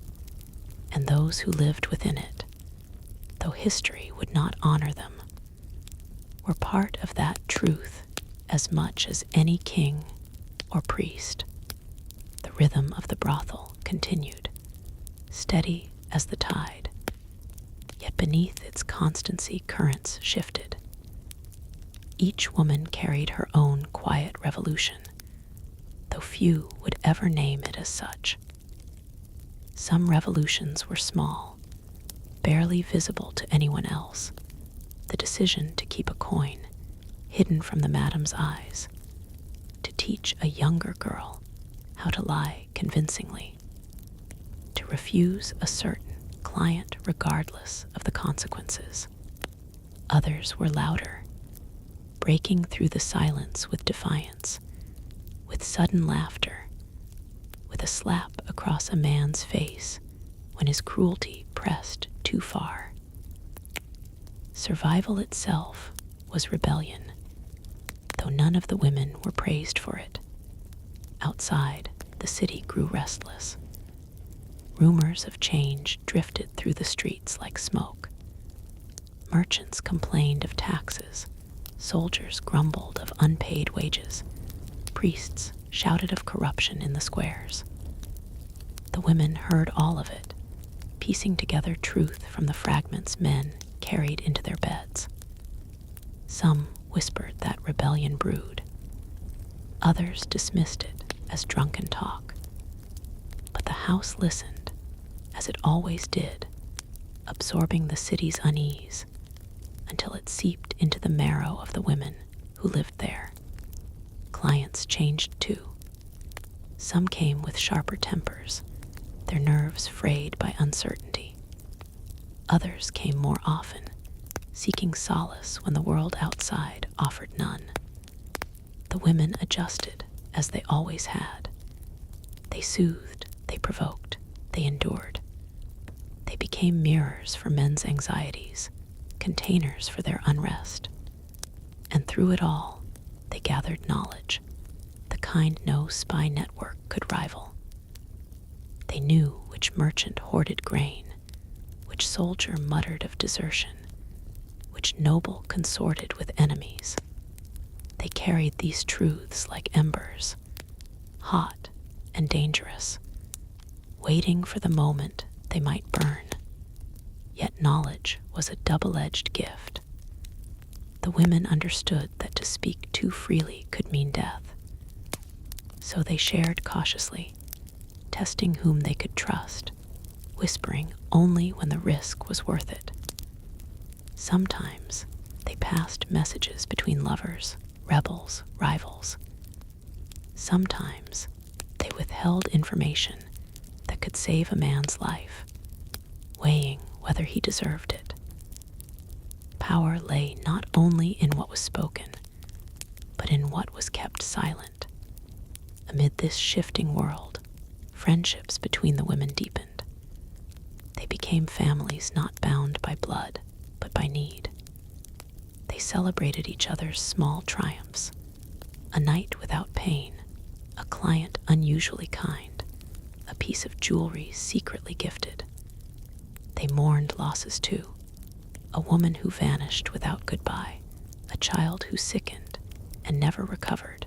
And those who lived within it, though history would not honor them, were part of that truth as much as any king or priest. The rhythm of the brothel continued, steady as the tide, yet beneath its constancy currents shifted. Each woman carried her own quiet revolution, though few would ever name it as such. Some revolutions were small, barely visible to anyone else. The decision to keep a coin hidden from the madam's eyes, to teach a younger girl how to lie convincingly, to refuse a certain client regardless of the consequences. Others were louder, breaking through the silence with defiance, with sudden laughter, with a slap across a man's face when his cruelty pressed too far. Survival itself was rebellion, though none of the women were praised for it. Outside, the city grew restless. Rumors of change drifted through the streets like smoke. Merchants complained of taxes, soldiers grumbled of unpaid wages, priests shouted of corruption in the squares. The women heard all of it, piecing together truth from the fragments men carried into their beds. Some whispered that rebellion brewed. Others dismissed it as drunken talk. But the house listened, as it always did, absorbing the city's unease until it seeped into the marrow of the women who lived there. Clients changed too. Some came with sharper tempers, their nerves frayed by uncertainty. Others came more often, seeking solace when the world outside offered none. The women adjusted, as they always had. They soothed, they provoked, they endured. They became mirrors for men's anxieties, containers for their unrest. And through it all, they gathered knowledge, the kind no spy network could rival. They knew which merchant hoarded grain, which soldier muttered of desertion, which noble consorted with enemies. They carried these truths like embers, hot and dangerous, waiting for the moment they might burn. Yet knowledge was a double-edged gift. The women understood that to speak too freely could mean death. So they shared cautiously, testing whom they could trust, whispering only when the risk was worth it. Sometimes they passed messages between lovers, rebels, rivals. Sometimes they withheld information that could save a man's life, weighing whether he deserved it. Power lay not only in what was spoken, but in what was kept silent. Amid this shifting world, friendships between the women deepened. They became families not bound by blood, but by need. They celebrated each other's small triumphs, a night without pain, a client unusually kind, a piece of jewelry secretly gifted. They mourned losses too, a woman who vanished without goodbye, a child who sickened and never recovered,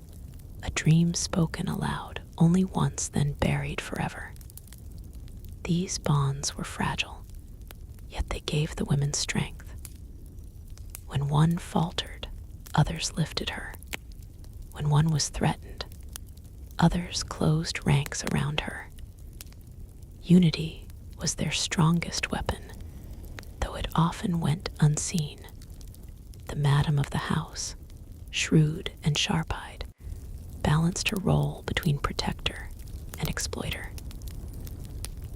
a dream spoken aloud only once then buried forever. These bonds were fragile, yet they gave the women strength. When one faltered, others lifted her. When one was threatened, others closed ranks around her. Unity was their strongest weapon, though it often went unseen. The madam of the house, shrewd and sharp-eyed, balanced her role between protector and exploiter.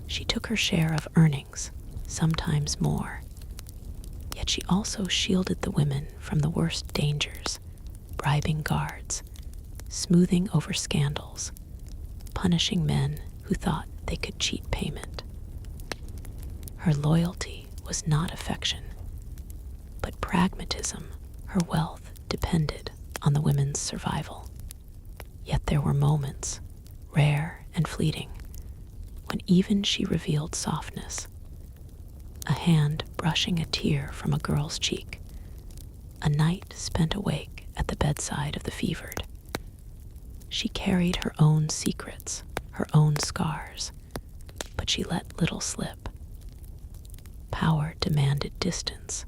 She took her share of earnings, sometimes more, yet she also shielded the women from the worst dangers, bribing guards, smoothing over scandals, punishing men who thought they could cheat payment. Her loyalty was not affection, but pragmatism. Her wealth depended on the women's survival. Yet there were moments, rare and fleeting, when even she revealed softness. A hand brushing a tear from a girl's cheek, a night spent awake at the bedside of the fevered. She carried her own secrets, her own scars, but she let little slip. Power demanded distance,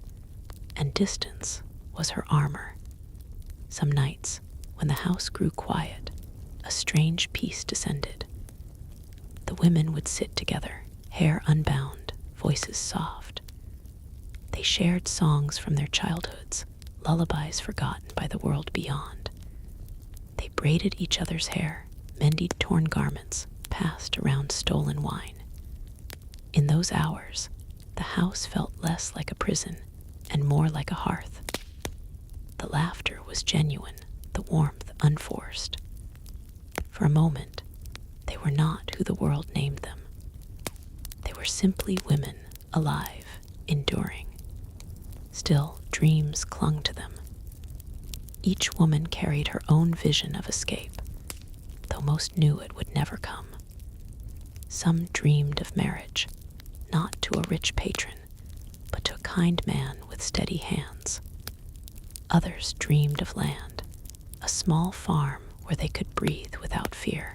and distance was her armor. Some nights, when the house grew quiet, a strange peace descended. The women would sit together, hair unbound, voices soft. They shared songs from their childhoods, lullabies forgotten by the world beyond. They braided each other's hair, mended torn garments, passed around stolen wine. In those hours, the house felt less like a prison and more like a hearth. The laughter was genuine, the warmth unforced. For a moment, they were not who the world named them. They were simply women, alive, enduring. Still, dreams clung to them. Each woman carried her own vision of escape, though most knew it would never come. Some dreamed of marriage, not to a rich patron, but to a kind man with steady hands. Others dreamed of land, a small farm where they could breathe without fear.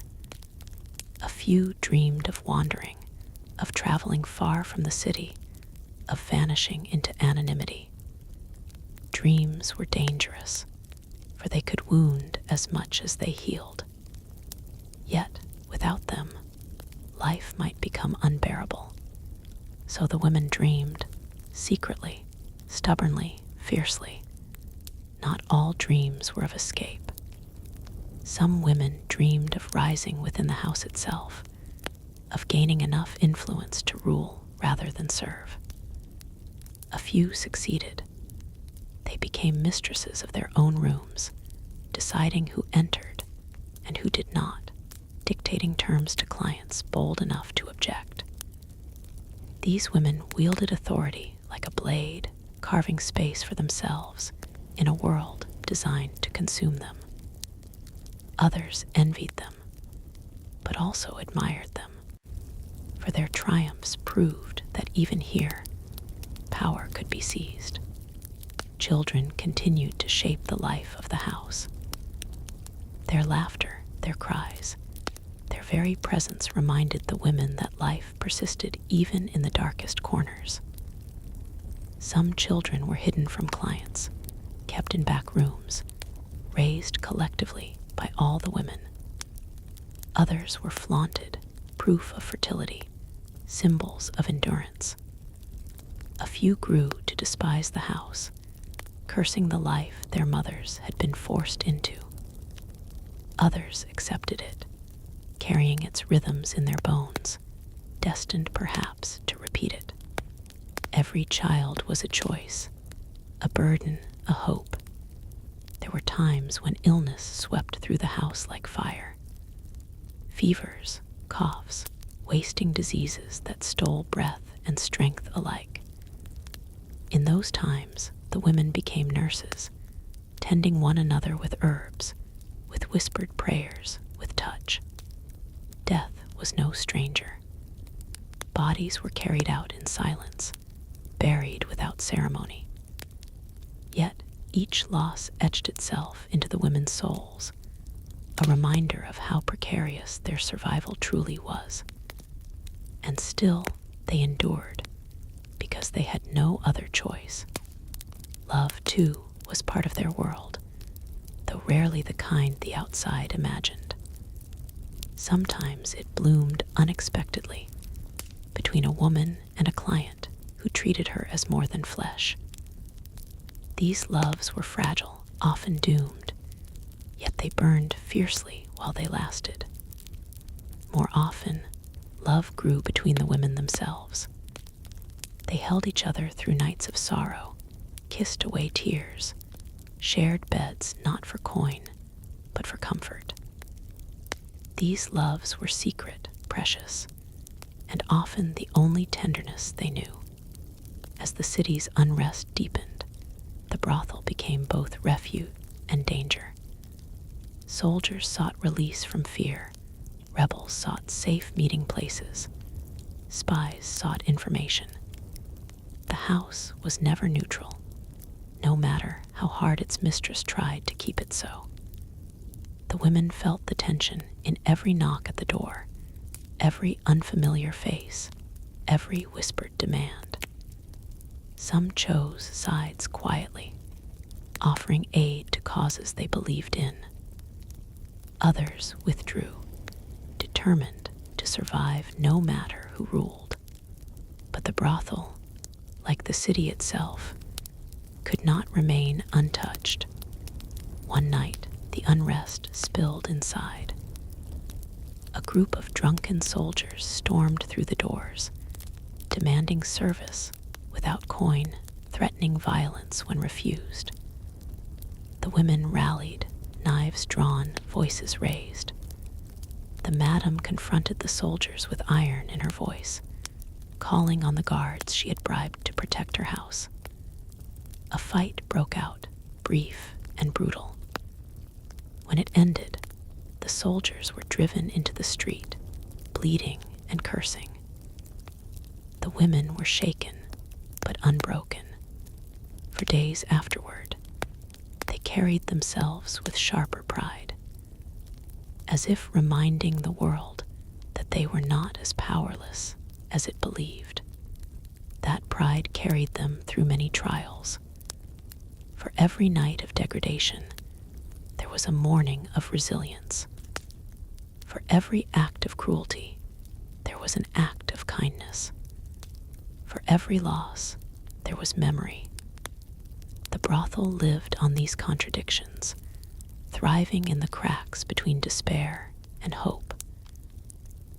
A few dreamed of wandering, of traveling far from the city, of vanishing into anonymity. Dreams were dangerous, for they could wound as much as they healed. Yet, without them, life might become unbearable. So the women dreamed secretly, stubbornly, fiercely. Not all dreams were of escape. Some women dreamed of rising within the house itself, of gaining enough influence to rule rather than serve. A few succeeded. They became mistresses of their own rooms, deciding who entered and who did not, dictating terms to clients bold enough to object. These women wielded authority like a blade, carving space for themselves in a world designed to consume them. Others envied them, but also admired them, for their triumphs proved that even here, power could be seized. Children continued to shape the life of the house. Their laughter, their cries, their very presence reminded the women that life persisted even in the darkest corners. Some children were hidden from clients, kept in back rooms, raised collectively by all the women. Others were flaunted, proof of fertility, symbols of endurance. A few grew to despise the house, cursing the life their mothers had been forced into. Others accepted it, carrying its rhythms in their bones, destined perhaps to repeat it. Every child was a choice, a burden, a hope. There were times when illness swept through the house like fire. Fevers, coughs, wasting diseases that stole breath and strength alike. In those times, the women became nurses, tending one another with herbs, with whispered prayers, with touch. Death was no stranger. Bodies were carried out in silence, buried without ceremony. Yet each loss etched itself into the women's souls, a reminder of how precarious their survival truly was. And still they endured, because they had no other choice. Love, too, was part of their world, though rarely the kind the outside imagined. Sometimes it bloomed unexpectedly, between a woman and a client who treated her as more than flesh. These loves were fragile, often doomed, yet they burned fiercely while they lasted. More often, love grew between the women themselves. They held each other through nights of sorrow, kissed away tears, shared beds not for coin, but for comfort. These loves were secret, precious, and often the only tenderness they knew. As the city's unrest deepened, the brothel became both refuge and danger. Soldiers sought release from fear, rebels sought safe meeting places, spies sought information. The house was never neutral, no matter how hard its mistress tried to keep it so. The women felt the tension in every knock at the door, every unfamiliar face, every whispered demand. Some chose sides quietly, offering aid to causes they believed in. Others withdrew, determined to survive no matter who ruled. But the brothel, like the city itself, could not remain untouched. One night, the unrest spilled inside. A group of drunken soldiers stormed through the doors, demanding service without coin, threatening violence when refused. The women rallied, knives drawn, voices raised. The madam confronted the soldiers with iron in her voice, calling on the guards she had bribed to protect her house. A fight broke out, brief and brutal. When it ended, the soldiers were driven into the street, bleeding and cursing. The women were shaken, but unbroken. For days afterward, they carried themselves with sharper pride, as if reminding the world that they were not as powerless as it believed. That pride carried them through many trials. For every night of degradation, there was a morning of resilience. For every act of cruelty, there was an act of kindness. For every loss, there was memory. The brothel lived on these contradictions, thriving in the cracks between despair and hope.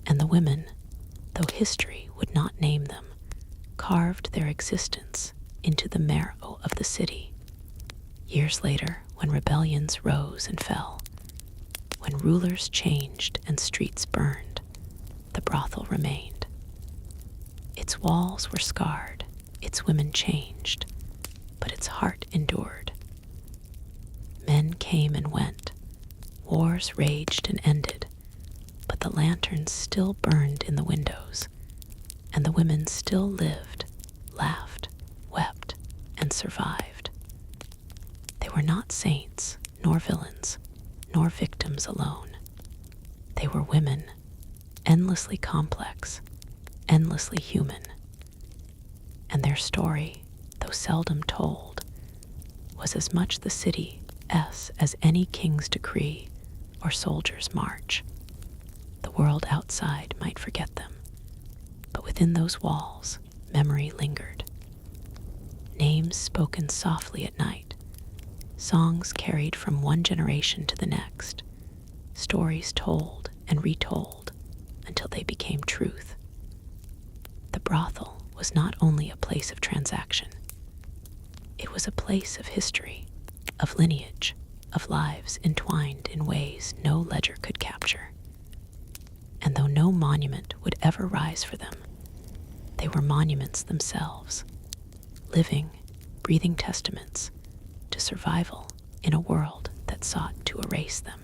And the women, though history would not name them, carved their existence into the marrow of the city. Years later, when rebellions rose and fell, when rulers changed and streets burned, the brothel remained. Its walls were scarred, its women changed, but its heart endured. Men came and went, wars raged and ended, but the lanterns still burned in the windows, and the women still lived, laughed, wept, and survived. They were not saints, nor villains, nor victims alone. They were women, endlessly complex, endlessly human. And their story, though seldom told, was as much the city's as any king's decree or soldier's march. The world outside might forget them, but within those walls, memory lingered. Names spoken softly at night, songs carried from one generation to the next, stories told and retold until they became truth. The brothel was not only a place of transaction. It was a place of history, of lineage, of lives entwined in ways no ledger could capture. And though no monument would ever rise for them, they were monuments themselves, living, breathing testaments to survival in a world that sought to erase them.